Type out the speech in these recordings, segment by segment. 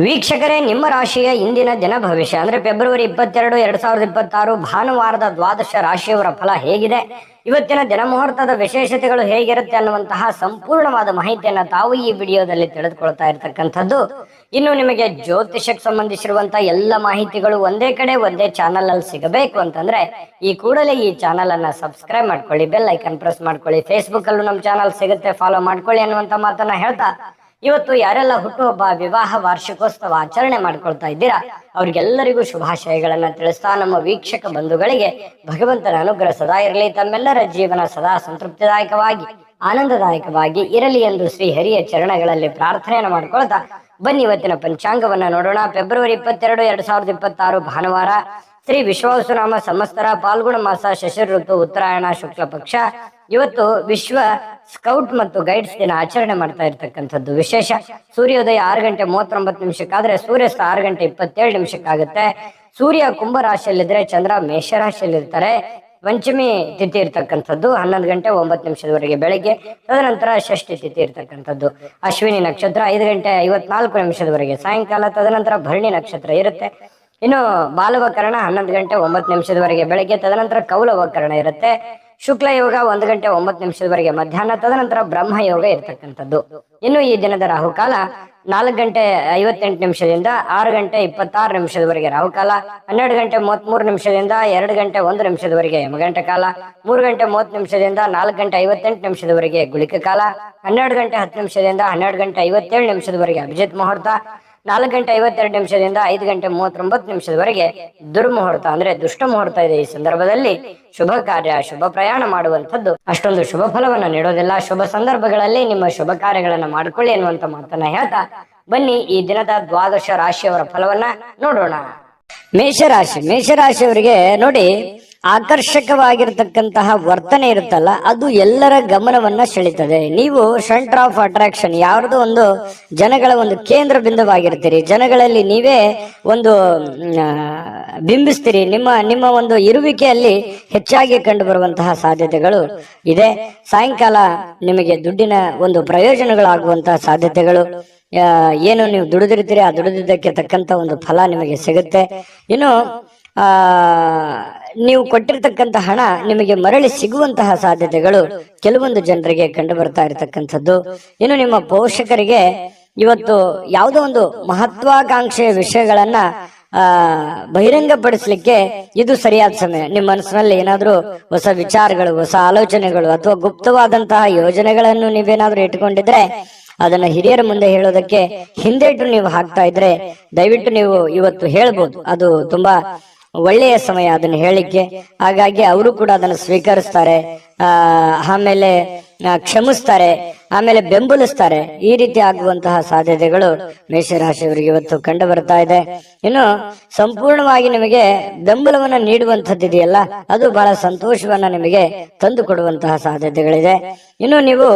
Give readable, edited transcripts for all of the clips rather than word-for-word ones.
ವೀಕ್ಷಕರೇ, ನಿಮ್ಮ ರಾಶಿಯ ಇಂದಿನ ದಿನ ಭವಿಷ್ಯ ಅಂದ್ರೆ ಫೆಬ್ರವರಿ 22, 2026 ಭಾನುವಾರದ ದ್ವಾದಶ ರಾಶಿಯವರ ಫಲ ಹೇಗಿದೆ, ಇವತ್ತಿನ ದಿನ ಮುಹೂರ್ತದ ವಿಶೇಷತೆಗಳು ಹೇಗಿರುತ್ತೆ ಅನ್ನುವಂತಹ ಸಂಪೂರ್ಣವಾದ ಮಾಹಿತಿಯನ್ನ ತಾವು ಈ ವಿಡಿಯೋದಲ್ಲಿ ತಿಳಿದುಕೊಳ್ತಾ ಇರತಕ್ಕಂಥದ್ದು. ಇನ್ನು ನಿಮಗೆ ಜ್ಯೋತಿಷಕ್ಕೆ ಸಂಬಂಧಿಸಿರುವಂತಹ ಎಲ್ಲ ಮಾಹಿತಿಗಳು ಒಂದೇ ಕಡೆ ಒಂದೇ ಚಾನಲ್ ಅಲ್ಲಿ ಸಿಗಬೇಕು ಅಂತಂದ್ರೆ ಈ ಕೂಡಲೇ ಈ ಚಾನಲ್ ಅನ್ನ ಸಬ್ಸ್ಕ್ರೈಬ್ ಮಾಡ್ಕೊಳ್ಳಿ, ಬೆಲ್ ಐಕನ್ ಪ್ರೆಸ್ ಮಾಡ್ಕೊಳ್ಳಿ. ಫೇಸ್ಬುಕ್ ಅಲ್ಲೂ ನಮ್ಮ ಚಾನಲ್ ಸಿಗುತ್ತೆ, ಫಾಲೋ ಮಾಡ್ಕೊಳ್ಳಿ ಅನ್ನುವಂತ ಮಾತನ್ನ ಹೇಳ್ತಾ, ಇವತ್ತು ಯಾರೆಲ್ಲ ಹುಟ್ಟುಹಬ್ಬ, ವಿವಾಹ, ವಾರ್ಷಿಕೋತ್ಸವ ಆಚರಣೆ ಮಾಡ್ಕೊಳ್ತಾ ಇದ್ದೀರಾ ಅವ್ರಿಗೆಲ್ಲರಿಗೂ ಶುಭಾಶಯಗಳನ್ನ ತಿಳಿಸ್ತಾ, ನಮ್ಮ ವೀಕ್ಷಕ ಬಂಧುಗಳಿಗೆ ಭಗವಂತನ ಅನುಗ್ರಹ ಸದಾ ಇರಲಿ, ತಮ್ಮೆಲ್ಲರ ಜೀವನ ಸದಾ ಸಂತೃಪ್ತಿದಾಯಕವಾಗಿ ಆನಂದದಾಯಕವಾಗಿ ಇರಲಿ ಎಂದು ಶ್ರೀ ಹರಿಯ ಚರಣಗಳಲ್ಲಿ ಪ್ರಾರ್ಥನೆಯನ್ನು ಮಾಡ್ಕೊಳ್ತಾ ಬನ್ನಿ ಇವತ್ತಿನ ಪಂಚಾಂಗವನ್ನ ನೋಡೋಣ. ಫೆಬ್ರವರಿ 22, 2026 ಭಾನುವಾರ, ಶ್ರೀ ವಿಶ್ವಾವಸುನಾಮ ಸಂವತ್ಸರ, ಪಾಲ್ಗುಣ ಮಾಸ, ಶಶಿರ ಋತು, ಉತ್ತರಾಯಣ, ಶುಕ್ಲ ಪಕ್ಷ. ಇವತ್ತು ವಿಶ್ವ ಸ್ಕೌಟ್ ಮತ್ತು ಗೈಡ್ಸ್ ದಿನ ಆಚರಣೆ ಮಾಡ್ತಾ ಇರ್ತಕ್ಕಂಥದ್ದು ವಿಶೇಷ. ಸೂರ್ಯೋದಯ 6:39 ಸೂರ್ಯಾಸ್ತ 6:27 ಸೂರ್ಯ ಕುಂಭ ರಾಶಿಯಲ್ಲಿದ್ರೆ ಚಂದ್ರ ಮೇಷ ರಾಶಿಯಲ್ಲಿರ್ತಾರೆ. ಪಂಚಮಿ ತಿಥಿ ಇರ್ತಕ್ಕಂಥದ್ದು 11:09 ಬೆಳಿಗ್ಗೆ, ತದನಂತರ ಷಷ್ಠಿ ತಿಥಿ ಇರ್ತಕ್ಕಂಥದ್ದು. ಅಶ್ವಿನಿ ನಕ್ಷತ್ರ 5:54 ಸಾಯಂಕಾಲ, ತದನಂತರ ಭರಣಿ ನಕ್ಷತ್ರ ಇರುತ್ತೆ. ಇನ್ನು ಬಾಲವಕರಣ 11:09 ಬೆಳಗ್ಗೆ, ತದನಂತರ ಕೌಲವಕರಣ ಇರುತ್ತೆ. ಶುಕ್ಲ ಯೋಗ 1:09 ಮಧ್ಯಾಹ್ನ, ತದನಂತರ ಬ್ರಹ್ಮ ಯೋಗ ಇರ್ತಕ್ಕಂಥದ್ದು. ಇನ್ನು ಈ ದಿನದ ರಾಹುಕಾಲ 4:58 6:26 ರಾಹುಕಾಲ, 12:33 2:01 ಯಮಗಂಟ ಕಾಲ, 3:30 4:58 ಗುಳಿಕ ಕಾಲ, 12:10 12:57 ಅಭಿಜಿತ್ ಮುಹೂರ್ತ, 4:52 5:39 ದುರ್ಮುಹೂರ್ತ ಅಂದ್ರೆ ದುಷ್ಟ ಮುಹೂರ್ತ ಇದೆ. ಈ ಸಂದರ್ಭದಲ್ಲಿ ಶುಭ ಕಾರ್ಯ, ಶುಭ ಪ್ರಯಾಣ ಮಾಡುವಂಥದ್ದು ಅಷ್ಟೊಂದು ಶುಭ ಫಲವನ್ನ ನೀಡೋದಿಲ್ಲ. ಶುಭ ಸಂದರ್ಭಗಳಲ್ಲಿ ನಿಮ್ಮ ಶುಭ ಕಾರ್ಯಗಳನ್ನ ಮಾಡ್ಕೊಳ್ಳಿ ಅನ್ನುವಂತ ಮಾತನ್ನ ಹೇಳ್ತಾ ಬನ್ನಿ ಈ ದಿನದ ದ್ವಾದಶ ರಾಶಿಯವರ ಫಲವನ್ನ ನೋಡೋಣ. ಮೇಷರಾಶಿಯವರಿಗೆ ನೋಡಿ, ಆಕರ್ಷಕವಾಗಿರ್ತಕ್ಕಂತಹ ವರ್ತನೆ ಇರುತ್ತಲ್ಲ, ಅದು ಎಲ್ಲರ ಗಮನವನ್ನ ಸೆಳೀತದೆ. ನೀವು ಸೆಂಟರ್ ಆಫ್ ಅಟ್ರಾಕ್ಷನ್, ಯಾವ್ದು ಒಂದು ಜನಗಳ ಒಂದು ಕೇಂದ್ರ ಬಿಂದುವಾಗಿರ್ತೀರಿ. ಜನಗಳಲ್ಲಿ ನೀವೇ ಒಂದು ಬಿಂಬಿಸ್ತೀರಿ. ನಿಮ್ಮ ಒಂದು ಇರುವಿಕೆಯಲ್ಲಿ ಹೆಚ್ಚಾಗಿ ಕಂಡು ಬರುವಂತಹ ಸಾಧ್ಯತೆಗಳು ಇದೆ. ಸಾಯಂಕಾಲ ನಿಮಗೆ ದುಡ್ಡಿನ ಒಂದು ಪ್ರಯೋಜನಗಳಾಗುವಂತಹ ಸಾಧ್ಯತೆಗಳು, ಏನು ನೀವು ದುಡಿದಿರ್ತೀರಿ ಆ ದುಡಿದಿದ್ದಕ್ಕೆ ತಕ್ಕಂತ ಒಂದು ಫಲ ನಿಮಗೆ ಸಿಗುತ್ತೆ. ಇನ್ನು ನೀವು ಕೊಟ್ಟಿರ್ತಕ್ಕಂಥ ಹಣ ನಿಮಗೆ ಮರಳಿ ಸಿಗುವಂತಹ ಸಾಧ್ಯತೆಗಳು ಕೆಲವೊಂದು ಜನರಿಗೆ ಕಂಡು ಬರ್ತಾ ಇರತಕ್ಕಂಥದ್ದು. ಇನ್ನು ನಿಮ್ಮ ಪೋಷಕರಿಗೆ ಇವತ್ತು ಯಾವುದೋ ಒಂದು ಮಹತ್ವಾಕಾಂಕ್ಷೆಯ ವಿಷಯಗಳನ್ನ ಬಹಿರಂಗಪಡಿಸ್ಲಿಕ್ಕೆ ಇದು ಸರಿಯಾದ ಸಮಯ. ನಿಮ್ಮ ಮನಸ್ಸಿನಲ್ಲಿ ಏನಾದ್ರೂ ಹೊಸ ವಿಚಾರಗಳು, ಹೊಸ ಆಲೋಚನೆಗಳು ಅಥವಾ ಗುಪ್ತವಾದಂತಹ ಯೋಜನೆಗಳನ್ನು ನೀವೇನಾದ್ರೂ ಇಟ್ಕೊಂಡಿದ್ರೆ ಅದನ್ನ ಹಿರಿಯರ ಮುಂದೆ ಹೇಳೋದಕ್ಕೆ ಹಿಂದೇಟು ನೀವು ಹಾಕ್ತಾ ಇದ್ರೆ ದಯವಿಟ್ಟು ನೀವು ಇವತ್ತು ಹೇಳ್ಬೋದು. ಅದು ತುಂಬಾ ಒಳ್ಳೆಯ ಸಮಯ ಅದನ್ನ ಹೇಳಿಕ್ಕೆ. ಹಾಗಾಗಿ ಅವರು ಕೂಡ ಅದನ್ನು ಸ್ವೀಕರಿಸ್ತಾರೆ, ಆಮೇಲೆ ಕ್ಷಮಿಸ್ತಾರೆ, ಆಮೇಲೆ ಬೆಂಬಲಿಸ್ತಾರೆ. ಈ ರೀತಿ ಆಗುವಂತಹ ಸಾಧ್ಯತೆಗಳು ಮೇಷರಾಶಿಯವರಿಗೆ ಇವತ್ತು ಕಂಡು ಬರ್ತಾ ಇದೆ. ಇನ್ನು ಸಂಪೂರ್ಣವಾಗಿ ನಿಮಗೆ ಬೆಂಬಲವನ್ನ ನೀಡುವಂತದ್ದಿದೆಯಲ್ಲ, ಅದು ಬಹಳ ಸಂತೋಷವನ್ನ ನಿಮಗೆ ತಂದು ಕೊಡುವಂತಹ ಸಾಧ್ಯತೆಗಳಿದೆ. ಇನ್ನು ನೀವು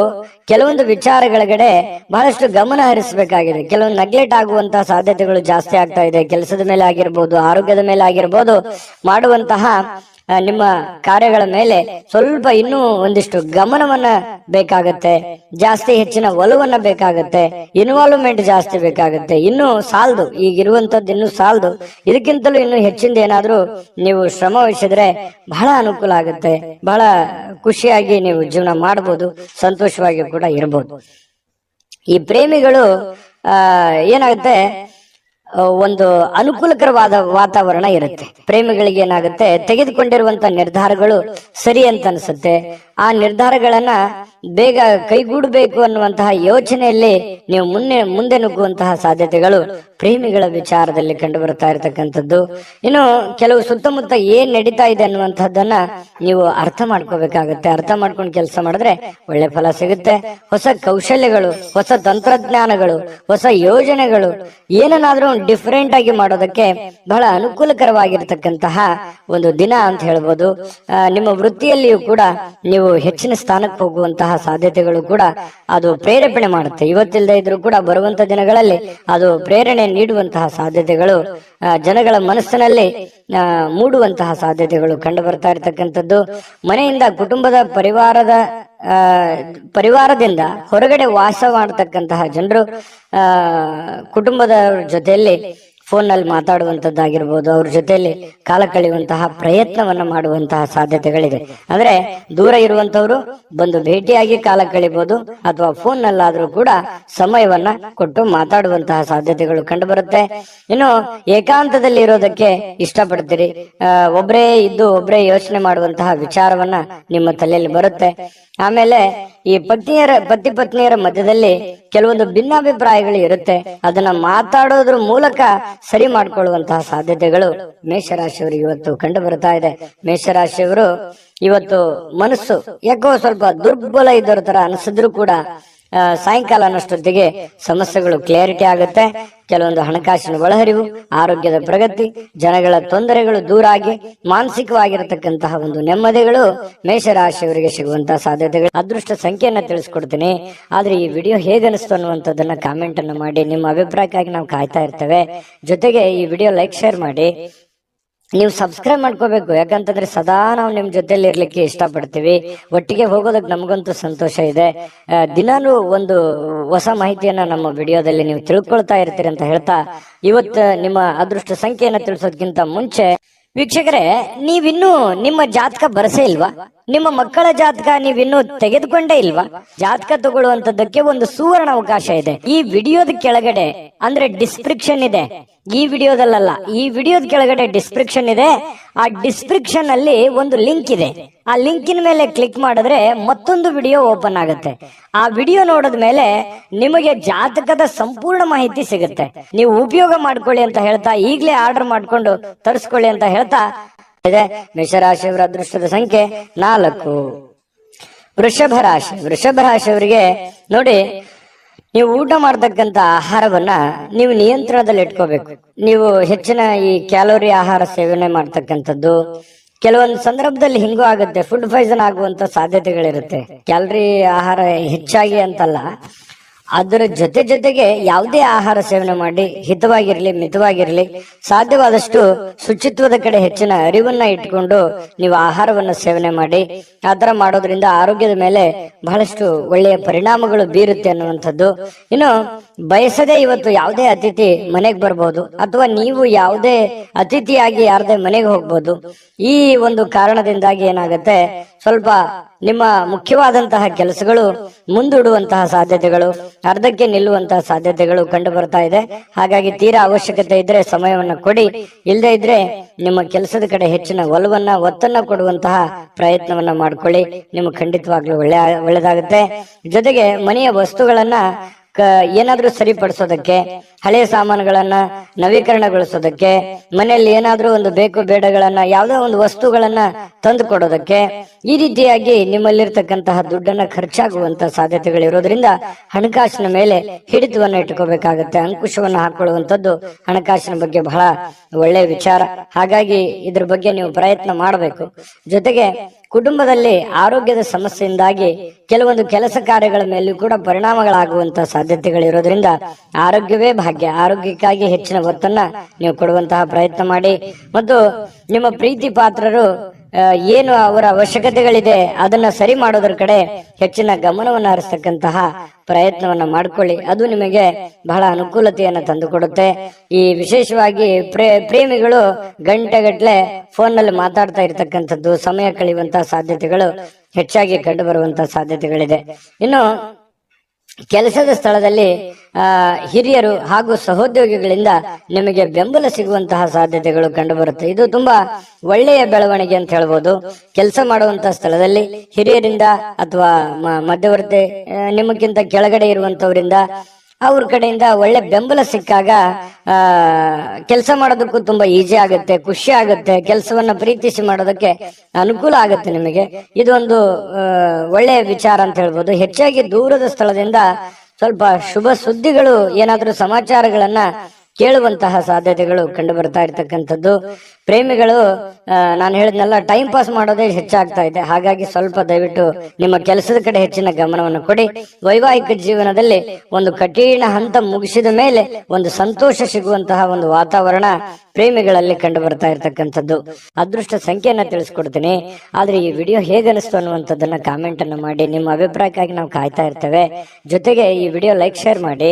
ಕೆಲವೊಂದು ವಿಚಾರಗಳಗಡೆ ಬಹಳಷ್ಟು ಗಮನ ಹರಿಸಬೇಕಾಗಿದೆ. ಕೆಲವೊಂದು ನೆಗ್ಲೆಕ್ಟ್ ಆಗುವಂತಹ ಸಾಧ್ಯತೆಗಳು ಜಾಸ್ತಿ ಆಗ್ತಾ ಇದೆ. ಕೆಲಸದ ಮೇಲೆ ಆಗಿರ್ಬೋದು, ಆರೋಗ್ಯದ ಮೇಲೆ ಆಗಿರ್ಬೋದು, ಮಾಡುವಂತಹ ನಿಮ್ಮ ಕಾರ್ಯಗಳ ಮೇಲೆ ಸ್ವಲ್ಪ ಇನ್ನೂ ಒಂದಿಷ್ಟು ಗಮನವನ್ನ ಬೇಕಾಗತ್ತೆ, ಜಾಸ್ತಿ ಹೆಚ್ಚಿನ ಒಲವನ್ನ ಬೇಕಾಗತ್ತೆ, ಇನ್ವಾಲ್ವ್ಮೆಂಟ್ ಜಾಸ್ತಿ ಬೇಕಾಗತ್ತೆ. ಇನ್ನು ಸಾಲದು, ಈಗಿರುವಂತದ್ದು ಇನ್ನು ಸಾಲದು. ಇದಕ್ಕಿಂತಲೂ ಇನ್ನು ಹೆಚ್ಚಿಂದ ಏನಾದ್ರೂ ನೀವು ಶ್ರಮ ವಹಿಸಿದ್ರೆ ಬಹಳ ಅನುಕೂಲ ಆಗುತ್ತೆ. ಬಹಳ ಖುಷಿಯಾಗಿ ನೀವು ಜೀವನ ಮಾಡಬಹುದು, ಸಂತೋಷವಾಗಿ ಕೂಡ ಇರಬಹುದು. ಈ ಪ್ರೇಮಿಗಳು ಏನಾಗುತ್ತೆ, ಒಂದು ಅನುಕೂಲಕರವಾದ ವಾತಾವರಣ ಇರುತ್ತೆ. ಪ್ರೇಮಿಗಳಿಗೆ ಏನಾಗುತ್ತೆ, ತೆಗೆದುಕೊಂಡಿರುವಂತ ನಿರ್ಧಾರಗಳು ಸರಿ ಅಂತ ಅನ್ಸುತ್ತೆ. ಆ ನಿರ್ಧಾರಗಳನ್ನ ಬೇಗ ಕೈಗೂಡಬೇಕು ಅನ್ನುವಂತಹ ಯೋಚನೆಯಲ್ಲಿ ನೀವು ಮುಂದೆ ನುಗ್ಗುವಂತಹ ಸಾಧ್ಯತೆಗಳು ಪ್ರೇಮಿಗಳ ವಿಚಾರದಲ್ಲಿ ಕಂಡು ಬರ್ತಾ ಇರತಕ್ಕಂಥದ್ದು. ಇನ್ನು ಕೆಲವು ಸುತ್ತಮುತ್ತ ಏನ್ ನಡೀತಾ ಇದೆ ಅನ್ನುವಂಥದ್ದನ್ನ ನೀವು ಅರ್ಥ ಮಾಡ್ಕೋಬೇಕಾಗತ್ತೆ. ಅರ್ಥ ಮಾಡ್ಕೊಂಡು ಕೆಲಸ ಮಾಡಿದ್ರೆ ಒಳ್ಳೆ ಫಲ ಸಿಗುತ್ತೆ. ಹೊಸ ಕೌಶಲ್ಯಗಳು, ಹೊಸ ತಂತ್ರಜ್ಞಾನಗಳು, ಹೊಸ ಯೋಜನೆಗಳು, ಏನನ್ನಾದ್ರೂ ಡಿಫರೆಂಟ್ ಆಗಿ ಮಾಡೋದಕ್ಕೆ ಬಹಳ ಅನುಕೂಲಕರವಾಗಿರ್ತಕ್ಕಂತಹ ಒಂದು ದಿನ ಅಂತ ಹೇಳ್ಬೋದು. ನಿಮ್ಮ ವೃತ್ತಿಯಲ್ಲಿಯೂ ಕೂಡ ನೀವು ಹೆಚ್ಚಿನ ಸ್ಥಾನಕ್ಕೆ ಹೋಗುವಂತಹ ಸಾಧ್ಯತೆಗಳು ಕೂಡ ಅದು ಪ್ರೇರೇಪಣೆ ಮಾಡುತ್ತೆ. ಇವತ್ತಿಲ್ಲದೆ ಇದ್ರೂ ಕೂಡ ಬರುವಂತ ದಿನಗಳಲ್ಲಿ ಅದು ಪ್ರೇರಣೆ ನೀಡುವಂತಹ ಸಾಧ್ಯತೆಗಳು ಜನಗಳ ಮನಸ್ಸಿನಲ್ಲಿ ಮೂಡುವಂತಹ ಸಾಧ್ಯತೆಗಳು ಕಂಡು ಬರ್ತಾ ಇರತಕ್ಕಂಥದ್ದು. ಮನೆಯಿಂದ, ಕುಟುಂಬದ, ಪರಿವಾರದ ಆ ಪರಿವಾರದಿಂದ ಹೊರಗಡೆ ವಾಸ ಮಾಡತಕ್ಕಂತಹ ಜನರು ಕುಟುಂಬದ ಜೊತೆಯಲ್ಲಿ ಫೋನ್ ನಲ್ಲಿ ಮಾತಾಡುವಂತದ್ದಾಗಿರ್ಬೋದು, ಅವ್ರ ಜೊತೆಯಲ್ಲಿ ಕಾಲ ಕಳೆಯುವಂತಹ ಪ್ರಯತ್ನವನ್ನ ಮಾಡುವಂತಹ ಸಾಧ್ಯತೆಗಳಿದೆ. ಅಂದ್ರೆ ದೂರ ಇರುವಂತವ್ರು ಬಂದು ಭೇಟಿಯಾಗಿ ಕಾಲ ಕಳಿಬಹುದು, ಅಥವಾ ಫೋನ್ ನಲ್ಲಾದ್ರೂ ಕೂಡ ಸಮಯವನ್ನ ಕೊಟ್ಟು ಮಾತಾಡುವಂತಹ ಸಾಧ್ಯತೆಗಳು ಕಂಡು ಬರುತ್ತೆ. ಇನ್ನು ಏಕಾಂತದಲ್ಲಿ ಇರೋದಕ್ಕೆ ಇಷ್ಟಪಡ್ತೀರಿ, ಒಬ್ಬರೇ ಇದ್ದು ಒಬ್ಬರೇ ಯೋಚನೆ ಮಾಡುವಂತಹ ವಿಚಾರವನ್ನ ನಿಮ್ಮ ತಲೆಯಲ್ಲಿ ಬರುತ್ತೆ. ಆಮೇಲೆ ಈ ಪತಿ ಪತ್ನಿಯರ ಮಧ್ಯದಲ್ಲಿ ಕೆಲವೊಂದು ಭಿನ್ನಾಭಿಪ್ರಾಯಗಳು ಇರುತ್ತೆ, ಅದನ್ನ ಮಾತಾಡೋದ್ರ ಮೂಲಕ ಸರಿ ಮಾಡ್ಕೊಳ್ಳುವಂತಹ ಸಾಧ್ಯತೆಗಳು ಮೇಷರಾಶಿಯವರಿಗೆ ಇವತ್ತು ಕಂಡು ಬರ್ತಾ ಇದೆ. ಮೇಷರಾಶಿಯವರು ಇವತ್ತು ಮನಸ್ಸು ಯಾಕೋ ಸ್ವಲ್ಪ ದುರ್ಬಲ ಇದ್ದರ ತರ ಅನಿಸಿದ್ರು ಕೂಡ ಸಾಯಂಕಾಲ ಅನ್ನೋಷ್ಟೊತ್ತಿಗೆ ಸಮಸ್ಯೆಗಳು ಕ್ಲಿಯರಿಟಿ ಆಗುತ್ತೆ. ಕೆಲವೊಂದು ಹಣಕಾಸಿನ ಒಳಹರಿವು, ಆರೋಗ್ಯದ ಪ್ರಗತಿ, ಜನಗಳ ತೊಂದರೆಗಳು ದೂರ ಆಗಿ ಮಾನಸಿಕವಾಗಿರತಕ್ಕಂತಹ ಒಂದು ನೆಮ್ಮದಿಗಳು ಮೇಷರಾಶಿಯವರಿಗೆ ಸಿಗುವಂತಹ ಸಾಧ್ಯತೆಗಳು. ಅದೃಷ್ಟ ಸಂಖ್ಯೆಯನ್ನ ತಿಳಿಸ್ಕೊಡ್ತೀನಿ, ಆದ್ರೆ ಈ ವಿಡಿಯೋ ಹೇಗನಿಸ್ತು ಅನ್ನುವಂಥದ್ದನ್ನ ಕಾಮೆಂಟ್ ಅನ್ನು ಮಾಡಿ. ನಿಮ್ಮ ಅಭಿಪ್ರಾಯಕ್ಕಾಗಿ ನಾವು ಕಾಯ್ತಾ ಇರ್ತೇವೆ. ಜೊತೆಗೆ ಈ ವಿಡಿಯೋ ಲೈಕ್ ಶೇರ್ ಮಾಡಿ. ನೀವು ಸಬ್ಸ್ಕ್ರೈಬ್ ಮಾಡ್ಕೋಬೇಕು, ಯಾಕಂತಂದ್ರೆ ಸದಾ ನಾವು ನಿಮ್ ಜೊತೆಲಿ ಇರ್ಲಿಕ್ಕೆ ಇಷ್ಟಪಡ್ತೀವಿ. ಒಟ್ಟಿಗೆ ಹೋಗೋದಕ್ಕೆ ನಮಗಂತೂ ಸಂತೋಷ ಇದೆ. ದಿನಾನು ಒಂದು ಹೊಸ ಮಾಹಿತಿಯನ್ನ ನಮ್ಮ ವಿಡಿಯೋದಲ್ಲಿ ನೀವು ತಿಳ್ಕೊಳ್ತಾ ಇರ್ತೀರಿ ಅಂತ ಹೇಳ್ತಾ, ಇವತ್ತು ನಿಮ್ಮ ಅದೃಷ್ಟ ಸಂಖ್ಯೆಯನ್ನ ತಿಳಿಸೋದಕ್ಕಿಂತ ಮುಂಚೆ ವೀಕ್ಷಕರೇ, ನೀವಿನ್ನೂ ನಿಮ್ಮ ಜಾತಕ ಬರಸೇ ಇಲ್ವಾ? ನಿಮ್ಮ ಮಕ್ಕಳ ಜಾತಕ ನೀವಿನ್ನೂ ತೆಗೆದುಕೊಂಡೇ ಇಲ್ವಾ? ಜಾತಕ ತಗೊಳ್ಳುವಂತದ್ದಕ್ಕೆ ಒಂದು ಸುವರ್ಣ ಅವಕಾಶ ಇದೆ. ಈ ವಿಡಿಯೋದ ಕೆಳಗಡೆ ಅಂದ್ರೆ ಡಿಸ್ಕ್ರಿಪ್ಷನ್ ಇದೆ, ಈ ವಿಡಿಯೋದಲ್ಲ, ಈ ವಿಡಿಯೋದ ಕೆಳಗಡೆ ಡಿಸ್ಕ್ರಿಪ್ಷನ್ ಇದೆ. ಆ ಡಿಸ್ಕ್ರಿಪ್ಷನ್ ಅಲ್ಲಿ ಒಂದು ಲಿಂಕ್ ಇದೆ. ಆ ಲಿಂಕಿನ ಮೇಲೆ ಕ್ಲಿಕ್ ಮಾಡಿದ್ರೆ ಮತ್ತೊಂದು ವಿಡಿಯೋ ಓಪನ್ ಆಗುತ್ತೆ. ಆ ವಿಡಿಯೋ ನೋಡಿದ ಮೇಲೆ ನಿಮಗೆ ಜಾತಕದ ಸಂಪೂರ್ಣ ಮಾಹಿತಿ ಸಿಗುತ್ತೆ. ನೀವು ಉಪಯೋಗ ಮಾಡ್ಕೊಳ್ಳಿ ಅಂತ ಹೇಳ್ತಾ, ಈಗಲೇ ಆರ್ಡರ್ ಮಾಡ್ಕೊಂಡು ತರಿಸ್ಕೊಳ್ಳಿ ಅಂತ ಹೇಳ್ತಾ ಇದೆ. ಮೇಷರಾಶಿಯವರ ಅದೃಷ್ಟದ ಸಂಖ್ಯೆ 4. ವೃಷಭ ರಾಶಿಯವರಿಗೆ ನೋಡಿ, ನೀವು ಊಟ ಮಾಡತಕ್ಕಂತ ಆಹಾರವನ್ನ ನೀವು ನಿಯಂತ್ರಣದಲ್ಲಿ ಇಟ್ಕೋಬೇಕು. ನೀವು ಹೆಚ್ಚಿನ ಈ ಕ್ಯಾಲೋರಿ ಆಹಾರ ಸೇವನೆ ಮಾಡ್ತಕ್ಕಂಥದ್ದು ಕೆಲವೊಂದು ಸಂದರ್ಭದಲ್ಲಿ ಹಿಂಗೂ ಆಗುತ್ತೆ, ಫುಡ್ ಪಾಯ್ಸನ್ ಆಗುವಂತ ಸಾಧ್ಯತೆಗಳಿರುತ್ತೆ. ಕ್ಯಾಲರಿ ಆಹಾರ ಹೆಚ್ಚಾಗಿ ಅಂತಲ್ಲ, ಅದರ ಜೊತೆಗೆ ಯಾವುದೇ ಆಹಾರ ಸೇವನೆ ಮಾಡಿ ಹಿತವಾಗಿರ್ಲಿ, ಮಿತವಾಗಿರ್ಲಿ, ಸಾಧ್ಯವಾದಷ್ಟು ಶುಚಿತ್ವದ ಕಡೆ ಹೆಚ್ಚಿನ ಅರಿವನ್ನ ಇಟ್ಕೊಂಡು ನೀವು ಆಹಾರವನ್ನ ಸೇವನೆ ಮಾಡಿ. ಆತರ ಮಾಡೋದ್ರಿಂದ ಆರೋಗ್ಯದ ಮೇಲೆ ಬಹಳಷ್ಟು ಒಳ್ಳೆಯ ಪರಿಣಾಮಗಳು ಬೀರುತ್ತೆ ಅನ್ನುವಂಥದ್ದು. ಇನ್ನು ಬಯಸದೆ ಇವತ್ತು ಯಾವುದೇ ಅತಿಥಿ ಮನೆಗೆ ಬರ್ಬೋದು, ಅಥವಾ ನೀವು ಯಾವುದೇ ಅತಿಥಿಯಾಗಿ ಯಾರದೇ ಮನೆಗೆ ಹೋಗ್ಬೋದು. ಈ ಒಂದು ಕಾರಣದಿಂದಾಗಿ ಏನಾಗುತ್ತೆ, ಸ್ವಲ್ಪ ನಿಮ್ಮ ಮುಖ್ಯವಾದಂತಹ ಕೆಲಸಗಳು ಮುಂದೂಡುವಂತಹ ಸಾಧ್ಯತೆಗಳು, ಅರ್ಧಕ್ಕೆ ನಿಲ್ಲುವಂತಹ ಸಾಧ್ಯತೆಗಳು ಕಂಡು ಬರ್ತಾ ಇದೆ. ಹಾಗಾಗಿ ತೀರಾ ಅವಶ್ಯಕತೆ ಇದ್ರೆ ಸಮಯವನ್ನ ಕೊಡಿ, ಇಲ್ಲದೆ ಇದ್ರೆ ನಿಮ್ಮ ಕೆಲಸದ ಕಡೆ ಹೆಚ್ಚಿನ ಒತ್ತನ್ನ ಕೊಡುವಂತಹ ಪ್ರಯತ್ನವನ್ನ ಮಾಡ್ಕೊಳ್ಳಿ. ನಿಮ್ಗೆ ಖಂಡಿತವಾಗ್ಲೂ ಒಳ್ಳೆದಾಗುತ್ತೆ. ಜೊತೆಗೆ ಮನೆಯ ವಸ್ತುಗಳನ್ನ ಏನಾದ್ರೂ ಸರಿಪಡಿಸೋದಕ್ಕೆ, ಹಳೆಯ ಸಾಮಾನುಗಳನ್ನ ನವೀಕರಣಗೊಳಿಸೋದಕ್ಕೆ, ಮನೆಯಲ್ಲಿ ಏನಾದ್ರೂ ಒಂದು ಬೇಕು ಬೇಡಗಳನ್ನ, ಯಾವುದೋ ಒಂದು ವಸ್ತುಗಳನ್ನ ತಂದು ಕೊಡೋದಕ್ಕೆ, ಈ ರೀತಿಯಾಗಿ ನಿಮ್ಮಲ್ಲಿರ್ತಕ್ಕಂತಹ ದುಡ್ಡನ್ನ ಖರ್ಚಾಗುವಂತ ಸಾಧ್ಯತೆಗಳಿರೋದ್ರಿಂದ ಹಣಕಾಸಿನ ಮೇಲೆ ಹಿಡಿತವನ್ನ ಇಟ್ಕೋಬೇಕಾಗತ್ತೆ. ಅಂಕುಶವನ್ನ ಹಾಕೊಳ್ಳುವಂಥದ್ದು ಹಣಕಾಸಿನ ಬಗ್ಗೆ ಬಹಳ ಒಳ್ಳೆಯ ವಿಚಾರ. ಹಾಗಾಗಿ ಇದ್ರ ಬಗ್ಗೆ ನೀವು ಪ್ರಯತ್ನ ಮಾಡಬೇಕು. ಜೊತೆಗೆ ಕುಟುಂಬದಲ್ಲಿ ಆರೋಗ್ಯದ ಸಮಸ್ಯೆಯಿಂದಾಗಿ ಕೆಲವೊಂದು ಕೆಲಸ ಕಾರ್ಯಗಳ ಮೇಲೂ ಕೂಡ ಪರಿಣಾಮಗಳಾಗುವಂತಹ ಸಾಧ್ಯತೆಗಳಿರೋದ್ರಿಂದ ಆರೋಗ್ಯವೇ ಭಾಗ್ಯ. ಆರೋಗ್ಯಕ್ಕಾಗಿ ಹೆಚ್ಚಿನ ಒತ್ತನ್ನ ನೀವು ಕೊಡುವಂತಹ ಪ್ರಯತ್ನ ಮಾಡಿ. ಮತ್ತು ನಿಮ್ಮ ಪ್ರೀತಿ ಪಾತ್ರರು ಏನು ಅವರ ಅವಶ್ಯಕತೆಗಳಿದೆ ಅದನ್ನ ಸರಿ ಮಾಡೋದ್ರ ಕಡೆ ಹೆಚ್ಚಿನ ಗಮನವನ್ನು ಹರಿಸ್ತಕ್ಕಂತಹ ಪ್ರಯತ್ನವನ್ನ ಮಾಡ್ಕೊಳ್ಳಿ. ಅದು ನಿಮಗೆ ಬಹಳ ಅನುಕೂಲತೆಯನ್ನ ತಂದುಕೊಡುತ್ತೆ. ಈ ವಿಶೇಷವಾಗಿ ಪ್ರೇಮಿಗಳು ಗಂಟೆಗಟ್ಲೆ ಫೋನ್ ನಲ್ಲಿ ಮಾತಾಡ್ತಾ ಇರ್ತಕ್ಕಂಥದ್ದು, ಸಮಯ ಕಳೆಯುವಂತಹ ಸಾಧ್ಯತೆಗಳು ಹೆಚ್ಚಾಗಿ ಕಂಡು ಬರುವಂತಹ ಸಾಧ್ಯತೆಗಳಿದೆ. ಇನ್ನು ಕೆಲಸದ ಸ್ಥಳದಲ್ಲಿ ಹಿರಿಯರು ಹಾಗೂ ಸಹೋದ್ಯೋಗಿಗಳಿಂದ ನಿಮಗೆ ಬೆಂಬಲ ಸಿಗುವಂತಹ ಸಾಧ್ಯತೆಗಳು ಕಂಡು ಬರುತ್ತೆ. ಇದು ತುಂಬಾ ಒಳ್ಳೆಯ ಬೆಳವಣಿಗೆ ಅಂತ ಹೇಳ್ಬೋದು. ಕೆಲಸ ಮಾಡುವಂತಹ ಸ್ಥಳದಲ್ಲಿ ಹಿರಿಯರಿಂದ ಅಥವಾ ಮಧ್ಯವರ್ತಿ ನಿಮಗಿಂತ ಕೆಳಗಡೆ ಇರುವಂತವರಿಂದ ಅವ್ರ ಕಡೆಯಿಂದ ಒಳ್ಳೆ ಬೆಂಬಲ ಸಿಕ್ಕಾಗ ಕೆಲಸ ಮಾಡೋದಕ್ಕೂ ತುಂಬಾ ಈಜಿ ಆಗುತ್ತೆ, ಖುಷಿ ಆಗುತ್ತೆ. ಕೆಲಸವನ್ನ ಪ್ರೀತಿಸಿ ಮಾಡೋದಕ್ಕೆ ಅನುಕೂಲ ಆಗುತ್ತೆ ನಿಮಗೆ. ಇದೊಂದು ಒಳ್ಳೆಯ ವಿಚಾರ ಅಂತ ಹೇಳ್ಬೋದು. ಹೆಚ್ಚಾಗಿ ದೂರದ ಸ್ಥಳದಿಂದ ಸ್ವಲ್ಪ ಶುಭ ಸುದ್ದಿಗಳು, ಏನಾದ್ರೂ ಸಮಾಚಾರಗಳನ್ನ ಕೇಳುವಂತಹ ಸಾಧ್ಯತೆಗಳು ಕಂಡು ಬರ್ತಾ ಇರ್ತಕ್ಕಂಥದ್ದು. ಪ್ರೇಮಿಗಳು ನಾನು ಹೇಳಿದ್ನೆಲ್ಲ ಟೈಮ್ ಪಾಸ್ ಮಾಡೋದೇ ಹೆಚ್ಚಾಗ್ತಾ ಇದೆ. ಹಾಗಾಗಿ ಸ್ವಲ್ಪ ದಯವಿಟ್ಟು ನಿಮ್ಮ ಕೆಲಸದ ಕಡೆ ಹೆಚ್ಚಿನ ಗಮನವನ್ನು ಕೊಡಿ. ವೈವಾಹಿಕ ಜೀವನದಲ್ಲಿ ಒಂದು ಕಠಿಣ ಹಂತ ಮುಗಿಸಿದ ಮೇಲೆ ಒಂದು ಸಂತೋಷ ಸಿಗುವಂತಹ ಒಂದು ವಾತಾವರಣ ಪ್ರೇಮಿಗಳಲ್ಲಿ ಕಂಡು ಬರ್ತಾ ಇರ್ತಕ್ಕಂಥದ್ದು. ಅದೃಷ್ಟ ಸಂಖ್ಯೆಯನ್ನ ತಿಳಿಸ್ಕೊಡ್ತೀನಿ. ಆದ್ರೆ ಈ ವಿಡಿಯೋ ಹೇಗೆ ಅನಿಸ್ತು ಅನ್ನುವಂಥದ್ದನ್ನ ಕಾಮೆಂಟ್ ಅನ್ನು ಮಾಡಿ. ನಿಮ್ಮ ಅಭಿಪ್ರಾಯಕ್ಕಾಗಿ ನಾವು ಕಾಯ್ತಾ ಇರ್ತೇವೆ. ಜೊತೆಗೆ ಈ ವಿಡಿಯೋ ಲೈಕ್ ಶೇರ್ ಮಾಡಿ.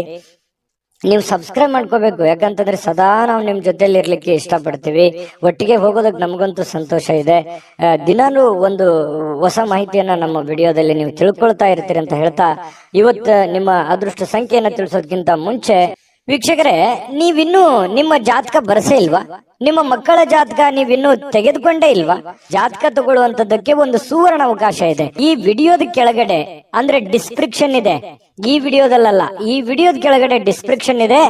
ನೀವು ಸಬ್ಸ್ಕ್ರೈಬ್ ಮಾಡ್ಕೋಬೇಕು, ಯಾಕಂತಂದ್ರೆ ಸದಾ ನಾವು ನಿಮ್ ಜೊತೆಲಿ ಇರ್ಲಿಕ್ಕೆ ಇಷ್ಟಪಡ್ತೀವಿ. ಒಟ್ಟಿಗೆ ಹೋಗೋದಕ್ಕೆ ನಮಗಂತೂ ಸಂತೋಷ ಇದೆ. ದಿನಾಲೂ ಒಂದು ಹೊಸ ಮಾಹಿತಿಯನ್ನ ನಮ್ಮ ವಿಡಿಯೋದಲ್ಲಿ ನೀವು ತಿಳ್ಕೊಳ್ತಾ ಇರ್ತೀರಿ ಅಂತ ಹೇಳ್ತಾ, ಇವತ್ತು ನಿಮ್ಮ ಅದೃಷ್ಟ ಸಂಖ್ಯೆಯನ್ನ ತಿಳಿಸೋದಕ್ಕಿಂತ ಮುಂಚೆ ವೀಕ್ಷಕರೇ, ನೀವಿನ್ನೂ ನಿಮ್ಮ ಜಾತಕ ಬರಸೇ ಇಲ್ವಾ? ನಿಮ್ಮ ಮಕ್ಕಳ ಜಾತಕ ನೀವಿನ್ನೂ ತೆಗೆದುಕೊಂಡೇ ಇಲ್ವಾ? ಜಾತಕ ತಗೊಳ್ಳುವಂತದ್ದಕ್ಕೆ ಒಂದು ಸುವರ್ಣ ಅವಕಾಶ ಇದೆ. ಈ ವಿಡಿಯೋದ ಕೆಳಗಡೆ ಅಂದ್ರೆ ಡಿಸ್ಕ್ರಿಪ್ಷನ್ ಇದೆ. ಈ ವಿಡಿಯೋದಲ್ಲ, ಈ ವಿಡಿಯೋದ ಕೆಳಗಡೆ ಡಿಸ್ಕ್ರಿಪ್ಷನ್ ಇದೆ.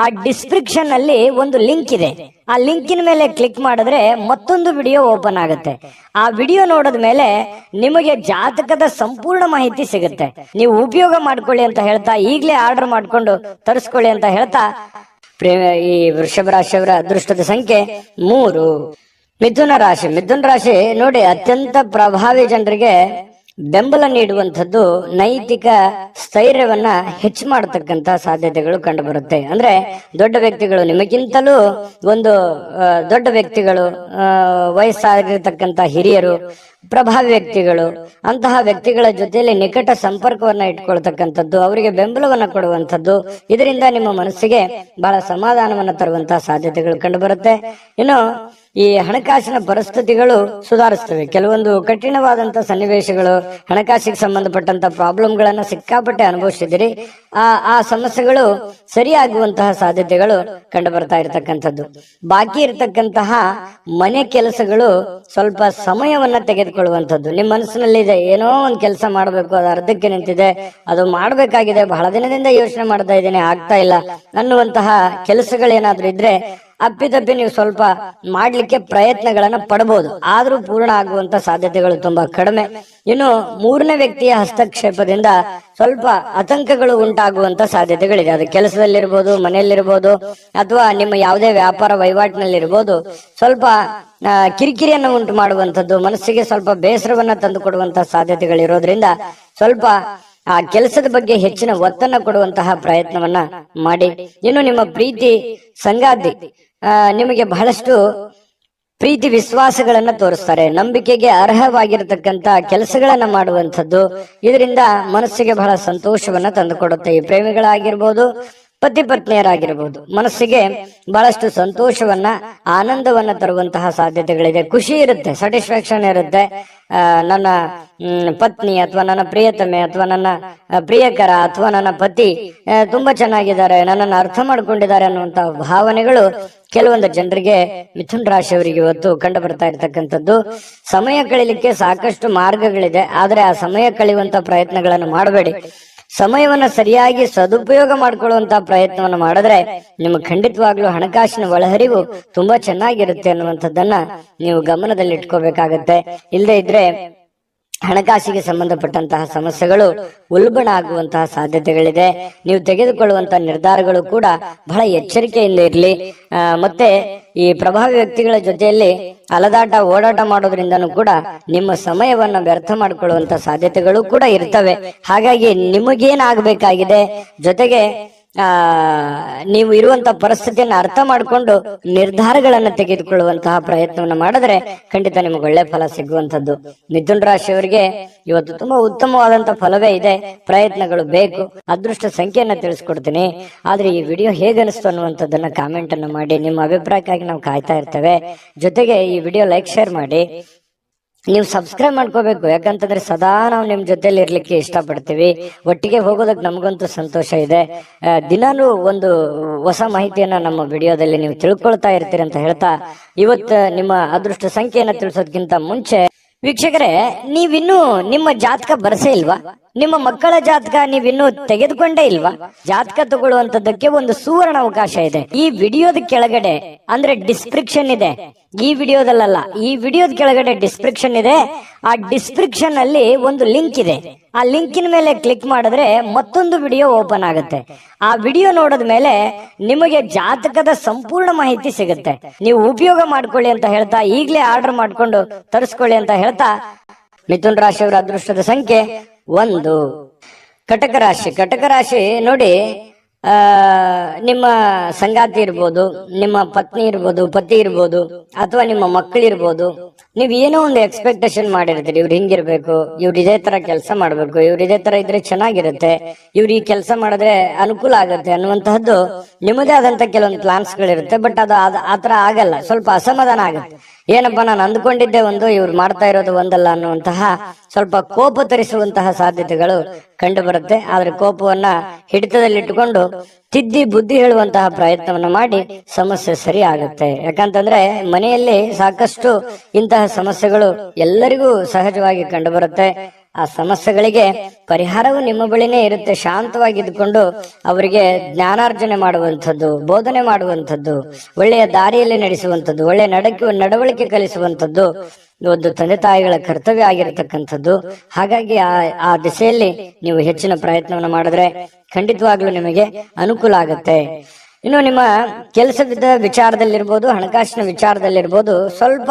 ಆ ಡಿಸ್ಕ್ರಿಪ್ಷನ್ ಅಲ್ಲಿ ಒಂದು ಲಿಂಕ್ ಇದೆ. ಆ ಲಿಂಕಿನ ಮೇಲೆ ಕ್ಲಿಕ್ ಮಾಡಿದ್ರೆ ಮತ್ತೊಂದು ವಿಡಿಯೋ ಓಪನ್ ಆಗುತ್ತೆ. ಆ ವಿಡಿಯೋ ನೋಡಿದ ಮೇಲೆ ನಿಮಗೆ ಜಾತಕದ ಸಂಪೂರ್ಣ ಮಾಹಿತಿ ಸಿಗುತ್ತೆ. ನೀವು ಉಪಯೋಗ ಮಾಡ್ಕೊಳ್ಳಿ ಅಂತ ಹೇಳ್ತಾ, ಈಗಲೇ ಆರ್ಡರ್ ಮಾಡ್ಕೊಂಡು ತರಿಸ್ಕೊಳ್ಳಿ ಅಂತ ಹೇಳ್ತಾ, ಈ ವೃಷಭ ರಾಶಿಯವರ ಅದೃಷ್ಟದ ಸಂಖ್ಯೆ 3. ಮಿಥುನ ರಾಶಿ ನೋಡಿ, ಅತ್ಯಂತ ಪ್ರಭಾವಿ ಜನರಿಗೆ ಬೆಂಬಲ ನೀಡುವಂಥದ್ದು, ನೈತಿಕ ಸ್ಥೈರ್ಯವನ್ನ ಹೆಚ್ಚು ಮಾಡತಕ್ಕಂತ ಸಾಧ್ಯತೆಗಳು ಕಂಡು ಬರುತ್ತೆ. ಅಂದ್ರೆ ದೊಡ್ಡ ವ್ಯಕ್ತಿಗಳು, ನಿಮಗಿಂತಲೂ ಒಂದು ದೊಡ್ಡ ವ್ಯಕ್ತಿಗಳು, ವಯಸ್ಸಾಗಿರ್ತಕ್ಕಂಥ ಹಿರಿಯರು, ಪ್ರಭಾವಿ ವ್ಯಕ್ತಿಗಳು, ಅಂತಹ ವ್ಯಕ್ತಿಗಳ ಜೊತೆಯಲ್ಲಿ ನಿಕಟ ಸಂಪರ್ಕವನ್ನ ಇಟ್ಕೊಳ್ತಕ್ಕಂಥದ್ದು, ಅವರಿಗೆ ಬೆಂಬಲವನ್ನ ಕೊಡುವಂಥದ್ದು, ಇದರಿಂದ ನಿಮ್ಮ ಮನಸ್ಸಿಗೆ ಬಹಳ ಸಮಾಧಾನವನ್ನ ತರುವಂತಹ ಸಾಧ್ಯತೆಗಳು ಕಂಡು ಬರುತ್ತೆ. ಇನ್ನು ಈ ಹಣಕಾಸಿನ ಪರಿಸ್ಥಿತಿಗಳು ಸುಧಾರಿಸ್ತವೆ. ಕೆಲವೊಂದು ಕಠಿಣವಾದಂತಹ ಸನ್ನಿವೇಶಗಳು, ಹಣಕಾಸಿಗೆ ಸಂಬಂಧಪಟ್ಟಂತ ಪ್ರಾಬ್ಲಮ್ಗಳನ್ನ ಸಿಕ್ಕಾಪಟ್ಟೆ ಅನುಭವಿಸಿದಿರಿ. ಆ ಸಮಸ್ಯೆಗಳು ಸರಿಯಾಗುವಂತಹ ಸಾಧ್ಯತೆಗಳು ಕಂಡು ಬರ್ತಾ ಇರತಕ್ಕಂಥದ್ದು. ಬಾಕಿ ಇರತಕ್ಕಂತಹ ಮನೆ ಕೆಲಸಗಳು ಸ್ವಲ್ಪ ಸಮಯವನ್ನ ತೆಗೆದುಕೊಳ್ಳುವಂಥದ್ದು. ನಿಮ್ಮ ಮನಸ್ಸಿನಲ್ಲಿ ಇದೆ, ಏನೋ ಒಂದು ಕೆಲಸ ಮಾಡಬೇಕು, ಅದು ಅರ್ಧಕ್ಕೆ ನಿಂತಿದೆ, ಅದು ಮಾಡಬೇಕಾಗಿದೆ, ಬಹಳ ದಿನದಿಂದ ಯೋಚನೆ ಮಾಡ್ತಾ ಇದ್ದೇನೆ, ಆಗ್ತಾ ಇಲ್ಲ ಅನ್ನುವಂತಹ ಕೆಲಸಗಳೇನಾದ್ರೂ ಇದ್ರೆ ಅಪ್ಪಿತಪ್ಪಿ ನೀವು ಸ್ವಲ್ಪ ಮಾಡ್ಲಿಕ್ಕೆ ಪ್ರಯತ್ನಗಳನ್ನ ಪಡಬಹುದು. ಆದ್ರೂ ಪೂರ್ಣ ಆಗುವಂತ ಸಾಧ್ಯತೆಗಳು ತುಂಬಾ ಕಡಿಮೆ. ಇನ್ನು 3ನೇ ವ್ಯಕ್ತಿಯ ಹಸ್ತಕ್ಷೇಪದಿಂದ ಸ್ವಲ್ಪ ಆತಂಕಗಳು ಉಂಟಾಗುವಂತ ಸಾಧ್ಯತೆಗಳಿದೆ. ಅದು ಕೆಲಸದಲ್ಲಿರ್ಬೋದು, ಮನೆಯಲ್ಲಿರ್ಬೋದು, ಅಥವಾ ನಿಮ್ಮ ಯಾವುದೇ ವ್ಯಾಪಾರ ವಹಿವಾಟಿನಲ್ಲಿರ್ಬೋದು. ಸ್ವಲ್ಪ ಕಿರಿಕಿರಿಯನ್ನು ಉಂಟು ಮಾಡುವಂಥದ್ದು, ಮನಸ್ಸಿಗೆ ಸ್ವಲ್ಪ ಬೇಸರವನ್ನ ತಂದು ಕೊಡುವಂತ ಸಾಧ್ಯತೆಗಳಿರೋದ್ರಿಂದ ಸ್ವಲ್ಪ ಆ ಕೆಲಸದ ಬಗ್ಗೆ ಹೆಚ್ಚಿನ ಒತ್ತನ್ನ ಕೊಡುವಂತಹ ಪ್ರಯತ್ನವನ್ನ ಮಾಡಿ. ಇನ್ನು ನಿಮ್ಮ ಪ್ರೀತಿ ಸಂಗಾತಿ ನಿಮಗೆ ಬಹಳಷ್ಟು ಪ್ರೀತಿ ವಿಶ್ವಾಸಗಳನ್ನ ತೋರಿಸ್ತಾರೆ. ನಂಬಿಕೆಗೆ ಅರ್ಹವಾಗಿರತಕ್ಕಂತ ಕೆಲಸಗಳನ್ನ ಮಾಡುವಂಥದ್ದು, ಇದರಿಂದ ಮನಸ್ಸಿಗೆ ಬಹಳ ಸಂತೋಷವನ್ನ ತಂದುಕೊಡುತ್ತೆ. ಈ ಪ್ರೇಮಿಗಳಾಗಿರ್ಬೋದು, ಪತಿ ಪತ್ನಿಯರಾಗಿರ್ಬೋದು, ಮನಸ್ಸಿಗೆ ಬಹಳಷ್ಟು ಸಂತೋಷವನ್ನ, ಆನಂದವನ್ನ ತರುವಂತಹ ಸಾಧ್ಯತೆಗಳಿದೆ. ಖುಷಿ ಇರುತ್ತೆ, ಸ್ಯಾಟಿಸ್ಫ್ಯಾಕ್ಷನ್ ಇರುತ್ತೆ. ನನ್ನ ಪತ್ನಿ ಅಥವಾ ನನ್ನ ಪ್ರಿಯತಮೆ ಅಥವಾ ನನ್ನ ಪ್ರಿಯಕರ ಅಥವಾ ನನ್ನ ಪತಿ ತುಂಬಾ ಚೆನ್ನಾಗಿದ್ದಾರೆ, ನನ್ನನ್ನು ಅರ್ಥ ಮಾಡ್ಕೊಂಡಿದ್ದಾರೆ ಅನ್ನುವಂತ ಭಾವನೆಗಳು ಕೆಲವೊಂದು ಜನರಿಗೆ, ಮಿಥುನ್ ರಾಶಿಯವರಿಗೆ ಇವತ್ತು ಕಂಡು ಬರ್ತಾ ಇರ್ತಕ್ಕಂಥದ್ದು. ಸಮಯ ಕಳಿಲಿಕ್ಕೆ ಸಾಕಷ್ಟು ಮಾರ್ಗಗಳಿದೆ, ಆದ್ರೆ ಆ ಸಮಯ ಕಳೆಯುವಂತ ಪ್ರಯತ್ನಗಳನ್ನು ಮಾಡಬೇಡಿ. ಸಮಯವನ್ನ ಸರಿಯಾಗಿ ಸದುಪಯೋಗ ಮಾಡ್ಕೊಳ್ಳುವಂತ ಪ್ರಯತ್ನವನ್ನು ಮಾಡಿದ್ರೆ ನಿಮಗೆ ಖಂಡಿತವಾಗ್ಲೂ ಹಣಕಾಸಿನ ಒಳಹರಿವು ತುಂಬಾ ಚೆನ್ನಾಗಿರುತ್ತೆ ಅನ್ನುವಂಥದ್ದನ್ನ ನೀವು ಗಮನದಲ್ಲಿ ಇಟ್ಕೋಬೇಕಾಗತ್ತೆ. ಇಲ್ಲದೆ ಇದ್ರೆ ಹಣಕಾಸಿಗೆ ಸಂಬಂಧಪಟ್ಟಂತಹ ಸಮಸ್ಯೆಗಳು ಉಲ್ಬಣ ಆಗುವಂತಹ ಸಾಧ್ಯತೆಗಳಿದೆ. ನೀವು ತೆಗೆದುಕೊಳ್ಳುವಂತಹ ನಿರ್ಧಾರಗಳು ಕೂಡ ಬಹಳ ಎಚ್ಚರಿಕೆಯಿಂದ ಇರಲಿ. ಮತ್ತೆ ಈ ಪ್ರಭಾವಿ ವ್ಯಕ್ತಿಗಳ ಜೊತೆಯಲ್ಲಿ ಅಲದಾಟ ಓಡಾಟ ಮಾಡೋದ್ರಿಂದನೂ ಕೂಡ ನಿಮ್ಮ ಸಮಯವನ್ನ ವ್ಯರ್ಥ ಮಾಡಿಕೊಳ್ಳುವಂತ ಸಾಧ್ಯತೆಗಳು ಕೂಡ ಇರ್ತವೆ. ಹಾಗಾಗಿ ನಿಮಗೇನಾಗಬೇಕಾಗಿದೆ, ಜೊತೆಗೆ ನೀವು ಇರುವಂತ ಪರಿಸ್ಥಿತಿಯನ್ನು ಅರ್ಥ ಮಾಡಿಕೊಂಡು ನಿರ್ಧಾರಗಳನ್ನ ತೆಗೆದುಕೊಳ್ಳುವಂತಹ ಪ್ರಯತ್ನವನ್ನ ಮಾಡಿದ್ರೆ ಖಂಡಿತ ನಿಮ್ಗೆ ಒಳ್ಳೆ ಫಲ ಸಿಗುವಂತದ್ದು. ಮಿಥುನ್ ರಾಶಿಯವರಿಗೆ ಇವತ್ತು ತುಂಬಾ ಉತ್ತಮವಾದಂತ ಫಲವೇ ಇದೆ. ಪ್ರಯತ್ನಗಳು ಬೇಕು. ಅದೃಷ್ಟ ಸಂಖ್ಯೆಯನ್ನ ತಿಳಿಸ್ಕೊಡ್ತೀನಿ. ಆದ್ರೆ ಈ ವಿಡಿಯೋ ಹೇಗನಿಸ್ತು ಅನ್ನುವಂಥದ್ದನ್ನ ಕಾಮೆಂಟ್ ಅನ್ನು ಮಾಡಿ. ನಿಮ್ಮ ಅಭಿಪ್ರಾಯಕ್ಕಾಗಿ ನಾವು ಕಾಯ್ತಾ ಇರ್ತೇವೆ. ಜೊತೆಗೆ ಈ ವಿಡಿಯೋ ಲೈಕ್ ಶೇರ್ ಮಾಡಿ. ನೀವು ಸಬ್ಸ್ಕ್ರೈಬ್ ಮಾಡ್ಕೋಬೇಕು, ಯಾಕಂತಂದ್ರೆ ಸದಾ ನಾವು ನಿಮ್ ಜೊತೆಲಿ ಇರ್ಲಿಕ್ಕೆ ಇಷ್ಟಪಡ್ತೀವಿ. ಒಟ್ಟಿಗೆ ಹೋಗೋದಕ್ಕೆ ನಮಗಂತೂ ಸಂತೋಷ ಇದೆ. ದಿನಾಲೂ ಒಂದು ಹೊಸ ಮಾಹಿತಿಯನ್ನ ನಮ್ಮ ವಿಡಿಯೋದಲ್ಲಿ ನೀವು ತಿಳ್ಕೊಳ್ತಾ ಇರ್ತೀರಿ ಅಂತ ಹೇಳ್ತಾ, ಇವತ್ತು ನಿಮ್ಮ ಅದೃಷ್ಟ ಸಂಖ್ಯೆಯನ್ನ ತಿಳಿಸೋದಕ್ಕಿಂತ ಮುಂಚೆ ವೀಕ್ಷಕರೇ, ನೀವಿನ್ನೂ ನಿಮ್ಮ ಜಾತಕ ಬರಸೇ ಇಲ್ವಾ? ನಿಮ್ಮ ಮಕ್ಕಳ ಜಾತಕ ನೀವಿನ್ನೂ ತೆಗೆದುಕೊಂಡೇ ಇಲ್ವಾ? ಜಾತಕ ತಗೊಳ್ಳುವಂತದ್ದಕ್ಕೆ ಒಂದು ಸುವರ್ಣ ಅವಕಾಶ ಇದೆ. ಈ ವಿಡಿಯೋದ ಕೆಳಗಡೆ ಅಂದ್ರೆ ಡಿಸ್ಕ್ರಿಪ್ಷನ್ ಇದೆ, ಈ ವಿಡಿಯೋದಲ್ಲ, ಈ ವಿಡಿಯೋದ ಕೆಳಗಡೆ ಡಿಸ್ಕ್ರಿಪ್ಷನ್ ಇದೆ. ಆ ಡಿಸ್ಕ್ರಿಪ್ಷನ್ ಅಲ್ಲಿ ಒಂದು ಲಿಂಕ್ ಇದೆ. ಆ ಲಿಂಕಿನ ಮೇಲೆ ಕ್ಲಿಕ್ ಮಾಡಿದ್ರೆ ಮತ್ತೊಂದು ವಿಡಿಯೋ ಓಪನ್ ಆಗುತ್ತೆ. ಆ ವಿಡಿಯೋ ನೋಡಿದ ಮೇಲೆ ನಿಮಗೆ ಜಾತಕದ ಸಂಪೂರ್ಣ ಮಾಹಿತಿ ಸಿಗುತ್ತೆ. ನೀವು ಉಪಯೋಗ ಮಾಡ್ಕೊಳ್ಳಿ ಅಂತ ಹೇಳ್ತಾ, ಈಗಲೇ ಆರ್ಡರ್ ಮಾಡ್ಕೊಂಡು ತರಿಸ್ಕೊಳ್ಳಿ ಅಂತ ಹೇಳ್ತಾ, ಮಿಥುನ್ ರಾಶಿಯವರ ಅದೃಷ್ಟದ ಸಂಖ್ಯೆ 1. ಕಟಕ ರಾಶಿ. ಕಟಕ ರಾಶಿ ನೋಡಿ, ನಿಮ್ಮ ಸಂಗಾತಿ ಇರ್ಬೋದು, ನಿಮ್ಮ ಪತ್ನಿ ಇರ್ಬೋದು, ಪತಿ ಇರ್ಬೋದು, ಅಥವಾ ನಿಮ್ಮ ಮಕ್ಕಳಿರ್ಬೋದು. ನೀವ್ ಏನೋ ಒಂದು ಎಕ್ಸ್ಪೆಕ್ಟೇಷನ್ ಮಾಡಿರ್ತೀರಿ, ಇವ್ರು ಹಿಂಗಿರ್ಬೇಕು, ಇವ್ರು ಇದೇ ತರ ಕೆಲಸ ಮಾಡ್ಬೇಕು, ಇವ್ರು ಇದೇ ತರ ಇದ್ರೆ ಚೆನ್ನಾಗಿರುತ್ತೆ, ಇವ್ರು ಈ ಕೆಲಸ ಮಾಡಿದ್ರೆ ಅನುಕೂಲ ಆಗುತ್ತೆ ಅನ್ನುವಂತಹದ್ದು ನಿಮ್ಮದೇ ಆದಂತ ಕೆಲವೊಂದು ಪ್ಲಾನ್ಸ್ ಗಳಿರುತ್ತೆ. ಬಟ್ ಅದು ಆತರ ಆಗಲ್ಲ, ಸ್ವಲ್ಪ ಅಸಮಾಧಾನ ಆಗುತ್ತೆ. ಏನಪ್ಪಾ ನಾನು ಅಂದ್ಕೊಂಡಿದ್ದೆ ಒಂದು, ಇವ್ರು ಮಾಡ್ತಾ ಇರೋದು ಒಂದಲ್ಲ ಅನ್ನುವಂತಹ ಸ್ವಲ್ಪ ಕೋಪ ತರಿಸುವಂತಹ ಸಾಧ್ಯತೆಗಳು ಕಂಡು ಬರುತ್ತೆ. ಆದ್ರೆ ಕೋಪವನ್ನ ಹಿಡಿತದಲ್ಲಿಟ್ಟುಕೊಂಡು ತಿದ್ದಿ ಬುದ್ಧಿ ಹೇಳುವಂತಹ ಪ್ರಯತ್ನವನ್ನ ಮಾಡಿ ಸಮಸ್ಯೆ ಸರಿ ಆಗುತ್ತೆ. ಯಾಕಂತಂದ್ರೆ ಮನೆಯಲ್ಲಿ ಸಾಕಷ್ಟು ಇಂತಹ ಸಮಸ್ಯೆಗಳು ಎಲ್ಲರಿಗೂ ಸಹಜವಾಗಿ ಕಂಡು ಬರುತ್ತೆ. ಆ ಸಮಸ್ಯೆಗಳಿಗೆ ಪರಿಹಾರವು ನಿಮ್ಮ ಬಳಿನೇ ಇರುತ್ತೆ. ಶಾಂತವಾಗಿದ್ದುಕೊಂಡು ಅವರಿಗೆ ಜ್ಞಾನಾರ್ಜನೆ ಮಾಡುವಂಥದ್ದು, ಬೋಧನೆ ಮಾಡುವಂಥದ್ದು, ಒಳ್ಳೆಯ ದಾರಿಯಲ್ಲಿ ನಡೆಸುವಂಥದ್ದು, ಒಳ್ಳೆಯ ನಡವಳಿಕೆ ಕಲಿಸುವಂಥದ್ದು ಒಂದು ತಂದೆ ತಾಯಿಗಳ ಕರ್ತವ್ಯ ಆಗಿರತಕ್ಕಂಥದ್ದು. ಹಾಗಾಗಿ ಆ ದಿಸೆಯಲ್ಲಿ ನೀವು ಹೆಚ್ಚಿನ ಪ್ರಯತ್ನವನ್ನು ಮಾಡಿದ್ರೆ ಖಂಡಿತವಾಗ್ಲೂ ನಿಮಗೆ ಅನುಕೂಲ ಆಗುತ್ತೆ. ಇನ್ನು ನಿಮ್ಮ ಕೆಲಸದ ವಿಚಾರದಲ್ಲಿರ್ಬೋದು, ಹಣಕಾಸಿನ ವಿಚಾರದಲ್ಲಿರ್ಬೋದು, ಸ್ವಲ್ಪ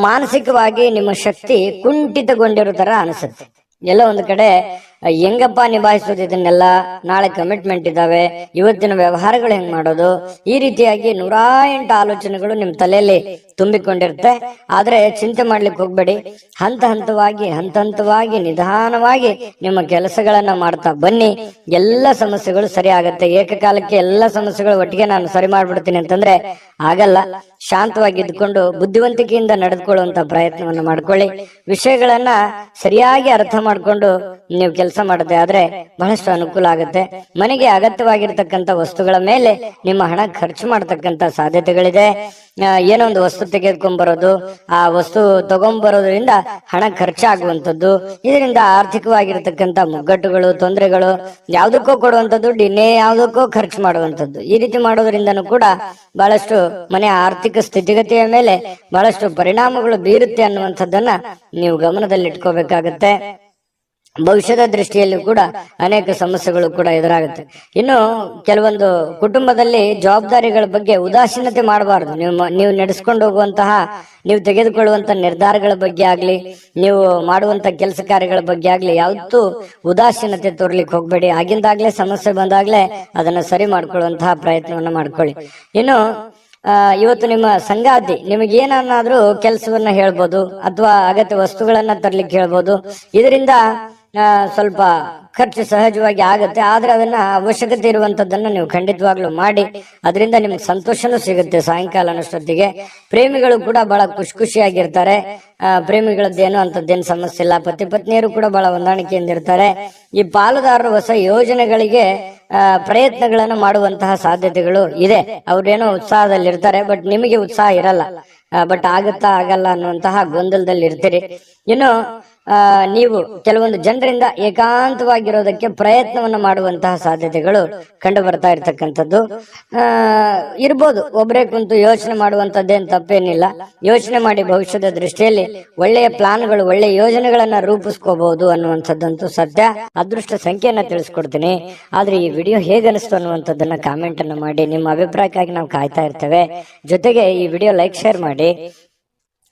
ಮಾನಸಿಕವಾಗಿ ನಿಮ್ಮ ಶಕ್ತಿ ಕುಂಠಿತಗೊಂಡಿರೋ ತರ ಅನಿಸುತ್ತೆ. ಎಲ್ಲೋ ಒಂದು ಕಡೆ ಹೆಂಗಪ್ಪ ನಿಭಾಯಿಸೋದು ಇದನ್ನೆಲ್ಲ, ನಾಳೆ ಕಮಿಟ್ಮೆಂಟ್ ಇದಾವೆ, ಇವತ್ತಿನ ವ್ಯವಹಾರಗಳು ಹೆಂಗ್ ಮಾಡೋದು, ಈ ರೀತಿಯಾಗಿ 108 ಆಲೋಚನೆಗಳು ನಿಮ್ ತಲೆಯಲ್ಲಿ ತುಂಬಿಕೊಂಡಿರುತ್ತೆ. ಆದ್ರೆ ಚಿಂತೆ ಮಾಡ್ಲಿಕ್ಕೆ ಹೋಗ್ಬೇಡಿ. ಹಂತ ಹಂತವಾಗಿ ನಿಧಾನವಾಗಿ ನಿಮ್ಮ ಕೆಲಸಗಳನ್ನ ಮಾಡ್ತಾ ಬನ್ನಿ. ಎಲ್ಲ ಸಮಸ್ಯೆಗಳು ಸರಿ ಆಗತ್ತೆ. ಏಕಕಾಲಕ್ಕೆ ಎಲ್ಲ ಸಮಸ್ಯೆಗಳು ಒಟ್ಟಿಗೆ ನಾನು ಸರಿ ಮಾಡ್ಬಿಡ್ತೀನಿ ಅಂತಂದ್ರೆ ಆಗಲ್ಲ. ಶಾಂತವಾಗಿ ಇದ್ಕೊಂಡು ಬುದ್ಧಿವಂತಿಕೆಯಿಂದ ನಡೆದುಕೊಳ್ಳುವಂತ ಪ್ರಯತ್ನವನ್ನು ಮಾಡ್ಕೊಳ್ಳಿ. ವಿಷಯಗಳನ್ನ ಸರಿಯಾಗಿ ಅರ್ಥ ಮಾಡ್ಕೊಂಡು ನೀವು ಕೆಲಸ ಮಾಡದೆ ಆದ್ರೆ ಬಹಳಷ್ಟು ಅನುಕೂಲ ಆಗುತ್ತೆ. ಮನೆಗೆ ಅಗತ್ಯವಾಗಿರ್ತಕ್ಕಂಥ ವಸ್ತುಗಳ ಮೇಲೆ ನಿಮ್ಮ ಹಣ ಖರ್ಚು ಮಾಡತಕ್ಕಂತ ಸಾಧ್ಯತೆಗಳಿದೆ. ಏನೋ ಒಂದು ವಸ್ತು ತೆಗೆದುಕೊಂಡ್ ಬರೋದು, ಆ ವಸ್ತು ತಗೊಂಡ್ಬರೋದ್ರಿಂದ ಹಣ ಖರ್ಚಾಗುವಂಥದ್ದು, ಇದರಿಂದ ಆರ್ಥಿಕವಾಗಿರ್ತಕ್ಕಂಥ ಮುಗ್ಗಟ್ಟುಗಳು, ತೊಂದರೆಗಳು, ಯಾವುದಕ್ಕೋ ಕೊಡುವಂತ ದುಡ್ಡು ಇನ್ನೇ ಯಾವುದಕ್ಕೋ ಖರ್ಚು ಮಾಡುವಂಥದ್ದು, ಈ ರೀತಿ ಮಾಡೋದ್ರಿಂದನೂ ಕೂಡ ಬಹಳಷ್ಟು ಮನೆಯ ಆರ್ಥಿಕ ಸ್ಥಿತಿಗತಿಯ ಮೇಲೆ ಬಹಳಷ್ಟು ಪರಿಣಾಮಗಳು ಬೀರುತ್ತೆ ಅನ್ನುವಂಥದ್ದನ್ನ ನೀವು ಗಮನದಲ್ಲಿಟ್ಕೋಬೇಕಾಗತ್ತೆ. ಭವಿಷ್ಯದ ದೃಷ್ಟಿಯಲ್ಲಿ ಕೂಡ ಅನೇಕ ಸಮಸ್ಯೆಗಳು ಕೂಡ ಎದುರಾಗುತ್ತೆ. ಇನ್ನು ಕೆಲವೊಂದು ಕುಟುಂಬದಲ್ಲಿ ಜವಾಬ್ದಾರಿಗಳ ಬಗ್ಗೆ ಉದಾಸೀನತೆ ಮಾಡಬಾರದು. ನೀವು ನಡೆಸ್ಕೊಂಡು ಹೋಗುವಂತಹ, ನೀವು ತೆಗೆದುಕೊಳ್ಳುವಂತ ನಿರ್ಧಾರಗಳ ಬಗ್ಗೆ ಆಗ್ಲಿ, ನೀವು ಮಾಡುವಂತ ಕೆಲಸ ಕಾರ್ಯಗಳ ಬಗ್ಗೆ ಆಗ್ಲಿ ಯಾವತ್ತೂ ಉದಾಸೀನತೆ ತೋರ್ಲಿಕ್ಕೆ ಹೋಗ್ಬೇಡಿ. ಆಗಿಂದಾಗ್ಲೇ ಸಮಸ್ಯೆ ಬಂದಾಗ್ಲೇ ಅದನ್ನ ಸರಿ ಮಾಡ್ಕೊಳ್ಳುವಂತಹ ಪ್ರಯತ್ನವನ್ನ ಮಾಡ್ಕೊಳ್ಳಿ. ಇನ್ನು ಇವತ್ತು ನಿಮ್ಮ ಸಂಗಾತಿ ನಿಮಗೆ ಏನನ್ನಾದ್ರೂ ಕೆಲಸವನ್ನ ಹೇಳ್ಬೋದು, ಅಥವಾ ಅಗತ್ಯ ವಸ್ತುಗಳನ್ನ ತರ್ಲಿಕ್ಕೆ ಹೇಳ್ಬೋದು. ಇದರಿಂದ ಸ್ವಲ್ಪ ಖರ್ಚು ಸಹಜವಾಗಿ ಆಗತ್ತೆ. ಆದ್ರೆ ಅದನ್ನ ಅವಶ್ಯಕತೆ ಇರುವಂತದ್ದನ್ನ ನೀವು ಖಂಡಿತವಾಗ್ಲೂ ಮಾಡಿ. ಅದರಿಂದ ನಿಮ್ಗೆ ಸಂತೋಷನೂ ಸಿಗುತ್ತೆ ಸಾಯಂಕಾಲ ಅನ್ನೋಷ್ಟೊತ್ತಿಗೆ. ಪ್ರೇಮಿಗಳು ಕೂಡ ಬಹಳ ಖುಷಿಯಾಗಿರ್ತಾರೆ. ಪ್ರೇಮಿಗಳದ್ದೇನು ಅಂತದ್ದೇನು ಸಮಸ್ಯೆ ಇಲ್ಲ. ಪತಿ ಪತ್ನಿಯರು ಕೂಡ ಬಹಳ ಹೊಂದಾಣಿಕೆಯಿಂದ ಇರ್ತಾರೆ. ಈ ಪಾಲುದಾರರು ಹೊಸ ಯೋಜನೆಗಳಿಗೆ ಪ್ರಯತ್ನಗಳನ್ನು ಮಾಡುವಂತಹ ಸಾಧ್ಯತೆಗಳು ಇದೆ. ಅವ್ರೇನೋ ಉತ್ಸಾಹದಲ್ಲಿರ್ತಾರೆ, ಬಟ್ ನಿಮಗೆ ಉತ್ಸಾಹ ಇರಲ್ಲ. ಬಟ್ ಆಗುತ್ತಾ ಆಗಲ್ಲ ಅನ್ನುವಂತಹ ಗೊಂದಲದಲ್ಲಿ ಇರ್ತೀರಿ. ಇನ್ನು ನೀವು ಕೆಲವೊಂದು ಜನರಿಂದ ಏಕಾಂತವಾಗಿರೋದಕ್ಕೆ ಪ್ರಯತ್ನವನ್ನ ಮಾಡುವಂತಹ ಸಾಧ್ಯತೆಗಳು ಕಂಡು ಬರ್ತಾ ಇರ್ತಕ್ಕಂಥದ್ದು ಇರ್ಬೋದು. ಒಬ್ಬರೇ ಕುಂತು ಯೋಚನೆ ಮಾಡುವಂತದ್ದೇನು ತಪ್ಪೇನಿಲ್ಲ. ಯೋಚನೆ ಮಾಡಿ ಭವಿಷ್ಯದ ದೃಷ್ಟಿಯಲ್ಲಿ ಒಳ್ಳೆಯ ಪ್ಲಾನ್ಗಳು, ಒಳ್ಳೆಯ ಯೋಜನೆಗಳನ್ನ ರೂಪಿಸ್ಕೋಬಹುದು ಅನ್ನುವಂಥದ್ದಂತೂ ಸತ್ಯ. ಅದೃಷ್ಟ ಸಂಖ್ಯೆಯನ್ನ ತಿಳಿಸ್ಕೊಡ್ತೀನಿ. ಆದ್ರೆ ಈ ವಿಡಿಯೋ ಹೇಗನಿಸ್ತು ಅನ್ನುವಂಥದ್ದನ್ನ ಕಾಮೆಂಟ್ ಅನ್ನ ಮಾಡಿ. ನಿಮ್ಮ ಅಭಿಪ್ರಾಯಕ್ಕಾಗಿ ನಾವು ಕಾಯ್ತಾ ಇರ್ತೇವೆ. ಜೊತೆಗೆ ಈ ವಿಡಿಯೋ ಲೈಕ್, ಶೇರ್ ಮಾಡಿ.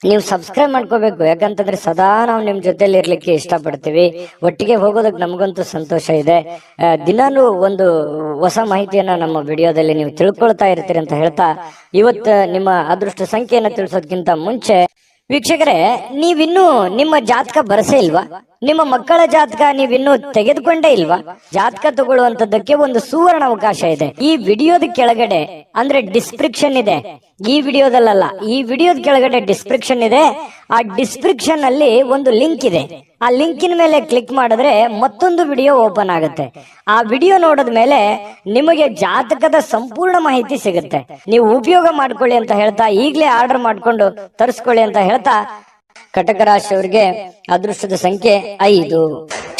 ನೀವು ಸಬ್ಸ್ಕ್ರೈಬ್ ಮಾಡ್ಕೋಬೇಕು. ಯಾಕಂತಂದ್ರೆ ಸದಾ ನಾವು ನಿಮ್ ಜೊತೆಲಿ ಇರ್ಲಿಕ್ಕೆ ಇಷ್ಟಪಡ್ತೀವಿ. ಒಟ್ಟಿಗೆ ಹೋಗೋದಕ್ಕೆ ನಮಗಂತೂ ಸಂತೋಷ ಇದೆ. ದಿನಾನು ಒಂದು ಹೊಸ ಮಾಹಿತಿಯನ್ನ ನಮ್ಮ ವಿಡಿಯೋದಲ್ಲಿ ನೀವು ತಿಳ್ಕೊಳ್ತಾ ಇರ್ತೀರಿ ಅಂತ ಹೇಳ್ತಾ, ಇವತ್ತು ನಿಮ್ಮ ಅದೃಷ್ಟ ಸಂಖ್ಯೆಯನ್ನ ತಿಳಿಸೋದಕ್ಕಿಂತ ಮುಂಚೆ ವೀಕ್ಷಕರೇ, ನೀವಿನ್ನೂ ನಿಮ್ಮ ಜಾತಕ ಬರಸೇ ಇಲ್ವಾ? ನಿಮ್ಮ ಮಕ್ಕಳ ಜಾತಕ ನೀವಿನ್ನೂ ತೆಗೆದುಕೊಂಡೇ ಇಲ್ವಾ? ಜಾತಕ ತಗೊಳ್ಳುವಂತದ್ದಕ್ಕೆ ಒಂದು ಸುವರ್ಣ ಅವಕಾಶ ಇದೆ. ಈ ವಿಡಿಯೋದ ಕೆಳಗಡೆ ಅಂದ್ರೆ ಡಿಸ್ಕ್ರಿಪ್ಷನ್ ಇದೆ, ಈ ವಿಡಿಯೋದಲ್ಲ, ಈ ವಿಡಿಯೋದ ಕೆಳಗಡೆ ಡಿಸ್ಕ್ರಿಪ್ಷನ್ ಇದೆ. ಆ ಡಿಸ್ಕ್ರಿಪ್ಷನ್ ಅಲ್ಲಿ ಒಂದು ಲಿಂಕ್ ಇದೆ. ಆ ಲಿಂಕಿನ ಮೇಲೆ ಕ್ಲಿಕ್ ಮಾಡಿದ್ರೆ ಮತ್ತೊಂದು ವಿಡಿಯೋ ಓಪನ್ ಆಗುತ್ತೆ. ಆ ವಿಡಿಯೋ ನೋಡಿದ ಮೇಲೆ ನಿಮಗೆ ಜಾತಕದ ಸಂಪೂರ್ಣ ಮಾಹಿತಿ ಸಿಗುತ್ತೆ. ನೀವು ಉಪಯೋಗ ಮಾಡ್ಕೊಳ್ಳಿ ಅಂತ ಹೇಳ್ತಾ, ಈಗಲೇ ಆರ್ಡರ್ ಮಾಡ್ಕೊಂಡು ತರಿಸ್ಕೊಳ್ಳಿ ಅಂತ ಹೇಳ್ತಾ, ಕಟಕ ರಾಶಿಯವರಿಗೆ ಅದೃಷ್ಟದ ಸಂಖ್ಯೆ 5.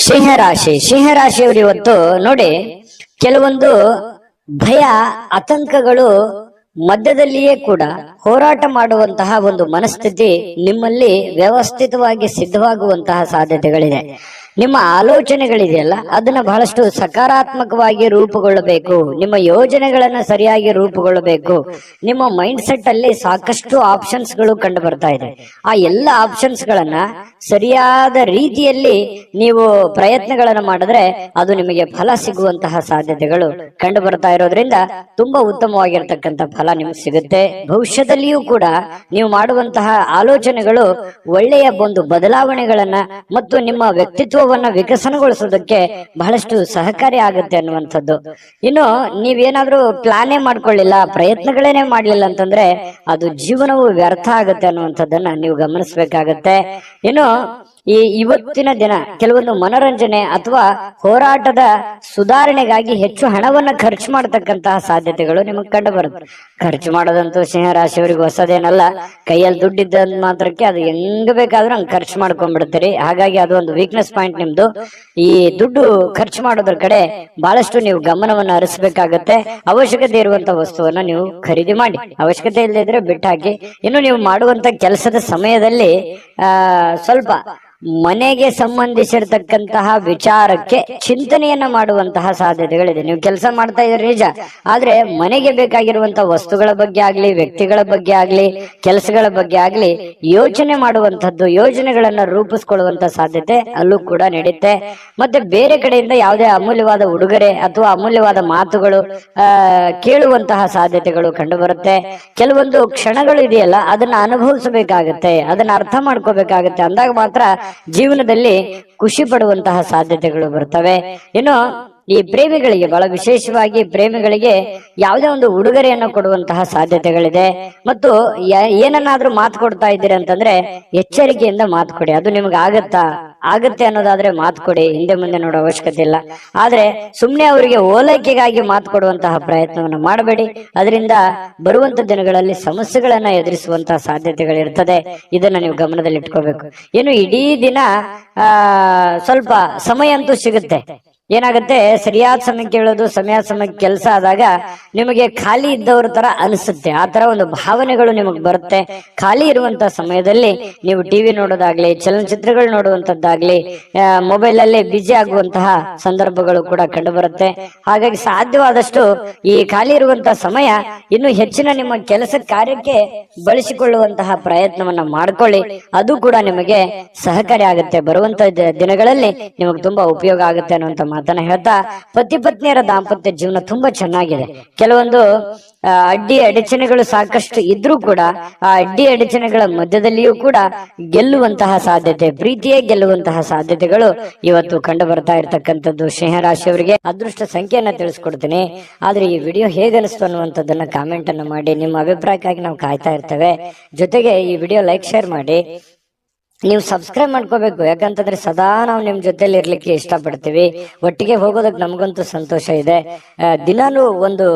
ಸಿಂಹರಾಶಿಯವರು ಇವತ್ತು ನೋಡಿ, ಕೆಲವೊಂದು ಭಯ ಆತಂಕಗಳು ಮಧ್ಯದಲ್ಲಿಯೇ ಕೂಡ ಹೋರಾಟ ಮಾಡುವಂತಹ ಒಂದು ಮನಸ್ಥಿತಿ ನಿಮ್ಮಲ್ಲಿ ವ್ಯವಸ್ಥಿತವಾಗಿ ಸಿದ್ಧವಾಗುವಂತಹ ಸಾಧ್ಯತೆಗಳಿದೆ. ನಿಮ್ಮ ಆಲೋಚನೆಗಳಿದೆಯಲ್ಲ, ಅದನ್ನ ಬಹಳಷ್ಟು ಸಕಾರಾತ್ಮಕವಾಗಿ ರೂಪುಗೊಳ್ಳಬೇಕು. ನಿಮ್ಮ ಯೋಜನೆಗಳನ್ನ ಸರಿಯಾಗಿ ರೂಪುಗೊಳ್ಳಬೇಕು. ನಿಮ್ಮ ಮೈಂಡ್ ಸೆಟ್ ಅಲ್ಲಿ ಸಾಕಷ್ಟು ಆಪ್ಷನ್ಸ್ ಗಳು ಕಂಡು ಬರ್ತಾ ಇದೆ. ಆ ಎಲ್ಲ ಆಪ್ಷನ್ಸ್ ಗಳನ್ನ ಸರಿಯಾದ ರೀತಿಯಲ್ಲಿ ನೀವು ಪ್ರಯತ್ನಗಳನ್ನ ಮಾಡಿದ್ರೆ ಅದು ನಿಮಗೆ ಫಲ ಸಿಗುವಂತಹ ಸಾಧ್ಯತೆಗಳು ಕಂಡು ಬರ್ತಾ ಇರೋದ್ರಿಂದ ತುಂಬಾ ಉತ್ತಮವಾಗಿರ್ತಕ್ಕಂಥ ಫಲ ನಿಮಗೆ ಸಿಗುತ್ತೆ. ಭವಿಷ್ಯದಲ್ಲಿಯೂ ಕೂಡ ನೀವು ಮಾಡುವಂತಹ ಆಲೋಚನೆಗಳು ಒಳ್ಳೆಯ ಒಂದು ಬದಲಾವಣೆಗಳನ್ನ ಮತ್ತು ನಿಮ್ಮ ವ್ಯಕ್ತಿತ್ವವನ್ನ ವಿಕಸನಗೊಳಿಸೋದಕ್ಕೆ ಬಹಳಷ್ಟು ಸಹಕಾರಿ ಆಗುತ್ತೆ ಅನ್ನುವಂಥದ್ದು. ಇನ್ನು ನೀವೇನಾದ್ರೂ ಪ್ಲಾನೇ ಮಾಡ್ಕೊಳ್ಳಿಲ್ಲ, ಪ್ರಯತ್ನಗಳೇನೆ ಮಾಡ್ಲಿಲ್ಲ ಅಂತಂದ್ರೆ ಅದು ಜೀವನವು ವ್ಯರ್ಥ ಆಗುತ್ತೆ ಅನ್ನುವಂಥದ್ದನ್ನ ನೀವು ಗಮನಿಸಬೇಕಾಗತ್ತೆ. ಇನ್ನು ಇವತ್ತಿನ ದಿನ ಕೆಲವೊಂದು ಮನೋರಂಜನೆ ಅಥವಾ ಹೋರಾಟದ ಸುಧಾರಣೆಗಾಗಿ ಹೆಚ್ಚು ಹಣವನ್ನ ಖರ್ಚು ಮಾಡತಕ್ಕಂತಹ ಸಾಧ್ಯತೆಗಳು ನಿಮಗೆ ಕಂಡು ಬರುತ್ತೆ. ಖರ್ಚು ಮಾಡೋದಂತೂ ಸಿಂಹರಾಶಿಯವರಿಗೆ ಹೊಸದೇನಲ್ಲ. ಕೈಯಲ್ಲಿ ದುಡ್ಡಿದ್ದ ಮಾತ್ರಕ್ಕೆ ಅದು ಹೆಂಗ್ ಬೇಕಾದ್ರೂ ಹಂಗ್ ಖರ್ಚು ಮಾಡ್ಕೊಂಡ್ಬಿಡ್ತೀರಿ. ಹಾಗಾಗಿ ಅದು ಒಂದು ವೀಕ್ನೆಸ್ ಪಾಯಿಂಟ್ ನಿಮ್ದು. ಈ ದುಡ್ಡು ಖರ್ಚು ಮಾಡೋದ್ರ ಕಡೆ ಬಹಳಷ್ಟು ನೀವು ಗಮನವನ್ನ ಹರಿಸಬೇಕಾಗತ್ತೆ. ಅವಶ್ಯಕತೆ ಇರುವಂತ ವಸ್ತುವನ್ನ ನೀವು ಖರೀದಿ ಮಾಡಿ, ಅವಶ್ಯಕತೆ ಇಲ್ಲದಿದ್ರೆ ಬಿಟ್ಟಾಕಿ. ಇನ್ನು ನೀವು ಮಾಡುವಂತ ಕೆಲಸದ ಸಮಯದಲ್ಲಿ ಸ್ವಲ್ಪ ಮನೆಗೆ ಸಂಬಂಧಿಸಿರ್ತಕ್ಕಂತಹ ವಿಚಾರಕ್ಕೆ ಚಿಂತನೆಯನ್ನ ಮಾಡುವಂತಹ ಸಾಧ್ಯತೆಗಳಿದೆ. ನೀವು ಕೆಲಸ ಮಾಡ್ತಾ ಇದ್ರೆ ನಿಜ, ಆದ್ರೆ ಮನೆಗೆ ಬೇಕಾಗಿರುವಂತಹ ವಸ್ತುಗಳ ಬಗ್ಗೆ ಆಗ್ಲಿ, ವ್ಯಕ್ತಿಗಳ ಬಗ್ಗೆ ಆಗ್ಲಿ, ಕೆಲಸಗಳ ಬಗ್ಗೆ ಆಗ್ಲಿ ಯೋಚನೆ ಮಾಡುವಂತದ್ದು, ಯೋಜನೆಗಳನ್ನ ರೂಪಿಸ್ಕೊಳ್ಳುವಂತ ಸಾಧ್ಯತೆ ಅಲ್ಲೂ ಕೂಡ ನಡೆಯುತ್ತೆ. ಮತ್ತೆ ಬೇರೆ ಕಡೆಯಿಂದ ಯಾವುದೇ ಅಮೂಲ್ಯವಾದ ಉಡುಗೊರೆ ಅಥವಾ ಅಮೂಲ್ಯವಾದ ಮಾತುಗಳು ಕೇಳುವಂತಹ ಸಾಧ್ಯತೆಗಳು ಕಂಡು ಬರುತ್ತೆ. ಕೆಲವೊಂದು ಕ್ಷಣಗಳು ಇದೆಯಲ್ಲ, ಅದನ್ನ ಅನುಭವಿಸಬೇಕಾಗತ್ತೆ, ಅದನ್ನ ಅರ್ಥ ಮಾಡ್ಕೋಬೇಕಾಗತ್ತೆ. ಅಂದಾಗ ಮಾತ್ರ ಜೀವನದಲ್ಲಿ ಖುಷಿ ಪಡುವಂತಹ ಸಾಧ್ಯತೆಗಳು ಬರ್ತವೆ. ಇನ್ನು ಈ ಪ್ರೇಮಿಗಳಿಗೆ, ಬಹಳ ವಿಶೇಷವಾಗಿ ಪ್ರೇಮಿಗಳಿಗೆ ಯಾವುದೇ ಒಂದು ಉಡುಗೊರೆಯನ್ನು ಕೊಡುವಂತಹ ಸಾಧ್ಯತೆಗಳಿದೆ. ಮತ್ತು ಏನನ್ನಾದ್ರೂ ಮಾತು ಕೊಡ್ತಾ ಇದ್ದೀರಿ ಅಂತಂದ್ರೆ ಎಚ್ಚರಿಕೆಯಿಂದ ಮಾತು ಕೊಡಿ. ಅದು ನಿಮ್ಗೆ ಆಗತ್ತೆ ಅನ್ನೋದಾದ್ರೆ ಮಾತು ಕೊಡಿ, ಹಿಂದೆ ಮುಂದೆ ನೋಡೋ ಅವಶ್ಯಕತೆ ಇಲ್ಲ. ಆದ್ರೆ ಸುಮ್ನೆ ಅವರಿಗೆ ಓಲೈಕೆಗಾಗಿ ಮಾತು ಕೊಡುವಂತಹ ಪ್ರಯತ್ನವನ್ನು ಮಾಡಬೇಡಿ. ಅದರಿಂದ ಬರುವಂತ ದಿನಗಳಲ್ಲಿ ಸಮಸ್ಯೆಗಳನ್ನ ಎದುರಿಸುವಂತಹ ಸಾಧ್ಯತೆಗಳಿರ್ತದೆ. ಇದನ್ನ ನೀವು ಗಮನದಲ್ಲಿ ಇಟ್ಕೋಬೇಕು. ಇನ್ನು ಇಡೀ ದಿನ ಸ್ವಲ್ಪ ಸಮಯ ಅಂತೂ ಸಿಗುತ್ತೆ. ಏನಾಗುತ್ತೆ, ಸರಿಯಾದ ಸಮಯಕ್ಕೆ ಹೇಳೋದು, ಸಮಯಕ್ಕೆ ಕೆಲಸ ಆದಾಗ ನಿಮಗೆ ಖಾಲಿ ಇದ್ದವ್ರ ತರ ಅನಿಸುತ್ತೆ. ಆ ತರ ಒಂದು ಭಾವನೆಗಳು ನಿಮಗೆ ಬರುತ್ತೆ. ಖಾಲಿ ಇರುವಂತ ಸಮಯದಲ್ಲಿ ನೀವು ಟಿವಿ ನೋಡೋದಾಗ್ಲಿ, ಚಲನಚಿತ್ರಗಳು ನೋಡುವಂತದ್ದಾಗ್ಲಿ, ಮೊಬೈಲ್ ಅಲ್ಲೇ ಬಿಜಿ ಆಗುವಂತಹ ಸಂದರ್ಭಗಳು ಕೂಡ ಕಂಡು ಬರುತ್ತೆ. ಹಾಗಾಗಿ ಸಾಧ್ಯವಾದಷ್ಟು ಈ ಖಾಲಿ ಇರುವಂತಹ ಸಮಯ ಇನ್ನು ಹೆಚ್ಚಿನ ನಿಮ್ಮ ಕೆಲಸ ಕಾರ್ಯಕ್ಕೆ ಬಳಸಿಕೊಳ್ಳುವಂತಹ ಪ್ರಯತ್ನವನ್ನ ಮಾಡ್ಕೊಳ್ಳಿ. ಅದು ಕೂಡ ನಿಮಗೆ ಸಹಕಾರಿ ಆಗುತ್ತೆ. ಬರುವಂತ ದಿನಗಳಲ್ಲಿ ನಿಮಗೆ ತುಂಬಾ ಉಪಯೋಗ ಆಗುತ್ತೆ ಅನ್ನುವಂತ ಮಾತನ್ನ ಹೇಳ್ತಾ, ಪತಿ ಪತ್ನಿಯರ ದಾಂಪತ್ಯ ಜೀವನ ತುಂಬಾ ಚೆನ್ನಾಗಿದೆ. ಕೆಲವೊಂದು ಅಡ್ಡಿ ಅಡಚಣೆಗಳು ಸಾಕಷ್ಟು ಇದ್ರೂ ಕೂಡ ಆ ಅಡ್ಡಿ ಅಡಚಣೆಗಳ ಮಧ್ಯದಲ್ಲಿಯೂ ಕೂಡ ಗೆಲ್ಲುವಂತಹ ಸಾಧ್ಯತೆ, ಪ್ರೀತಿಯೇ ಗೆಲ್ಲುವಂತಹ ಸಾಧ್ಯತೆಗಳು ಇವತ್ತು ಕಂಡು ಬರ್ತಾ ಇರ್ತಕ್ಕಂಥದ್ದು. ಸಿಂಹರಾಶಿಯವರಿಗೆ ಅದೃಷ್ಟ ಸಂಖ್ಯೆಯನ್ನ ತಿಳಿಸ್ಕೊಡ್ತೀನಿ. ಆದ್ರೆ ಈ ವಿಡಿಯೋ ಹೇಗನಿಸ್ತು ಅನ್ನುವಂಥದ್ದನ್ನ ಕಾಮೆಂಟ್ ಅನ್ನು ಮಾಡಿ. ನಿಮ್ಮ ಅಭಿಪ್ರಾಯಕ್ಕಾಗಿ ನಾವು ಕಾಯ್ತಾ ಇರ್ತೇವೆ. ಜೊತೆಗೆ ಈ ವಿಡಿಯೋ ಲೈಕ್, ಶೇರ್ ಮಾಡಿ. ನೀವು ಸಬ್ಸ್ಕ್ರೈಬ್ ಮಾಡ್ಕೋಬೇಕು. ಯಾಕಂತಂದ್ರೆ ಸದಾ ನಾವು ನಿಮ್ ಜೊತೆಲಿ ಇರ್ಲಿಕ್ಕೆ ಇಷ್ಟಪಡ್ತೀವಿ. ಒಟ್ಟಿಗೆ ಹೋಗೋದಕ್ಕೆ ನಮಗಂತೂ ಸಂತೋಷ ಇದೆ. ದಿನಾನು ಒಂದು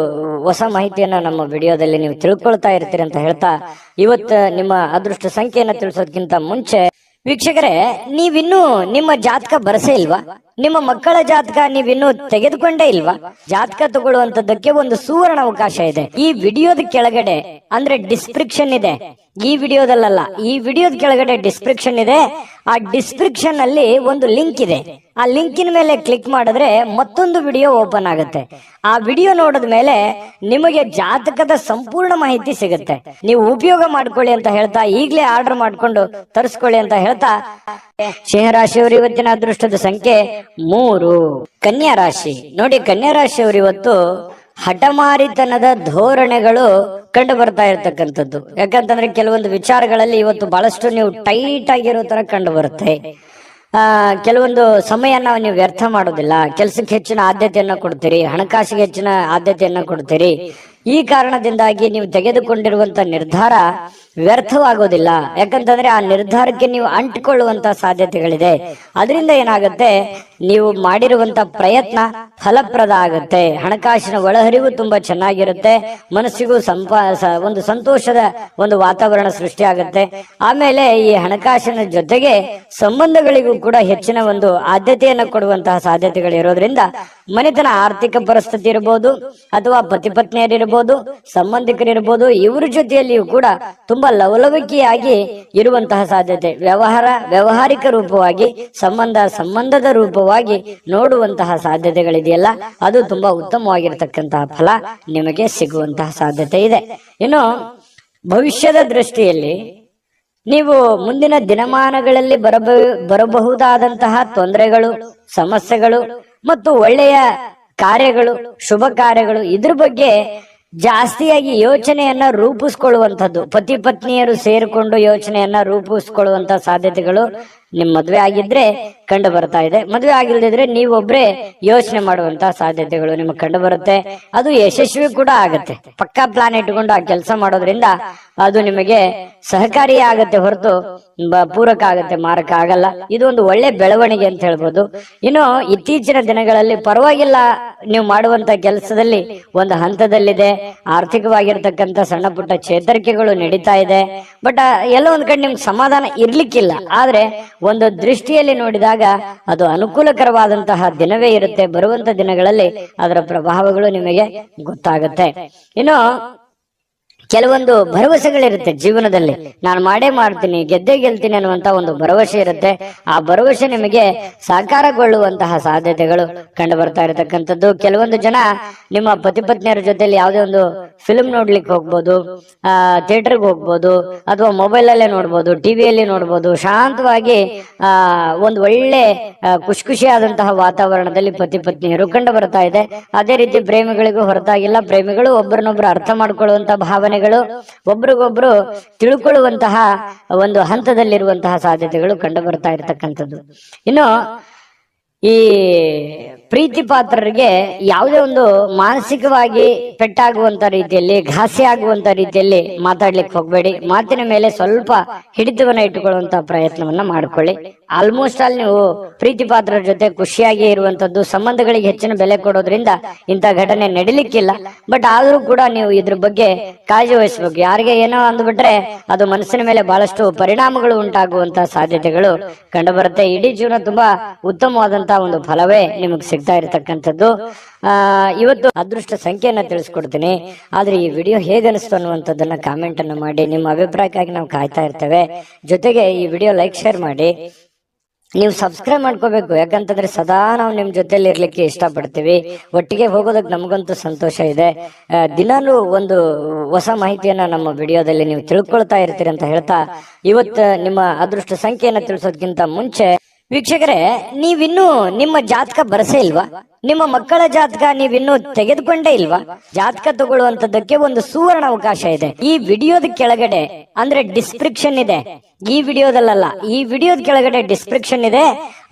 ಹೊಸ ಮಾಹಿತಿಯನ್ನ ನಮ್ಮ ವಿಡಿಯೋದಲ್ಲಿ ನೀವು ತಿಳ್ಕೊಳ್ತಾ ಇರ್ತೀರಿ ಅಂತ ಹೇಳ್ತಾ, ಇವತ್ತು ನಿಮ್ಮ ಅದೃಷ್ಟ ಸಂಖ್ಯೆಯನ್ನ ತಿಳಿಸೋದಕ್ಕಿಂತ ಮುಂಚೆ ವೀಕ್ಷಕರೇ, ನೀವಿನ್ನೂ ನಿಮ್ಮ ಜಾತಕ ಬರಸೇ ಇಲ್ವಾ? ನಿಮ್ಮ ಮಕ್ಕಳ ಜಾತಕ ನೀವಿನ್ನೂ ತೆಗೆದುಕೊಂಡೇ ಇಲ್ವಾ? ಜಾತಕ ತಗೊಳ್ಳುವಂತದ್ದಕ್ಕೆ ಒಂದು ಸುವರ್ಣ ಅವಕಾಶ ಇದೆ. ಈ ವಿಡಿಯೋದ ಕೆಳಗಡೆ ಅಂದ್ರೆ ಡಿಸ್ಕ್ರಿಪ್ಷನ್ ಇದೆ. ಈ ವಿಡಿಯೋದಲ್ಲ, ಈ ವಿಡಿಯೋದ ಕೆಳಗಡೆ ಡಿಸ್ಕ್ರಿಪ್ಷನ್ ಇದೆ. ಆ ಡಿಸ್ಕ್ರಿಪ್ಷನ್ ಅಲ್ಲಿ ಒಂದು ಲಿಂಕ್ ಇದೆ. ಆ ಲಿಂಕಿನ ಮೇಲೆ ಕ್ಲಿಕ್ ಮಾಡಿದ್ರೆ ಮತ್ತೊಂದು ವಿಡಿಯೋ ಓಪನ್ ಆಗುತ್ತೆ. ಆ ವಿಡಿಯೋ ನೋಡಿದ ಮೇಲೆ ನಿಮಗೆ ಜಾತಕದ ಸಂಪೂರ್ಣ ಮಾಹಿತಿ ಸಿಗುತ್ತೆ. ನೀವು ಉಪಯೋಗ ಮಾಡ್ಕೊಳ್ಳಿ ಅಂತ ಹೇಳ್ತಾ, ಈಗಲೇ ಆರ್ಡರ್ ಮಾಡ್ಕೊಂಡು ತರಿಸ್ಕೊಳ್ಳಿ ಅಂತ ಹೇಳ್ತಾ, ಸಿಂಹರಾಶಿಯವರು ಇವತ್ತಿನ ಅದೃಷ್ಟದ ಸಂಖ್ಯೆ 3. ಕನ್ಯಾ ರಾಶಿ ನೋಡಿ, ಕನ್ಯಾ ರಾಶಿಯವರು ಇವತ್ತು ಹಠಮಾರಿತನದ ಧೋರಣೆಗಳು ಕಂಡು ಬರ್ತಾ ಇರ್ತಕ್ಕಂಥದ್ದು. ಯಾಕಂತಂದ್ರೆ ಕೆಲವೊಂದು ವಿಚಾರಗಳಲ್ಲಿ ಇವತ್ತು ಬಹಳಷ್ಟು ನೀವು ಟೈಟ್ ಆಗಿರೋ ತರ ಕಂಡು ಬರುತ್ತೆ. ಕೆಲವೊಂದು ಸಮಯನ ನೀವು ವ್ಯರ್ಥ ಮಾಡೋದಿಲ್ಲ. ಕೆಲಸಕ್ಕೆ ಹೆಚ್ಚಿನ ಆದ್ಯತೆಯನ್ನ ಕೊಡ್ತೀರಿ, ಹಣಕಾಸಿಗೆ ಹೆಚ್ಚಿನ ಆದ್ಯತೆಯನ್ನ ಕೊಡ್ತೀರಿ. ಈ ಕಾರಣದಿಂದಾಗಿ ನೀವು ತೆಗೆದುಕೊಂಡಿರುವಂತ ನಿರ್ಧಾರ ವ್ಯರ್ಥವಾಗೋದಿಲ್ಲ. ಯಾಕಂತಂದ್ರೆ ಆ ನಿರ್ಧಾರಕ್ಕೆ ನೀವು ಅಂಟಿಕೊಳ್ಳುವಂತ ಸಾಧ್ಯತೆಗಳಿದೆ. ಅದರಿಂದ ಏನಾಗುತ್ತೆ, ನೀವು ಮಾಡಿರುವಂತ ಪ್ರಯತ್ನ ಫಲಪ್ರದ ಆಗುತ್ತೆ. ಹಣಕಾಸಿನ ಒಳಹರಿವು ತುಂಬಾ ಚೆನ್ನಾಗಿರುತ್ತೆ. ಮನಸ್ಸಿಗೂ ಒಂದು ಸಂತೋಷದ ಒಂದು ವಾತಾವರಣ ಸೃಷ್ಟಿ ಆಗುತ್ತೆ. ಆಮೇಲೆ ಈ ಹಣಕಾಸಿನ ಜೊತೆಗೆ ಸಂಬಂಧಗಳಿಗೂ ಕೂಡ ಹೆಚ್ಚಿನ ಒಂದು ಆದ್ಯತೆಯನ್ನು ಕೊಡುವಂತಹ ಸಾಧ್ಯತೆಗಳು ಇರೋದ್ರಿಂದ ಮನೆತನ ಆರ್ಥಿಕ ಪರಿಸ್ಥಿತಿ ಇರಬಹುದು, ಅಥವಾ ಪತಿ ಪತ್ನಿಯರಿರ್ಬೋದು, ಸಂಬಂಧಿಕರಿರ್ಬೋದು, ಇವ್ರ ಜೊತೆಯಲ್ಲಿಯೂ ಕೂಡ ತುಂಬಾ ಲವಲವಿಕೆಯಾಗಿ ಇರುವಂತಹ ಸಾಧ್ಯತೆ. ವ್ಯವಹಾರಿಕ ರೂಪವಾಗಿ ಸಂಬಂಧದ ರೂಪವಾಗಿ ನೋಡುವಂತಹ ಸಾಧ್ಯತೆಗಳಿದೆಯಲ್ಲ, ಅದು ತುಂಬಾ ಉತ್ತಮವಾಗಿರ್ತಕ್ಕಂತಹ ಫಲ ನಿಮಗೆ ಸಿಗುವಂತಹ ಸಾಧ್ಯತೆ ಇದೆ. ಇನ್ನು ಭವಿಷ್ಯದ ದೃಷ್ಟಿಯಲ್ಲಿ ನೀವು ಮುಂದಿನ ದಿನಮಾನಗಳಲ್ಲಿ ಬರಬಹುದಾದಂತಹ ತೊಂದರೆಗಳು, ಸಮಸ್ಯೆಗಳು ಮತ್ತು ಒಳ್ಳೆಯ ಕಾರ್ಯಗಳು, ಶುಭ ಕಾರ್ಯಗಳು, ಇದ್ರ ಬಗ್ಗೆ ಜಾಸ್ತಿಯಾಗಿ ಯೋಚನೆಯನ್ನ ರೂಪಿಸ್ಕೊಳ್ಳುವಂಥದ್ದು, ಪತಿ ಪತ್ನಿಯರು ಸೇರಿಕೊಂಡು ಯೋಚನೆಯನ್ನ ರೂಪಿಸ್ಕೊಳ್ಳುವಂತ ಸಾಧ್ಯತೆಗಳು ನಿಮ್ ಮದ್ವೆ ಆಗಿದ್ರೆ ಕಂಡು ಬರ್ತಾ ಇದೆ. ಮದ್ವೆ ಆಗಿಲ್ದಿದ್ರೆ ನೀವೊಬ್ರೇ ಯೋಚನೆ ಮಾಡುವಂತಹ ಸಾಧ್ಯತೆಗಳು ನಿಮ್ಗೆ ಕಂಡು ಬರುತ್ತೆ. ಅದು ಯಶಸ್ವಿ ಕೂಡ ಆಗತ್ತೆ. ಪಕ್ಕಾ ಪ್ಲಾನ್ ಇಟ್ಕೊಂಡು ಆ ಕೆಲಸ ಮಾಡೋದ್ರಿಂದ ಅದು ನಿಮಗೆ ಸಹಕಾರಿ ಆಗತ್ತೆ ಹೊರತು ಪೂರಕ ಆಗತ್ತೆ, ಮಾರಕ ಆಗಲ್ಲ. ಇದು ಒಂದು ಒಳ್ಳೆ ಬೆಳವಣಿಗೆ ಅಂತ ಹೇಳ್ಬೋದು. ಇನ್ನು ಇತ್ತೀಚಿನ ದಿನಗಳಲ್ಲಿ ಪರವಾಗಿಲ್ಲ, ನೀವು ಮಾಡುವಂತ ಕೆಲಸದಲ್ಲಿ ಒಂದು ಹಂತದಲ್ಲಿದೆ, ಆರ್ಥಿಕವಾಗಿರ್ತಕ್ಕಂಥ ಸಣ್ಣ ಪುಟ್ಟ ಚೇತರಿಕೆಗಳು ನಡೀತಾ ಇದೆ. ಬಟ್ ಎಲ್ಲ ಒಂದ್ ಕಡೆ ನಿಮ್ಗೆ ಸಮಾಧಾನ ಇರ್ಲಿಕ್ಕಿಲ್ಲ. ಆದ್ರೆ ಒಂದು ದೃಷ್ಟಿಯಲ್ಲಿ ನೋಡಿದಾಗ ಅದು ಅನುಕೂಲಕರವಾದಂತಹ ದಿನವೇ ಇರುತ್ತೆ. ಬರುವಂತ ದಿನಗಳಲ್ಲಿ ಅದರ ಪ್ರಭಾವಗಳು ನಿಮಗೆ ಗೊತ್ತಾಗುತ್ತೆ. ಇನ್ನು ಕೆಲವೊಂದು ಭರವಸೆಗಳಿರುತ್ತೆ ಜೀವನದಲ್ಲಿ. ನಾನು ಮಾಡೇ ಮಾಡ್ತೀನಿ, ಗೆದ್ದೇ ಗೆಲ್ತೀನಿ ಅನ್ನುವಂತ ಒಂದು ಭರವಸೆ ಇರುತ್ತೆ. ಆ ಭರವಸೆ ನಿಮಗೆ ಸಾಕಾರಗೊಳ್ಳುವಂತಹ ಸಾಧ್ಯತೆಗಳು ಕಂಡು ಬರ್ತಾ ಇರತಕ್ಕಂಥದ್ದು. ಕೆಲವೊಂದು ಜನ ನಿಮ್ಮ ಪತಿ ಪತ್ನಿಯರ ಜೊತೆಲಿ ಯಾವುದೇ ಒಂದು ಫಿಲ್ಮ್ ನೋಡ್ಲಿಕ್ಕೆ ಹೋಗ್ಬೋದು, ಥಿಯೇಟರ್ಗೆ ಹೋಗ್ಬೋದು, ಅಥವಾ ಮೊಬೈಲ್ ಅಲ್ಲೇ ನೋಡ್ಬೋದು, ಟಿವಿಯಲ್ಲಿ ನೋಡ್ಬೋದು. ಶಾಂತವಾಗಿ ಒಂದು ಒಳ್ಳೆ ಖುಷಿಯಾದಂತಹ ವಾತಾವರಣದಲ್ಲಿ ಪತಿ ಪತ್ನಿಯರು ಕಂಡು ಬರ್ತಾ ಇದೆ. ಅದೇ ರೀತಿ ಪ್ರೇಮಿಗಳಿಗೂ ಹೊರತಾಗಿಲ್ಲ. ಪ್ರೇಮಿಗಳು ಒಬ್ಬರನ್ನೊಬ್ರು ಅರ್ಥ ಮಾಡ್ಕೊಳ್ಳುವಂತ ಭಾವನೆಗಳು, ಒಬ್ರಿಗೊಬ್ರು ತಿಳ್ಕೊಳ್ಳುವಂತಹ ಒಂದು ಹಂತದಲ್ಲಿರುವಂತಹ ಸಾಧ್ಯತೆಗಳು ಕಂಡು ಬರ್ತಾ ಇರತಕ್ಕಂಥದ್ದು. ಇನ್ನು ಈ ಪ್ರೀತಿ ಪಾತ್ರರಿಗೆ ಯಾವುದೇ ಒಂದು ಮಾನಸಿಕವಾಗಿ ಪೆಟ್ಟಾಗುವಂತ ರೀತಿಯಲ್ಲಿ, ಘಾಸಿ ಆಗುವಂತ ರೀತಿಯಲ್ಲಿ ಮಾತಾಡ್ಲಿಕ್ಕೆ ಹೋಗ್ಬೇಡಿ. ಮಾತಿನ ಮೇಲೆ ಸ್ವಲ್ಪ ಹಿಡಿತವನ್ನ ಇಟ್ಟುಕೊಳ್ಳುವಂತ ಪ್ರಯತ್ನವನ್ನ ಮಾಡ್ಕೊಳ್ಳಿ. ಆಲ್ಮೋಸ್ಟ್ ಆಲ್ ನೀವು ಪ್ರೀತಿ ಪಾತ್ರರ ಜೊತೆ ಖುಷಿಯಾಗಿ ಇರುವಂತದ್ದು, ಸಂಬಂಧಗಳಿಗೆ ಹೆಚ್ಚಿನ ಬೆಲೆ ಕೊಡೋದ್ರಿಂದ ಇಂಥ ಘಟನೆ ನಡಿಲಿಕ್ಕಿಲ್ಲ. ಬಟ್ ಆದ್ರೂ ಕೂಡ ನೀವು ಇದ್ರ ಬಗ್ಗೆ ಕಾಳಜಿ ವಹಿಸ್ಬೇಕು. ಯಾರಿಗೆ ಏನೋ ಅಂದ್ಬಿಟ್ರೆ ಅದು ಮನಸ್ಸಿನ ಮೇಲೆ ಬಹಳಷ್ಟು ಪರಿಣಾಮಗಳು ಉಂಟಾಗುವಂತಹ ಸಾಧ್ಯತೆಗಳು ಕಂಡು ಬರುತ್ತೆ. ಇಡೀ ಜೀವನ ತುಂಬಾ ಉತ್ತಮವಾದಂತಹ ಒಂದು ಫಲವೇ ನಿಮಗೆ ಸಿಗ್ತಾ ಇರತಕ್ಕಂಥದ್ದು. ಇವತ್ತು ಅದೃಷ್ಟ ಸಂಖ್ಯೆಯನ್ನ ತಿಳಿಸ್ಕೊಡ್ತೀನಿ. ಆದ್ರೆ ಈ ವಿಡಿಯೋ ಹೇಗೆ ಅನಿಸ್ತು ಅನ್ನುವಂಥದ್ದನ್ನ ಕಾಮೆಂಟ್ ಅನ್ನು ಮಾಡಿ. ನಿಮ್ಮ ಅಭಿಪ್ರಾಯಕ್ಕಾಗಿ ನಾವು ಕಾಯ್ತಾ ಇರ್ತೇವೆ. ಜೊತೆಗೆ ಈ ವಿಡಿಯೋ ಲೈಕ್, ಶೇರ್ ಮಾಡಿ. ನೀವು ಸಬ್ಸ್ಕ್ರೈಬ್ ಮಾಡ್ಕೋಬೇಕು. ಯಾಕಂತಂದ್ರೆ ಸದಾ ನಾವು ನಿಮ್ ಜೊತೆಲಿ ಇರ್ಲಿಕ್ಕೆ ಇಷ್ಟಪಡ್ತೀವಿ. ಒಟ್ಟಿಗೆ ಹೋಗೋದಕ್ಕೆ ನಮಗಂತೂ ಸಂತೋಷ ಇದೆ. ದಿನಾಲೂ ಒಂದು ಹೊಸ ಮಾಹಿತಿಯನ್ನ ನಮ್ಮ ವಿಡಿಯೋದಲ್ಲಿ ನೀವು ತಿಳ್ಕೊಳ್ತಾ ಇರ್ತೀರಿ ಅಂತ ಹೇಳ್ತಾ, ಇವತ್ತು ನಿಮ್ಮ ಅದೃಷ್ಟ ಸಂಖ್ಯೆಯನ್ನ ತಿಳಿಸೋದಕ್ಕಿಂತ ಮುಂಚೆ ವೀಕ್ಷಕರೇ, ನೀವಿನ್ನೂ ನಿಮ್ಮ ಜಾತಕ ಬರಸೇ ಇಲ್ವಾ? ನಿಮ್ಮ ಮಕ್ಕಳ ಜಾತಕ ನೀವಿನ್ನೂ ತೆಗೆದುಕೊಂಡೇ ಇಲ್ವಾ? ಜಾತಕ ತಗೊಳ್ಳುವಂತದ್ದಕ್ಕೆ ಒಂದು ಸುವರ್ಣ ಅವಕಾಶ ಇದೆ. ಈ ವಿಡಿಯೋದ ಕೆಳಗಡೆ, ಅಂದ್ರೆ ಡಿಸ್ಕ್ರಿಪ್ಷನ್ ಇದೆ, ಈ ವಿಡಿಯೋದಲ್ಲ, ಈ ವಿಡಿಯೋದ ಕೆಳಗಡೆ ಡಿಸ್ಕ್ರಿಪ್ಷನ್ ಇದೆ.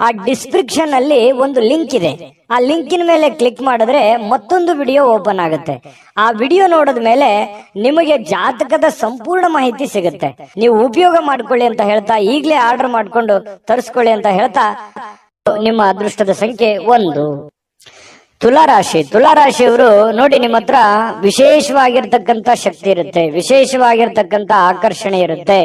ಆ ಡಿಸ್ಕ್ರಿಪ್ಷನ್ ಅಲ್ಲಿ ಒಂದು ಲಿಂಕ್ ಇದೆ. ಆ ಲಿಂಕಿನ ಮೇಲೆ ಕ್ಲಿಕ್ ಮಾಡಿದ್ರೆ ಮತ್ತೊಂದು ವಿಡಿಯೋ ಓಪನ್ ಆಗುತ್ತೆ. ಆ ವಿಡಿಯೋ ನೋಡಿದ ಮೇಲೆ ನಿಮಗೆ ಜಾತಕದ ಸಂಪೂರ್ಣ ಮಾಹಿತಿ ಸಿಗುತ್ತೆ. ನೀವು ಉಪಯೋಗ ಮಾಡ್ಕೊಳ್ಳಿ ಅಂತ ಹೇಳ್ತಾ, ಈಗಲೇ ಆರ್ಡರ್ ಮಾಡ್ಕೊಂಡು ತರಿಸ್ಕೊಳ್ಳಿ ಅಂತ ಹೇಳ್ತಾ, ನಿಮ್ಮ ಅದೃಷ್ಟದ ಸಂಖ್ಯೆ 1. ತುಲಾರಾಶಿಯವರು ನೋಡಿ, ನಿಮ್ಮ ಹತ್ರ ವಿಶೇಷವಾಗಿರ್ತಕ್ಕಂಥ ಶಕ್ತಿ ಇರುತ್ತೆ, ವಿಶೇಷವಾಗಿರ್ತಕ್ಕಂಥ ಆಕರ್ಷಣೆ ಇರುತ್ತೆ.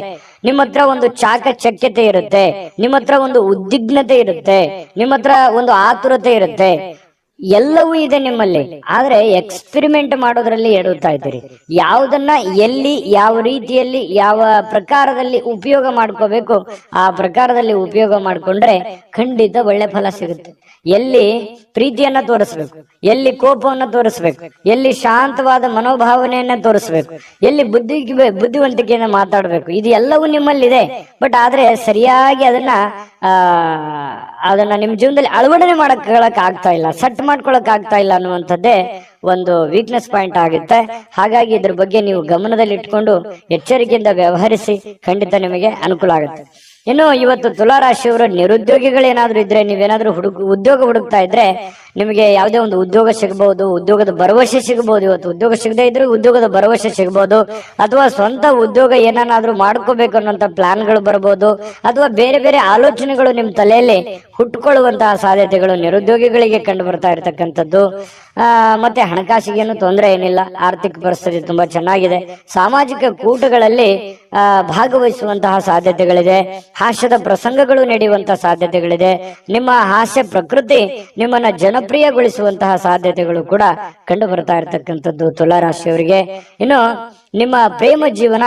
ನಿಮ್ಮ ಹತ್ರ ಒಂದು ಚಾಕಚಕ್ಯತೆ ಇರುತ್ತೆ, ನಿಮ್ಮ ಹತ್ರ ಒಂದು ಉದ್ವಿಗ್ನತೆ ಇರುತ್ತೆ, ನಿಮ್ಮ ಹತ್ರ ಒಂದು ಆತುರತೆ ಇರುತ್ತೆ. ಎಲ್ಲವೂ ಇದೆ ನಿಮ್ಮಲ್ಲಿ. ಆದ್ರೆ ಎಕ್ಸ್ಪೆರಿಮೆಂಟ್ ಮಾಡೋದ್ರಲ್ಲಿ ಎಡುತ್ತಾ ಇದ್ದೀರಿ. ಯಾವುದನ್ನ ಎಲ್ಲಿ, ಯಾವ ರೀತಿಯಲ್ಲಿ, ಯಾವ ಪ್ರಕಾರದಲ್ಲಿ ಉಪಯೋಗ ಮಾಡ್ಕೋಬೇಕು ಆ ಪ್ರಕಾರದಲ್ಲಿ ಉಪಯೋಗ ಮಾಡ್ಕೊಂಡ್ರೆ ಖಂಡಿತ ಒಳ್ಳೆ ಫಲ ಸಿಗುತ್ತೆ. ಎಲ್ಲಿ ಪ್ರೀತಿಯನ್ನ ತೋರಿಸ್ಬೇಕು, ಎಲ್ಲಿ ಕೋಪವನ್ನ ತೋರಿಸ್ಬೇಕು, ಎಲ್ಲಿ ಶಾಂತವಾದ ಮನೋಭಾವನೆಯನ್ನ ತೋರಿಸ್ಬೇಕು, ಎಲ್ಲಿ ಬುದ್ಧಿವಂತಿಕೆಯನ್ನ ಮಾತಾಡ್ಬೇಕು, ಇದು ಎಲ್ಲವೂ ನಿಮ್ಮಲ್ಲಿದೆ. ಬಟ್ ಆದ್ರೆ ಸರಿಯಾಗಿ ಅದನ್ನ ನಿಮ್ ಜೀವನದಲ್ಲಿ ಅಳವಡನೆ ಮಾಡಕ್ ಆಗ್ತಾ ಇಲ್ಲ, ಸೆಟ್ ಮಾಡ್ಕೊಳಕ್ ಆಗ್ತಾ ಇಲ್ಲ ಅನ್ನುವಂಥದ್ದೇ ಒಂದು ವೀಕ್ನೆಸ್ ಪಾಯಿಂಟ್ ಆಗುತ್ತೆ. ಹಾಗಾಗಿ ಇದ್ರ ಬಗ್ಗೆ ನೀವು ಗಮನದಲ್ಲಿ ಇಟ್ಕೊಂಡು ಎಚ್ಚರಿಕೆಯಿಂದ ವ್ಯವಹರಿಸಿ, ಖಂಡಿತ ನಿಮಗೆ ಅನುಕೂಲ ಆಗುತ್ತೆ. ಇನ್ನು ಇವತ್ತು ತುಲಾ ರಾಶಿಯವರು ನಿರುದ್ಯೋಗಿಗಳೇನಾದ್ರೂ ಇದ್ರೆ, ನೀವೇನಾದ್ರೂ ಉದ್ಯೋಗ ಹುಡುಕ್ತಾ ಇದ್ರೆ ನಿಮಗೆ ಯಾವುದೇ ಒಂದು ಉದ್ಯೋಗ ಸಿಗಬಹುದು, ಉದ್ಯೋಗದ ಭರವಸೆ ಸಿಗಬಹುದು. ಇವತ್ತು ಉದ್ಯೋಗ ಸಿಗದೆ ಇದ್ರೆ ಉದ್ಯೋಗದ ಭರವಸೆ ಸಿಗಬಹುದು, ಅಥವಾ ಸ್ವಂತ ಉದ್ಯೋಗ ಏನಾದ್ರೂ ಮಾಡ್ಕೋಬೇಕು ಅನ್ನೋಂತ ಪ್ಲಾನ್ಗಳು ಬರಬಹುದು, ಅಥವಾ ಬೇರೆ ಬೇರೆ ಆಲೋಚನೆಗಳು ನಿಮ್ ತಲೆಯಲ್ಲಿ ಹುಟ್ಟುಕೊಳ್ಳುವಂತಹ ಸಾಧ್ಯತೆಗಳು ನಿರುದ್ಯೋಗಿಗಳಿಗೆ ಕಂಡು ಬರ್ತಾ ಇರತಕ್ಕಂಥದ್ದು. ಮತ್ತೆ ಹಣಕಾಸಿಗೇನು ತೊಂದರೆ ಏನಿಲ್ಲ, ಆರ್ಥಿಕ ಪರಿಸ್ಥಿತಿ ತುಂಬಾ ಚೆನ್ನಾಗಿದೆ. ಸಾಮಾಜಿಕ ಕೂಟಗಳಲ್ಲಿ ಭಾಗವಹಿಸುವಂತಹ ಸಾಧ್ಯತೆಗಳಿದೆ. ಹಾಸ್ಯದ ಪ್ರಸಂಗಗಳು ನಡೆಯುವಂತಹ ಸಾಧ್ಯತೆಗಳಿದೆ. ನಿಮ್ಮ ಹಾಸ್ಯ ಪ್ರಕೃತಿ ನಿಮ್ಮನ್ನ ಜನಪ್ರಿಯಗೊಳಿಸುವಂತಹ ಸಾಧ್ಯತೆಗಳು ಕೂಡ ಕಂಡು ಬರ್ತಾ ಇರತಕ್ಕಂಥದ್ದು ತುಲಾ ರಾಶಿಯವರಿಗೆ. ಇನ್ನು ನಿಮ್ಮ ಪ್ರೇಮ ಜೀವನ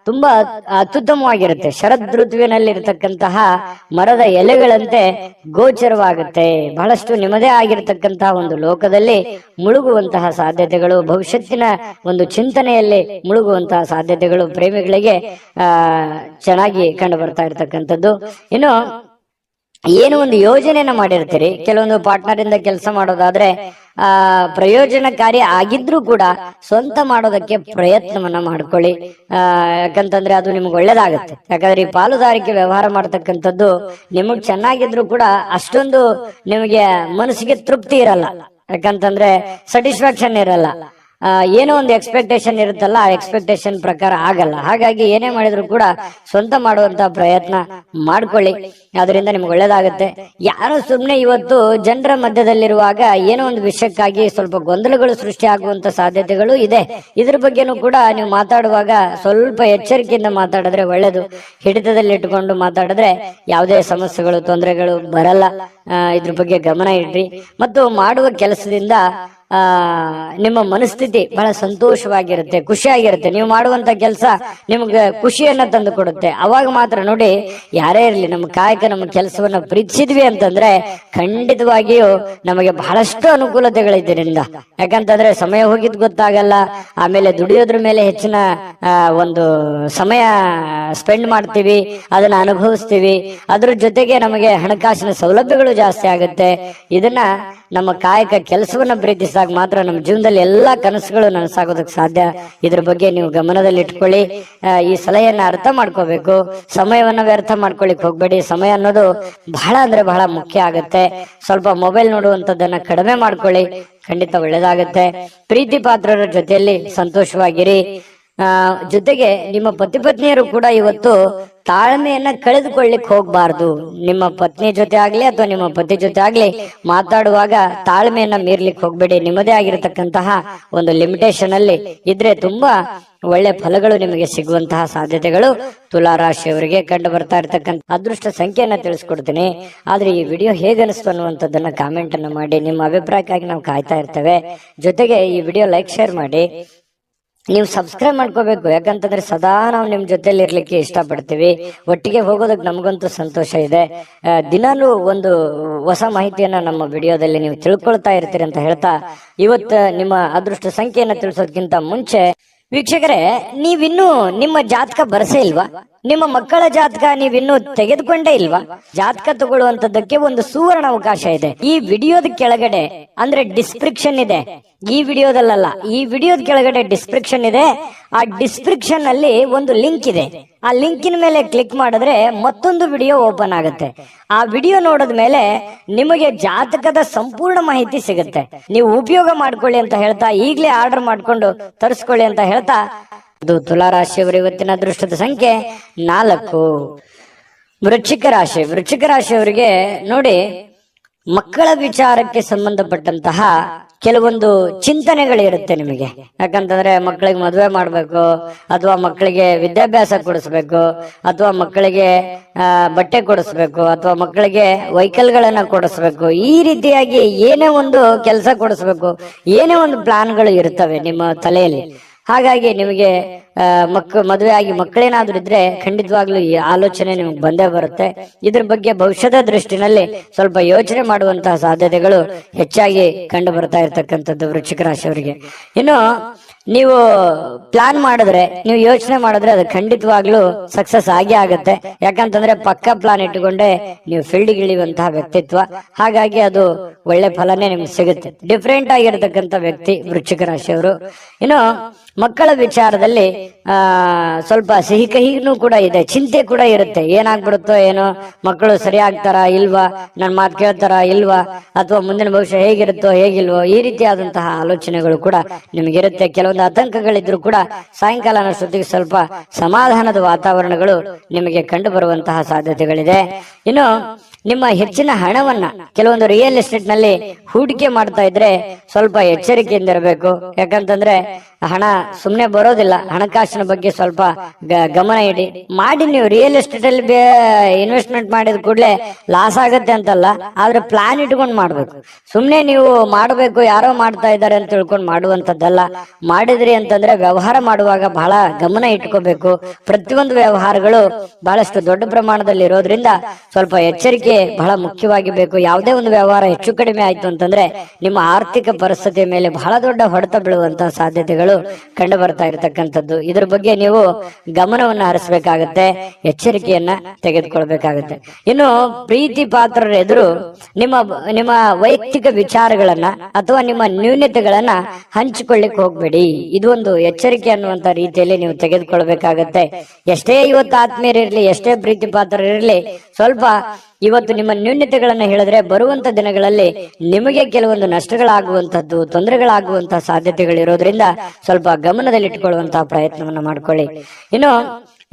ತುಂಬಾ ಅತ್ಯುತ್ತಮವಾಗಿರುತ್ತೆ. ಶರದ್ ಋತುವಿನಲ್ಲಿರತಕ್ಕಂತಹ ಮರದ ಎಲೆಗಳಂತೆ ಗೋಚರವಾಗುತ್ತೆ. ಬಹಳಷ್ಟು ನಿಮ್ಮದೇ ಆಗಿರತಕ್ಕಂತಹ ಒಂದು ಲೋಕದಲ್ಲಿ ಮುಳುಗುವಂತಹ ಸಾಧ್ಯತೆಗಳು, ಭವಿಷ್ಯತ್ತಿನ ಒಂದು ಚಿಂತನೆಯಲ್ಲಿ ಮುಳುಗುವಂತಹ ಸಾಧ್ಯತೆಗಳು ಪ್ರೇಮಿಗಳಿಗೆ ಚೆನ್ನಾಗಿ ಕಂಡು ಬರ್ತಾ ಇರತಕ್ಕಂಥದ್ದು. ಇನ್ನು ಏನು ಒಂದು ಯೋಜನೆಯನ್ನ ಮಾಡಿರ್ತೀರಿ, ಕೆಲವೊಂದು ಪಾರ್ಟ್ನರ್ ಇಂದ ಕೆಲಸ ಮಾಡೋದಾದ್ರೆ ಪ್ರಯೋಜನಕಾರಿ ಆಗಿದ್ರೂ ಕೂಡ ಸ್ವಂತ ಮಾಡೋದಕ್ಕೆ ಪ್ರಯತ್ನವನ್ನ ಮಾಡ್ಕೊಳ್ಳಿ. ಯಾಕಂತಂದ್ರೆ ಅದು ನಿಮ್ಗೆ ಒಳ್ಳೇದಾಗುತ್ತೆ. ಯಾಕಂದ್ರೆ ಈ ಪಾಲುದಾರಿಕೆ ವ್ಯವಹಾರ ಮಾಡ್ತಕ್ಕಂಥದ್ದು ನಿಮಗ್ ಚೆನ್ನಾಗಿದ್ರು ಕೂಡ ಅಷ್ಟೊಂದು ನಿಮಗೆ ಮನಸ್ಸಿಗೆ ತೃಪ್ತಿ ಇರಲ್ಲ. ಯಾಕಂತಂದ್ರೆ ಸ್ಯಾಟಿಸ್ಫ್ಯಾಕ್ಷನ್ ಇರಲ್ಲ. ಏನೋ ಒಂದು ಎಕ್ಸ್ಪೆಕ್ಟೇಷನ್ ಇರುತ್ತಲ್ಲ, ಆ ಎಕ್ಸ್ಪೆಕ್ಟೇಷನ್ ಪ್ರಕಾರ ಆಗಲ್ಲ. ಹಾಗಾಗಿ ಏನೇ ಮಾಡಿದ್ರು ಕೂಡ ಸ್ವಂತ ಮಾಡುವಂತ ಪ್ರಯತ್ನ ಮಾಡ್ಕೊಳ್ಳಿ, ಅದರಿಂದ ನಿಮ್ಗೆ ಒಳ್ಳೇದಾಗುತ್ತೆ. ಯಾರು ಸುಮ್ನೆ ಇವತ್ತು ಜನರ ಮಧ್ಯದಲ್ಲಿರುವಾಗ ಏನೋ ಒಂದು ವಿಷಯಕ್ಕಾಗಿ ಸ್ವಲ್ಪ ಗೊಂದಲಗಳು ಸೃಷ್ಟಿ ಆಗುವಂತ ಸಾಧ್ಯತೆಗಳು ಇದೆ. ಇದ್ರ ಬಗ್ಗೆನೂ ಕೂಡ ನೀವು ಮಾತಾಡುವಾಗ ಸ್ವಲ್ಪ ಎಚ್ಚರಿಕೆಯಿಂದ ಮಾತಾಡಿದ್ರೆ ಒಳ್ಳೇದು. ಹಿಡಿತದಲ್ಲಿ ಇಟ್ಟುಕೊಂಡು ಮಾತಾಡಿದ್ರೆ ಯಾವುದೇ ಸಮಸ್ಯೆಗಳು ತೊಂದರೆಗಳು ಬರಲ್ಲ. ಇದ್ರ ಬಗ್ಗೆ ಗಮನ ಇಡ್ರಿ. ಮತ್ತು ಮಾಡುವ ಕೆಲಸದಿಂದ ನಿಮ್ಮ ಮನಸ್ಥಿತಿ ಬಹಳ ಸಂತೋಷವಾಗಿರುತ್ತೆ, ಖುಷಿಯಾಗಿರುತ್ತೆ. ನೀವು ಮಾಡುವಂತ ಕೆಲಸ ನಿಮ್ಗೆ ಖುಷಿಯನ್ನ ತಂದು ಕೊಡುತ್ತೆ. ಅವಾಗ ಮಾತ್ರ ನೋಡಿ, ಯಾರೇ ಇರಲಿ ನಮ್ಮ ಕಾಯಕ ನಮ್ಮ ಕೆಲಸವನ್ನ ಪ್ರೀತಿಸಿದ್ವಿ ಅಂತಂದ್ರೆ ಖಂಡಿತವಾಗಿಯೂ ನಮಗೆ ಬಹಳಷ್ಟು ಅನುಕೂಲತೆಗಳಿದ್ದರಿಂದ. ಯಾಕಂತಂದ್ರೆ ಸಮಯ ಹೋಗಿದ್ ಗೊತ್ತಾಗಲ್ಲ. ಆಮೇಲೆ ದುಡಿಯೋದ್ರ ಮೇಲೆ ಹೆಚ್ಚಿನ ಒಂದು ಸಮಯ ಸ್ಪೆಂಡ್ ಮಾಡ್ತೀವಿ, ಅದನ್ನ ಅನುಭವಿಸ್ತೀವಿ. ಅದ್ರ ಜೊತೆಗೆ ನಮಗೆ ಹಣಕಾಸಿನ ಸೌಲಭ್ಯಗಳು ಜಾಸ್ತಿ ಆಗುತ್ತೆ. ಇದನ್ನ ನಮ್ಮ ಕಾಯಕ ಕೆಲಸವನ್ನ ಪ್ರೀತಿಸಿದಾಗ ಮಾತ್ರ ನಮ್ಮ ಜೀವನದಲ್ಲಿ ಎಲ್ಲಾ ಕನಸುಗಳು ನನಸಾಗೋದಕ್ಕೆ ಸಾಧ್ಯ. ಇದ್ರ ಬಗ್ಗೆ ನೀವು ಗಮನದಲ್ಲಿ ಇಟ್ಕೊಳ್ಳಿ. ಈ ಸಲಹೆಯನ್ನ ಅರ್ಥ ಮಾಡ್ಕೋಬೇಕು. ಸಮಯವನ್ನ ವ್ಯರ್ಥ ಮಾಡ್ಕೊಳ್ಳಿಕ್ ಹೋಗ್ಬೇಡಿ. ಸಮಯ ಅನ್ನೋದು ಬಹಳ ಅಂದ್ರೆ ಬಹಳ ಮುಖ್ಯ ಆಗುತ್ತೆ. ಸ್ವಲ್ಪ ಮೊಬೈಲ್ ನೋಡುವಂತದ್ದನ್ನ ಕಡಿಮೆ ಮಾಡ್ಕೊಳ್ಳಿ, ಖಂಡಿತ ಒಳ್ಳೇದಾಗತ್ತೆ. ಪ್ರೀತಿ ಪಾತ್ರರ ಜೊತೆಯಲ್ಲಿ ಸಂತೋಷವಾಗಿರಿ. ಜೊತೆಗೆ ನಿಮ್ಮ ಪತಿ ಪತ್ನಿಯರು ಕೂಡ ಇವತ್ತು ತಾಳ್ಮೆಯನ್ನ ಕಳೆದುಕೊಳ್ಳಿಕ್ ಹೋಗ್ಬಾರ್ದು. ನಿಮ್ಮ ಪತ್ನಿ ಜೊತೆ ಆಗ್ಲಿ ಅಥವಾ ನಿಮ್ಮ ಪತಿ ಜೊತೆ ಆಗ್ಲಿ ಮಾತಾಡುವಾಗ ತಾಳ್ಮೆಯನ್ನ ಮೀರ್ಲಿಕ್ಕೆ ಹೋಗ್ಬೇಡಿ. ನಿಮ್ಮದೇ ಆಗಿರತಕ್ಕಂತಹ ಒಂದು ಲಿಮಿಟೇಷನ್ ಅಲ್ಲಿ ಇದ್ರೆ ತುಂಬಾ ಒಳ್ಳೆ ಫಲಗಳು ನಿಮಗೆ ಸಿಗುವಂತಹ ಸಾಧ್ಯತೆಗಳು ತುಲಾ ರಾಶಿಯವರಿಗೆ ಕಂಡು ಬರ್ತಾ ಇರ್ತಕ್ಕಂಥ. ಅದೃಷ್ಟ ಸಂಖ್ಯೆಯನ್ನ ತಿಳಿಸ್ಕೊಡ್ತೀನಿ. ಆದ್ರೆ ಈ ವಿಡಿಯೋ ಹೇಗನಿಸ್ತು ಅನ್ನುವಂಥದ್ದನ್ನ ಕಾಮೆಂಟ್ ಅನ್ನ ಮಾಡಿ. ನಿಮ್ಮ ಅಭಿಪ್ರಾಯಕ್ಕಾಗಿ ನಾವು ಕಾಯ್ತಾ ಇರ್ತೇವೆ. ಜೊತೆಗೆ ಈ ವಿಡಿಯೋ ಲೈಕ್ ಶೇರ್ ಮಾಡಿ. ನೀವು ಸಬ್ಸ್ಕ್ರೈಬ್ ಮಾಡ್ಕೋಬೇಕು. ಯಾಕಂತಂದ್ರೆ ಸದಾ ನಾವು ನಿಮ್ ಜೊತೆಲಿ ಇರ್ಲಿಕ್ಕೆ ಇಷ್ಟಪಡ್ತೀವಿ. ಒಟ್ಟಿಗೆ ಹೋಗೋದಕ್ಕೆ ನಮಗಂತೂ ಸಂತೋಷ ಇದೆ. ದಿನಾಲೂ ಒಂದು ಹೊಸ ಮಾಹಿತಿಯನ್ನ ನಮ್ಮ ವಿಡಿಯೋದಲ್ಲಿ ನೀವು ತಿಳ್ಕೊಳ್ತಾ ಇರ್ತೀರಿ ಅಂತ ಹೇಳ್ತಾ, ಇವತ್ತು ನಿಮ್ಮ ಅದೃಷ್ಟ ಸಂಖ್ಯೆಯನ್ನ ತಿಳಿಸೋದಕ್ಕಿಂತ ಮುಂಚೆ ವೀಕ್ಷಕರೇ, ನೀವಿನ್ನೂ ನಿಮ್ಮ ಜಾತಕ ಬರಸೇ ಇಲ್ವಾ? ನಿಮ್ಮ ಮಕ್ಕಳ ಜಾತಕ ನೀವಿನ್ನೂ ತೆಗೆದುಕೊಂಡೇ ಇಲ್ವಾ? ಜಾತಕ ತಗೊಳ್ಳುವಂತದ್ದಕ್ಕೆ ಒಂದು ಸುವರ್ಣ ಅವಕಾಶ ಇದೆ. ಈ ವಿಡಿಯೋದ ಕೆಳಗಡೆ ಅಂದ್ರೆ ಡಿಸ್ಕ್ರಿಪ್ಷನ್ ಇದೆ. ಈ ವಿಡಿಯೋದಲ್ಲ, ಈ ವಿಡಿಯೋದ ಕೆಳಗಡೆ ಡಿಸ್ಕ್ರಿಪ್ಷನ್ ಇದೆ. ಆ ಡಿಸ್ಕ್ರಿಪ್ಷನ್ ಅಲ್ಲಿ ಒಂದು ಲಿಂಕ್ ಇದೆ. ಆ ಲಿಂಕಿನ ಮೇಲೆ ಕ್ಲಿಕ್ ಮಾಡಿದ್ರೆ ಮತ್ತೊಂದು ವಿಡಿಯೋ ಓಪನ್ ಆಗುತ್ತೆ. ಆ ವಿಡಿಯೋ ನೋಡಿದ ಮೇಲೆ ನಿಮಗೆ ಜಾತಕದ ಸಂಪೂರ್ಣ ಮಾಹಿತಿ ಸಿಗುತ್ತೆ. ನೀವು ಉಪಯೋಗ ಮಾಡ್ಕೊಳ್ಳಿ ಅಂತ ಹೇಳ್ತಾ, ಈಗಲೇ ಆರ್ಡರ್ ಮಾಡ್ಕೊಂಡು ತರಿಸ್ಕೊಳ್ಳಿ ಅಂತ ಹೇಳ್ತಾ, ಇದು ತುಲಾ ರಾಶಿಯವರ ಇವತ್ತಿನ ಅದೃಷ್ಟದ ಸಂಖ್ಯೆ 4. ವೃಶ್ಚಿಕ ರಾಶಿ. ವೃಶ್ಚಿಕ ರಾಶಿಯವರಿಗೆ ನೋಡಿ, ಮಕ್ಕಳ ವಿಚಾರಕ್ಕೆ ಸಂಬಂಧಪಟ್ಟಂತಹ ಕೆಲವೊಂದು ಚಿಂತನೆಗಳಿರುತ್ತೆ ನಿಮಗೆ. ಯಾಕಂತಂದ್ರೆ ಮಕ್ಕಳಿಗೆ ಮದುವೆ ಮಾಡ್ಬೇಕು, ಅಥವಾ ಮಕ್ಕಳಿಗೆ ವಿದ್ಯಾಭ್ಯಾಸ ಕೊಡಿಸ್ಬೇಕು, ಅಥವಾ ಮಕ್ಕಳಿಗೆ ಬಟ್ಟೆ ಕೊಡಿಸ್ಬೇಕು, ಅಥವಾ ಮಕ್ಕಳಿಗೆ ವೆಹಿಕಲ್ಗಳನ್ನ ಕೊಡಿಸ್ಬೇಕು. ಈ ರೀತಿಯಾಗಿ ಏನೇ ಒಂದು ಕೆಲಸ ಕೊಡಿಸ್ಬೇಕು, ಏನೇ ಒಂದು ಪ್ಲಾನ್ಗಳು ಇರ್ತವೆ ನಿಮ್ಮ ತಲೆಯಲ್ಲಿ. ಹಾಗಾಗಿ ನಿಮಗೆ ಮದುವೆ ಆಗಿ ಮಕ್ಕಳೇನಾದ್ರೂ ಇದ್ರೆ ಖಂಡಿತವಾಗ್ಲೂ ಈ ಆಲೋಚನೆ ನಿಮ್ಗೆ ಬಂದೇ ಬರುತ್ತೆ. ಇದ್ರ ಬಗ್ಗೆ ಭವಿಷ್ಯದ ದೃಷ್ಟಿನಲ್ಲಿ ಸ್ವಲ್ಪ ಯೋಚನೆ ಮಾಡುವಂತಹ ಸಾಧ್ಯತೆಗಳು ಹೆಚ್ಚಾಗಿ ಕಂಡು ಬರ್ತಾ ಇರ್ತಕ್ಕಂಥದ್ದು ವೃಶ್ಚಿಕ ರಾಶಿಯವರಿಗೆ. ಇನ್ನು ನೀವು ಪ್ಲಾನ್ ಮಾಡಿದ್ರೆ, ನೀವು ಯೋಚನೆ ಮಾಡಿದ್ರೆ ಅದು ಖಂಡಿತವಾಗ್ಲೂ ಸಕ್ಸಸ್ ಆಗೇ ಆಗುತ್ತೆ. ಯಾಕಂತಂದ್ರೆ ಪಕ್ಕ ಪ್ಲಾನ್ ಇಟ್ಟುಕೊಂಡೆ ನೀವು ಫೀಲ್ಡ್ಗೆ ಇಳಿಯುವಂತಹ ವ್ಯಕ್ತಿತ್ವ. ಹಾಗಾಗಿ ಅದು ಒಳ್ಳೆ ಫಲನೇ ನಿಮ್ಗೆ ಸಿಗುತ್ತೆ. ಡಿಫ್ರೆಂಟ್ ಆಗಿರ್ತಕ್ಕಂಥ ವ್ಯಕ್ತಿ ವೃಶ್ಚಿಕ ರಾಶಿಯವರು. ಇನ್ನು ಮಕ್ಕಳ ವಿಚಾರದಲ್ಲಿ ಸ್ವಲ್ಪ ಸಿಹಿ ಕಹಿನೂ ಕೂಡ ಇದೆ, ಚಿಂತೆ ಕೂಡ ಇರುತ್ತೆ. ಏನಾಗ್ಬಿಡುತ್ತೋ ಏನೋ, ಮಕ್ಕಳು ಸರಿ ಆಗ್ತಾರಾ ಇಲ್ವಾ, ನನ್ನ ಮಾತು ಕೇಳ್ತಾರಾ ಇಲ್ವಾ, ಅಥವಾ ಮುಂದಿನ ಭವಿಷ್ಯ ಹೇಗಿರುತ್ತೋ ಹೇಗಿಲ್ವೋ, ಈ ರೀತಿಯಾದಂತಹ ಆಲೋಚನೆಗಳು ಕೂಡ ನಿಮಗಿರುತ್ತೆ. ಕೆಲವೊಂದು ಆತಂಕಗಳಿದ್ರು ಕೂಡ ಸಾಯಂಕಾಲ ಅನ್ನೋಷ್ಟೊತ್ತಿಗೆ ಸ್ವಲ್ಪ ಸಮಾಧಾನದ ವಾತಾವರಣಗಳು ನಿಮಗೆ ಕಂಡು ಬರುವಂತಹ ಸಾಧ್ಯತೆಗಳಿದೆ. ಇನ್ನು ನಿಮ್ಮ ಹೆಚ್ಚಿನ ಹಣವನ್ನ ಕೆಲವೊಂದು ರಿಯಲ್ ಎಸ್ಟೇಟ್ ನಲ್ಲಿ ಹೂಡಿಕೆ ಮಾಡ್ತಾ ಇದ್ರೆ ಸ್ವಲ್ಪ ಎಚ್ಚರಿಕೆಯಿಂದ ಇರಬೇಕು. ಯಾಕಂತಂದ್ರೆ ಹಣ ಸುಮ್ನೆ ಬರೋದಿಲ್ಲ. ಹಣಕಾಸಿನ ಬಗ್ಗೆ ಸ್ವಲ್ಪ ಗಮನ ಇಡಿ. ಮಾಡಿ ನೀವು ರಿಯಲ್ ಎಸ್ಟೇಟ್ ಅಲ್ಲಿ ಇನ್ವೆಸ್ಟ್ಮೆಂಟ್ ಮಾಡಿದ ಕೂಡಲೇ ಲಾಸ್ ಆಗತ್ತೆ ಅಂತಲ್ಲ, ಆದ್ರೆ ಪ್ಲಾನ್ ಇಟ್ಕೊಂಡು ಮಾಡ್ಬೇಕು. ಸುಮ್ನೆ ನೀವು ಮಾಡಬೇಕು ಯಾರೋ ಮಾಡ್ತಾ ಇದ್ದಾರೆ ಅಂತ ತಿಳ್ಕೊಂಡು ಮಾಡುವಂತದ್ದಲ್ಲ. ಮಾಡಿದ್ರಿ ಅಂತಂದ್ರೆ ವ್ಯವಹಾರ ಮಾಡುವಾಗ ಬಹಳ ಗಮನ ಇಟ್ಕೋಬೇಕು. ಪ್ರತಿಯೊಂದು ವ್ಯವಹಾರಗಳು ಬಹಳಷ್ಟು ದೊಡ್ಡ ಪ್ರಮಾಣದಲ್ಲಿ ಇರೋದ್ರಿಂದ ಸ್ವಲ್ಪ ಎಚ್ಚರಿಕೆ ಬಹಳ ಮುಖ್ಯವಾಗಿ ಬೇಕು. ಯಾವುದೇ ಒಂದು ವ್ಯವಹಾರ ಹೆಚ್ಚು ಕಡಿಮೆ ಆಯ್ತು ಅಂತಂದ್ರೆ ನಿಮ್ಮ ಆರ್ಥಿಕ ಪರಿಸ್ಥಿತಿಯ ಮೇಲೆ ಬಹಳ ದೊಡ್ಡ ಹೊಡೆತ ಬೀಳುವಂತಹ ಸಾಧ್ಯತೆಗಳು ಕಂಡು ಬರ್ತಾ ಇರತಕ್ಕಂಥದ್ದು. ಇದ್ರ ಬಗ್ಗೆ ನೀವು ಗಮನವನ್ನ ಹರಿಸಬೇಕಾಗತ್ತೆ, ಎಚ್ಚರಿಕೆಯನ್ನ ತೆಗೆದುಕೊಳ್ಬೇಕಾಗತ್ತೆ. ಇನ್ನು ಪ್ರೀತಿ ಪಾತ್ರರ ಎದುರು ನಿಮ್ಮ ವೈಯಕ್ತಿಕ ವಿಚಾರಗಳನ್ನ ಅಥವಾ ನಿಮ್ಮ ನ್ಯೂನತೆಗಳನ್ನ ಹಂಚಿಕೊಳ್ಳಿಕ್ ಹೋಗ್ಬೇಡಿ. ಇದು ಒಂದು ಎಚ್ಚರಿಕೆ ಅನ್ನುವಂತ ರೀತಿಯಲ್ಲಿ ನೀವು ತೆಗೆದುಕೊಳ್ಬೇಕಾಗತ್ತೆ. ಎಷ್ಟೇ ಇವತ್ತು ಆತ್ಮೀಯರಿರ್ಲಿ, ಎಷ್ಟೇ ಪ್ರೀತಿ ಪಾತ್ರರಿರ್ಲಿ, ಸ್ವಲ್ಪ ಇವತ್ತು ನಿಮ್ಮ ನ್ಯೂನತೆಗಳನ್ನ ಹೇಳಿದ್ರೆ ಬರುವಂತ ದಿನಗಳಲ್ಲಿ ನಿಮಗೆ ಕೆಲವೊಂದು ನಷ್ಟಗಳಾಗುವಂತದ್ದು, ತೊಂದರೆಗಳಾಗುವಂತಹ ಸಾಧ್ಯತೆಗಳಿರೋದ್ರಿಂದ ಸ್ವಲ್ಪ ಗಮನದಲ್ಲಿಟ್ಟುಕೊಳ್ಳುವಂತಹ ಪ್ರಯತ್ನವನ್ನ ಮಾಡ್ಕೊಳ್ಳಿ. ಇನ್ನು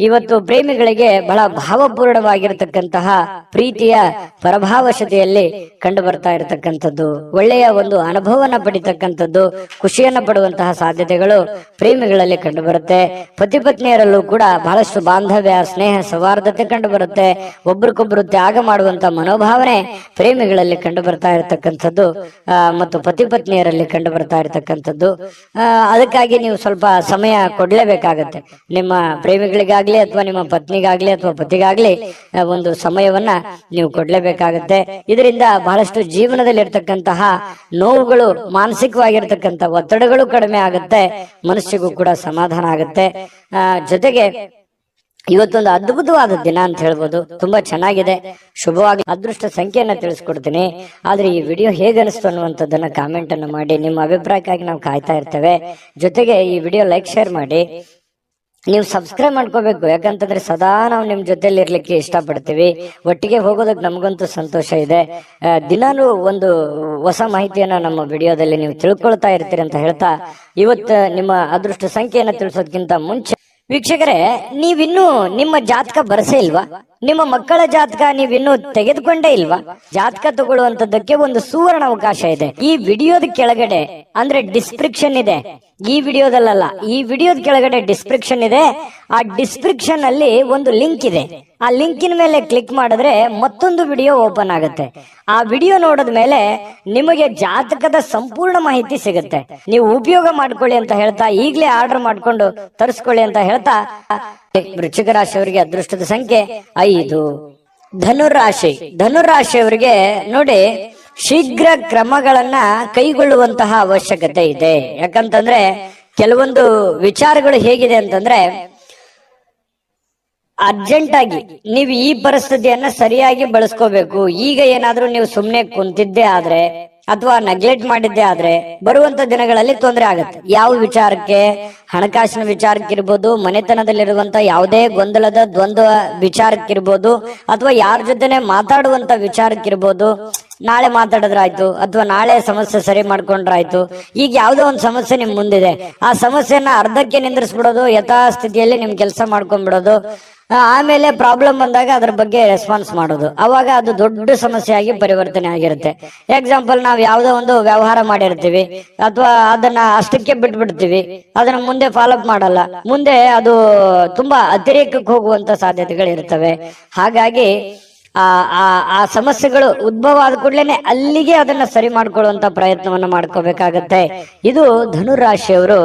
ಇವತ್ತು ಪ್ರೇಮಿಗಳಿಗೆ ಬಹಳ ಭಾವಪೂರ್ಣವಾಗಿರತಕ್ಕಂತಹ ಪ್ರೀತಿಯ ಪರಭಾವಶತೆಯಲ್ಲಿ ಕಂಡು ಬರ್ತಾ ಇರತಕ್ಕಂಥದ್ದು, ಒಳ್ಳೆಯ ಒಂದು ಅನುಭವನ ಪಡಿತಕ್ಕಂಥದ್ದು, ಖುಷಿಯನ್ನ ಪಡುವಂತಹ ಸಾಧ್ಯತೆಗಳು ಪ್ರೇಮಿಗಳಲ್ಲಿ ಕಂಡು ಬರುತ್ತೆ. ಪತಿ ಪತ್ನಿಯರಲ್ಲೂ ಕೂಡ ಬಹಳಷ್ಟು ಬಾಂಧವ್ಯ, ಸ್ನೇಹ, ಸೌಹಾರ್ದತೆ ಕಂಡು ಬರುತ್ತೆ. ಒಬ್ರಿಗೊಬ್ರು ತ್ಯಾಗ ಮಾಡುವಂತಹ ಮನೋಭಾವನೆ ಪ್ರೇಮಿಗಳಲ್ಲಿ ಕಂಡು ಬರ್ತಾ ಇರತಕ್ಕಂಥದ್ದು ಮತ್ತು ಪತಿ ಪತ್ನಿಯರಲ್ಲಿ ಕಂಡು ಬರ್ತಾ ಇರತಕ್ಕಂಥದ್ದು. ಅದಕ್ಕಾಗಿ ನೀವು ಸ್ವಲ್ಪ ಸಮಯ ಕೊಡ್ಲೇಬೇಕಾಗತ್ತೆ. ನಿಮ್ಮ ಪ್ರೇಮಿಗಳಿಗಾಗ್ಲಿ ಅಥವಾ ನಿಮ್ಮ ಪತ್ನಿಗಾಗ್ಲಿ ಅಥವಾ ಪತಿಗಾಗ್ಲಿ ಒಂದು ಸಮಯವನ್ನ ನೀವು ಕೊಡ್ಲೇಬೇಕಾಗತ್ತೆ. ಇದರಿಂದ ಬಹಳಷ್ಟು ಜೀವನದಲ್ಲಿ ಇರ್ತಕ್ಕಂತಹ ನೋವುಗಳು, ಮಾನಸಿಕವಾಗಿರ್ತಕ್ಕಂಥ ಒತ್ತಡಗಳು ಕಡಿಮೆ ಆಗುತ್ತೆ, ಮನಸ್ಸಿಗೂ ಕೂಡ ಸಮಾಧಾನ ಆಗುತ್ತೆ. ಜೊತೆಗೆ ಇವತ್ತೊಂದು ಅದ್ಭುತವಾದ ದಿನ ಅಂತ ಹೇಳ್ಬೋದು. ತುಂಬಾ ಚೆನ್ನಾಗಿದೆ, ಶುಭವಾಗಿ. ಅದೃಷ್ಟ ಸಂಖ್ಯೆಯನ್ನ ತಿಳಿಸ್ಕೊಡ್ತೀನಿ. ಆದ್ರೆ ಈ ವಿಡಿಯೋ ಹೇಗನಿಸ್ತು ಅನ್ನುವಂಥದ್ದನ್ನ ಕಾಮೆಂಟ್ ಅನ್ನು ಮಾಡಿ. ನಿಮ್ಮ ಅಭಿಪ್ರಾಯಕ್ಕಾಗಿ ನಾವು ಕಾಯ್ತಾ ಇರ್ತೇವೆ. ಜೊತೆಗೆ ಈ ವಿಡಿಯೋ ಲೈಕ್, ಶೇರ್ ಮಾಡಿ. ನೀವು ಸಬ್ಸ್ಕ್ರೈಬ್ ಮಾಡ್ಕೋಬೇಕು. ಯಾಕಂತಂದ್ರೆ ಸದಾ ನಾವು ನಿಮ್ ಜೊತೆಲಿ ಇರ್ಲಿಕ್ಕೆ ಇಷ್ಟಪಡ್ತೀವಿ. ಒಟ್ಟಿಗೆ ಹೋಗೋದಕ್ಕೆ ನಮಗಂತೂ ಸಂತೋಷ ಇದೆ. ದಿನಾನು ಒಂದು ಹೊಸ ಮಾಹಿತಿಯನ್ನ ನಮ್ಮ ವಿಡಿಯೋದಲ್ಲಿ ನೀವು ತಿಳ್ಕೊಳ್ತಾ ಇರ್ತೀರಿ ಅಂತ ಹೇಳ್ತಾ, ಇವತ್ತು ನಿಮ್ಮ ಅದೃಷ್ಟ ಸಂಖ್ಯೆಯನ್ನ ತಿಳಿಸೋದಕ್ಕಿಂತ ಮುಂಚೆ ವೀಕ್ಷಕರೇ, ನೀವಿನ್ನೂ ನಿಮ್ಮ ಜಾತಕ ಬರಸೇ ಇಲ್ವಾ? ನಿಮ್ಮ ಮಕ್ಕಳ ಜಾತಕ ನೀವಿನ್ನೂ ತೆಗೆದುಕೊಂಡೇ ಇಲ್ವಾ? ಜಾತಕ ತಗೊಳ್ಳುವಂತದ್ದಕ್ಕೆ ಒಂದು ಸುವರ್ಣ ಅವಕಾಶ ಇದೆ. ಈ ವಿಡಿಯೋದ ಕೆಳಗಡೆ ಅಂದ್ರೆ ಡಿಸ್ಕ್ರಿಪ್ಷನ್ ಇದೆ. ಈ ವಿಡಿಯೋದಲ್ಲ, ಈ ವಿಡಿಯೋದ ಕೆಳಗಡೆ ಡಿಸ್ಕ್ರಿಪ್ಷನ್ ಇದೆ. ಆ ಡಿಸ್ಕ್ರಿಪ್ಷನ್ ಅಲ್ಲಿ ಒಂದು ಲಿಂಕ್ ಇದೆ. ಆ ಲಿಂಕಿನ ಮೇಲೆ ಕ್ಲಿಕ್ ಮಾಡಿದ್ರೆ ಮತ್ತೊಂದು ವಿಡಿಯೋ ಓಪನ್ ಆಗುತ್ತೆ. ಆ ವಿಡಿಯೋ ನೋಡಿದ ಮೇಲೆ ನಿಮಗೆ ಜಾತಕದ ಸಂಪೂರ್ಣ ಮಾಹಿತಿ ಸಿಗುತ್ತೆ. ನೀವು ಉಪಯೋಗ ಮಾಡ್ಕೊಳ್ಳಿ ಅಂತ ಹೇಳ್ತಾ, ಈಗಲೇ ಆರ್ಡರ್ ಮಾಡ್ಕೊಂಡು ತರಿಸ್ಕೊಳ್ಳಿ ಅಂತ ಹೇಳ್ತಾ, ವೃಶ್ಚಿಕ ರಾಶಿಯವರಿಗೆ ಅದೃಷ್ಟದ ಸಂಖ್ಯೆ 5. ಧನುರಾಶಿಯವರಿಗೆ ನೋಡಿ, ಶೀಘ್ರ ಕ್ರಮಗಳನ್ನ ಕೈಗೊಳ್ಳುವಂತಹ ಅವಶ್ಯಕತೆ ಇದೆ. ಯಾಕಂತಂದ್ರೆ ಕೆಲವೊಂದು ವಿಚಾರಗಳು ಹೇಗಿದೆ ಅಂತಂದ್ರೆ, ಅರ್ಜೆಂಟ್ ಆಗಿ ನೀವು ಈ ಪರಿಸ್ಥಿತಿಯನ್ನ ಸರಿಯಾಗಿ ಬಳಸ್ಕೋಬೇಕು. ಈಗ ಏನಾದ್ರೂ ನೀವು ಸುಮ್ನೆ ಕುಂತಿದ್ದೇ ಆದ್ರೆ ಅಥವಾ ನೆಗ್ಲೆಕ್ಟ್ ಮಾಡಿದ್ದೇ ಆದ್ರೆ ಬರುವಂತ ದಿನಗಳಲ್ಲಿ ತೊಂದರೆ ಆಗುತ್ತೆ. ಯಾವ ವಿಚಾರಕ್ಕೆ? ಹಣಕಾಸಿನ ವಿಚಾರಕ್ಕಿರ್ಬೋದು, ಮನೆತನದಲ್ಲಿರುವಂತ ಯಾವುದೇ ಗೊಂದಲದ ದ್ವಂದ್ವ ವಿಚಾರಕ್ಕಿರ್ಬೋದು, ಅಥವಾ ಯಾರ ಜೊತೆನೆ ಮಾತಾಡುವಂತ ವಿಚಾರಕ್ಕಿರ್ಬೋದು. ನಾಳೆ ಮಾತಾಡಿದ್ರಾಯ್ತು ಅಥವಾ ನಾಳೆ ಸಮಸ್ಯೆ ಸರಿ ಮಾಡ್ಕೊಂಡ್ರಾಯ್ತು. ಈಗ ಯಾವ್ದೋ ಒಂದು ಸಮಸ್ಯೆ ನಿಮ್ ಮುಂದಿದೆ, ಆ ಸಮಸ್ಯೆನ ಅರ್ಧಕ್ಕೆ ನಿಂದ್ರಿಸ್ಬಿಡೋದು, ಯಥಾಸ್ಥಿತಿಯಲ್ಲಿ ನಿಮ್ ಕೆಲಸ ಮಾಡ್ಕೊಂಡ್ಬಿಡೋದು. ಆಮೇಲೆ ಪ್ರಾಬ್ಲಮ್ ಬಂದಾಗ ಅದ್ರ ಬಗ್ಗೆ ರೆಸ್ಪಾನ್ಸ್ ಮಾಡೋದು. ಅವಾಗ ಅದು ದೊಡ್ಡ ಸಮಸ್ಯೆಯಾಗಿ ಪರಿವರ್ತನೆ ಆಗಿರುತ್ತೆ. ಎಕ್ಸಾಂಪಲ್, ನಾವ್ ಯಾವ್ದೋ ಒಂದು ವ್ಯವಹಾರ ಮಾಡಿರ್ತೀವಿ ಅಥವಾ ಅದನ್ನ ಅಷ್ಟಕ್ಕೆ ಬಿಟ್ಬಿಡ್ತೀವಿ, ಅದನ್ನ ಮುಂದೆ ಫಾಲೋಅಪ್ ಮಾಡಲ್ಲ. ಮುಂದೆ ಅದು ತುಂಬಾ ಅತಿರೇಕಕ್ಕೆ ಹೋಗುವಂತ ಸಾಧ್ಯತೆಗಳು ಇರ್ತವೆ. ಹಾಗಾಗಿ ಆ ಸಮಸ್ಯೆಗಳು ಉದ್ಭವ ಆದ ಕೂಡಲೇ ಅಲ್ಲಿಗೆ ಅದನ್ನ ಸರಿ ಮಾಡ್ಕೊಳ್ಳುವಂತ ಪ್ರಯತ್ನವನ್ನ ಮಾಡ್ಕೋಬೇಕಾಗತ್ತೆ. ಇದು ಧನುರಾಶಿಯವರು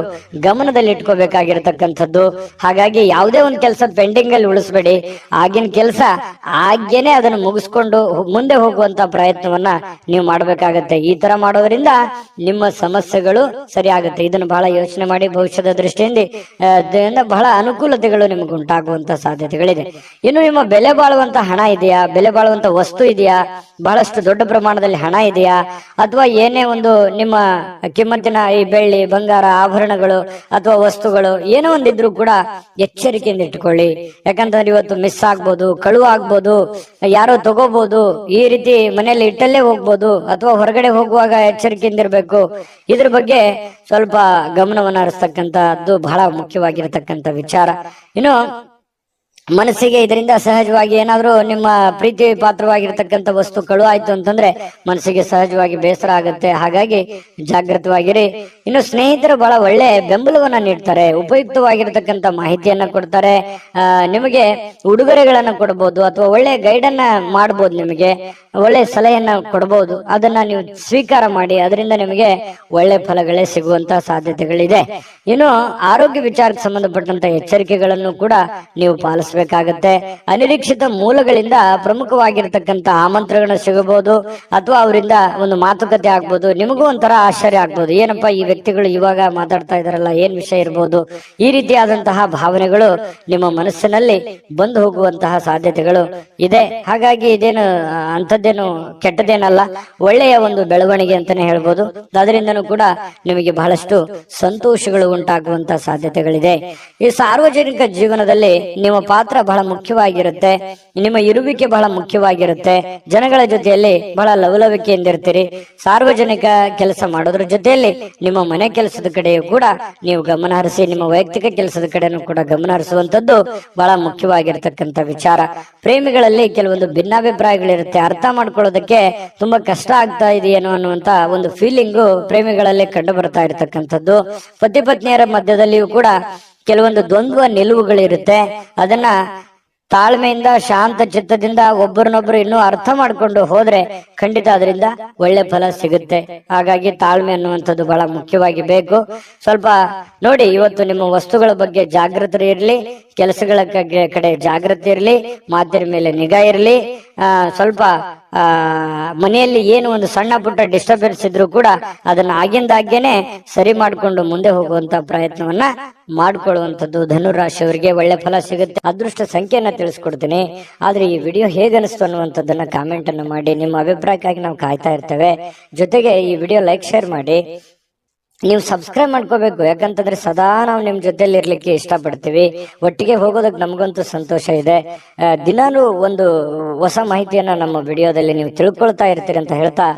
ಗಮನದಲ್ಲಿ ಇಟ್ಕೋಬೇಕಾಗಿರ್ತಕ್ಕಂಥದ್ದು. ಹಾಗಾಗಿ ಯಾವುದೇ ಒಂದು ಕೆಲಸ ಪೆಂಡಿಂಗ್ ಅಲ್ಲಿ ಉಳಿಸ್ಬೇಡಿ. ಆಗಿನ ಕೆಲಸ ಆಗ್ಯೇನೆ ಅದನ್ನು ಮುಗಿಸ್ಕೊಂಡು ಮುಂದೆ ಹೋಗುವಂತ ಪ್ರಯತ್ನವನ್ನ ನೀವು ಮಾಡ್ಬೇಕಾಗತ್ತೆ. ಈ ತರ ಮಾಡೋದ್ರಿಂದ ನಿಮ್ಮ ಸಮಸ್ಯೆಗಳು ಸರಿ ಆಗುತ್ತೆ. ಇದನ್ನು ಬಹಳ ಯೋಚನೆ ಮಾಡಿ ಭವಿಷ್ಯದ ದೃಷ್ಟಿಯಿಂದ ಬಹಳ ಅನುಕೂಲತೆಗಳು ನಿಮ್ಗೆ ಉಂಟಾಗುವಂತ ಸಾಧ್ಯತೆಗಳಿದೆ. ಇನ್ನು ನಿಮ್ಮ ಬೆಲೆ ಬಾಳುವಂತ ಹಣ ಇದೆಯಾ? ಬೆಲೆ ಬಾಳುವಂತ ವಸ್ತು ಇದೆಯಾ, ಬಹಳಷ್ಟು ದೊಡ್ಡ ಪ್ರಮಾಣದಲ್ಲಿ ಹಣ ಇದೆಯಾ, ಅಥವಾ ಏನೇ ಒಂದು ನಿಮ್ಮ ಕಿಮ್ಮತ್ತಿನ ಈ ಬೆಳ್ಳಿ ಬಂಗಾರ ಆಭರಣಗಳು ಅಥವಾ ವಸ್ತುಗಳು ಏನೋ ಒಂದಿದ್ರು ಕೂಡ ಎಚ್ಚರಿಕೆಯಿಂದ ಇಟ್ಕೊಳ್ಳಿ. ಯಾಕಂತಂದ್ರೆ ಇವತ್ತು ಮಿಸ್ ಆಗ್ಬೋದು, ಕಳುವು ಆಗ್ಬೋದು, ಯಾರೋ ತಗೋಬಹುದು, ಈ ರೀತಿ ಮನೆಯಲ್ಲಿ ಇಟ್ಟಲ್ಲೇ ಹೋಗ್ಬೋದು, ಅಥವಾ ಹೊರಗಡೆ ಹೋಗುವಾಗ ಎಚ್ಚರಿಕೆಯಿಂದ ಇರಬೇಕು. ಇದ್ರ ಬಗ್ಗೆ ಸ್ವಲ್ಪ ಗಮನವನ್ನು ಹರಿಸ್ತಕ್ಕಂಥದ್ದು ಬಹಳ ಮುಖ್ಯವಾಗಿರತಕ್ಕಂಥ ವಿಚಾರ. ಇನ್ನು ಮನಸ್ಸಿಗೆ ಇದರಿಂದ ಸಹಜವಾಗಿ ಏನಾದ್ರೂ ನಿಮ್ಮ ಪ್ರೀತಿ ಪಾತ್ರವಾಗಿರ್ತಕ್ಕಂಥ ವಸ್ತು ಕಳುವು ಆಯ್ತು ಅಂತಂದ್ರೆ ಮನಸ್ಸಿಗೆ ಸಹಜವಾಗಿ ಬೇಸರ ಆಗುತ್ತೆ. ಹಾಗಾಗಿ ಜಾಗೃತವಾಗಿರಿ. ಇನ್ನು ಸ್ನೇಹಿತರು ಬಹಳ ಒಳ್ಳೆ ಬೆಂಬಲವನ್ನ ನೀಡ್ತಾರೆ, ಉಪಯುಕ್ತವಾಗಿರ್ತಕ್ಕಂಥ ಮಾಹಿತಿಯನ್ನ ಕೊಡ್ತಾರೆ, ನಿಮಗೆ ಉಡುಗೊರೆಗಳನ್ನ ಕೊಡಬಹುದು ಅಥವಾ ಒಳ್ಳೆ ಗೈಡ್ ಅನ್ನ ಮಾಡಬಹುದು, ನಿಮಗೆ ಒಳ್ಳೆ ಸಲಹೆಯನ್ನ ಕೊಡಬಹುದು. ಅದನ್ನ ನೀವು ಸ್ವೀಕಾರ ಮಾಡಿ, ಅದರಿಂದ ನಿಮಗೆ ಒಳ್ಳೆ ಫಲಗಳೇ ಸಿಗುವಂತ ಸಾಧ್ಯತೆಗಳಿದೆ. ಇನ್ನು ಆರೋಗ್ಯ ವಿಚಾರಕ್ಕೆ ಸಂಬಂಧಪಟ್ಟಂತ ಎಚ್ಚರಿಕೆಗಳನ್ನು ಕೂಡ ನೀವು ಪಾಲಿಸಬೇಕಾಗತ್ತೆ. ಅನಿರೀಕ್ಷಿತ ಮೂಲಗಳಿಂದ ಪ್ರಮುಖವಾಗಿರ್ತಕ್ಕಂಥ ಆಮಂತ್ರಣಗಳು ಸಿಗಬಹುದು, ಅಥವಾ ಅವರಿಂದ ಒಂದು ಮಾತುಕತೆ ಆಗ್ಬೋದು. ನಿಮಗೂ ಒಂಥರ ಆಶ್ಚರ್ಯ ಆಗ್ಬೋದು, ಏನಪ್ಪಾ ಈ ವ್ಯಕ್ತಿಗಳು ಇವಾಗ ಮಾತಾಡ್ತಾ ಇದಾರಲ್ಲ, ಏನ್ ವಿಷಯ ಇರಬಹುದು. ಈ ರೀತಿಯಾದಂತಹ ಭಾವನೆಗಳು ನಿಮ್ಮ ಮನಸ್ಸಿನಲ್ಲಿ ಬಂದು ಹೋಗುವಂತಹ ಸಾಧ್ಯತೆಗಳು ಇದೆ. ಹಾಗಾಗಿ ಇದೇನು ಅಂಥದ್ದೇನು ಕೆಟ್ಟದೇನಲ್ಲ, ಒಳ್ಳೆಯ ಒಂದು ಬೆಳವಣಿಗೆ ಅಂತಾನೆ ಹೇಳ್ಬೋದು. ಅದರಿಂದನೂ ಕೂಡ ನಿಮಗೆ ಬಹಳಷ್ಟು ಸಂತೋಷಗಳು ಉಂಟಾಗುವಂತಹ ಸಾಧ್ಯತೆಗಳಿದೆ. ಈ ಸಾರ್ವಜನಿಕ ಜೀವನದಲ್ಲಿ ನಿಮ್ಮ ಪಾತ್ರ ಬಹಳ ಮುಖ್ಯವಾಗಿರುತ್ತೆ, ನಿಮ್ಮ ಇರುವಿಕೆ ಬಹಳ ಮುಖ್ಯವಾಗಿರುತ್ತೆ. ಜನಗಳ ಜೊತೆಯಲ್ಲಿ ಬಹಳ ಲವಲವಿಕೆಯಿಂದ ಇರ್ತೀರಿ. ಸಾರ್ವಜನಿಕ ಕೆಲಸ ಮಾಡೋದ್ರ ಜೊತೆಯಲ್ಲಿ ನಿಮ್ಮ ಮನೆ ಕೆಲಸದ ಕಡೆಯೂ ಕೂಡ ನೀವು ಗಮನ ಹರಿಸಿ, ನಿಮ್ಮ ವೈಯಕ್ತಿಕ ಕೆಲಸದ ಕಡೆನೂ ಕೂಡ ಗಮನ ಹರಿಸುವಂತದ್ದು ಬಹಳ ಮುಖ್ಯವಾಗಿರ್ತಕ್ಕಂಥ ವಿಚಾರ. ಪ್ರೇಮಿಗಳಲ್ಲಿ ಕೆಲವೊಂದು ಭಿನ್ನಾಭಿಪ್ರಾಯಗಳಿರುತ್ತೆ, ಅರ್ಥ ಮಾಡ್ಕೊಳ್ಳೋದಕ್ಕೆ ತುಂಬಾ ಕಷ್ಟ ಆಗ್ತಾ ಇದೆಯೇನೋ ಅನ್ನುವಂತ ಒಂದು ಫೀಲಿಂಗು ಪ್ರೇಮಿಗಳಲ್ಲಿ ಕಂಡು ಬರ್ತಾ ಇರತಕ್ಕಂಥದ್ದು. ಪತಿ ಪತ್ನಿಯರ ಮಧ್ಯದಲ್ಲಿಯೂ ಕೂಡ ಕೆಲವೊಂದು ದ್ವಂದ್ವ ನಿಲುವುಗಳಿರುತ್ತೆ. ಅದನ್ನ ತಾಳ್ಮೆಯಿಂದ ಶಾಂತ ಚಿತ್ತದಿಂದ ಒಬ್ಬರನ್ನೊಬ್ರು ಇನ್ನೂ ಅರ್ಥ ಮಾಡ್ಕೊಂಡು ಹೋದ್ರೆ ಖಂಡಿತ ಅದರಿಂದ ಒಳ್ಳೆ ಫಲ ಸಿಗುತ್ತೆ. ಹಾಗಾಗಿ ತಾಳ್ಮೆ ಅನ್ನುವಂಥದ್ದು ಬಹಳ ಮುಖ್ಯವಾಗಿ ಬೇಕು. ಸ್ವಲ್ಪ ನೋಡಿ, ಇವತ್ತು ನಿಮ್ಮ ವಸ್ತುಗಳ ಬಗ್ಗೆ ಜಾಗೃತಿ ಇರಲಿ, ಕೆಲಸಗಳ ಕಡೆ ಜಾಗೃತಿ ಇರಲಿ, ಮಾತಿನ ಮೇಲೆ ನಿಗಾ ಇರಲಿ. ಸ್ವಲ್ಪ ಮನೆಯಲ್ಲಿ ಏನು ಒಂದು ಸಣ್ಣ ಪುಟ್ಟ ಡಿಸ್ಟರ್ಬೆನ್ಸ್ ಇದ್ರು ಕೂಡ ಅದನ್ನ ಆಗಿಂದಾಗೇನೆ ಸರಿ ಮಾಡ್ಕೊಂಡು ಮುಂದೆ ಹೋಗುವಂತ ಪ್ರಯತ್ನವನ್ನ ಮಾಡ್ಕೊಳ್ಳುವಂಥದ್ದು ಧನುರಾಶಿಯವರಿಗೆ ಒಳ್ಳೆ ಫಲ ಸಿಗುತ್ತೆ. ಅದೃಷ್ಟ ಸಂಖ್ಯೆಯನ್ನ ತಿಳಿಸ್ಕೊಡ್ತೀನಿ. ಆದ್ರೆ ಈ ವಿಡಿಯೋ ಹೇಗನಿಸ್ತು ಅನ್ನುವಂಥದ್ದನ್ನ ಕಾಮೆಂಟ್ ಅನ್ನು ಮಾಡಿ. ನಿಮ್ಮ ಅಭಿಪ್ರಾಯಕ್ಕಾಗಿ ನಾವು ಕಾಯ್ತಾ ಇರ್ತೇವೆ. ಜೊತೆಗೆ ಈ ವಿಡಿಯೋ ಲೈಕ್ ಶೇರ್ ಮಾಡಿ. ನೀವು ಸಬ್ಸ್ಕ್ರೈಬ್ ಮಾಡ್ಕೋಬೇಕು, ಯಾಕಂತಂದ್ರೆ ಸದಾ ನಾವು ನಿಮ್ ಜೊತೆಲಿ ಇರ್ಲಿಕ್ಕೆ ಇಷ್ಟಪಡ್ತೀವಿ. ಒಟ್ಟಿಗೆ ಹೋಗೋದಕ್ಕೆ ನಮಗಂತೂ ಸಂತೋಷ ಇದೆ. ದಿನಾನು ಒಂದು ಹೊಸ ಮಾಹಿತಿಯನ್ನ ನಮ್ಮ ವಿಡಿಯೋದಲ್ಲಿ ನೀವು ತಿಳ್ಕೊಳ್ತಾ ಇರ್ತೀರಿ ಅಂತ ಹೇಳ್ತಾ,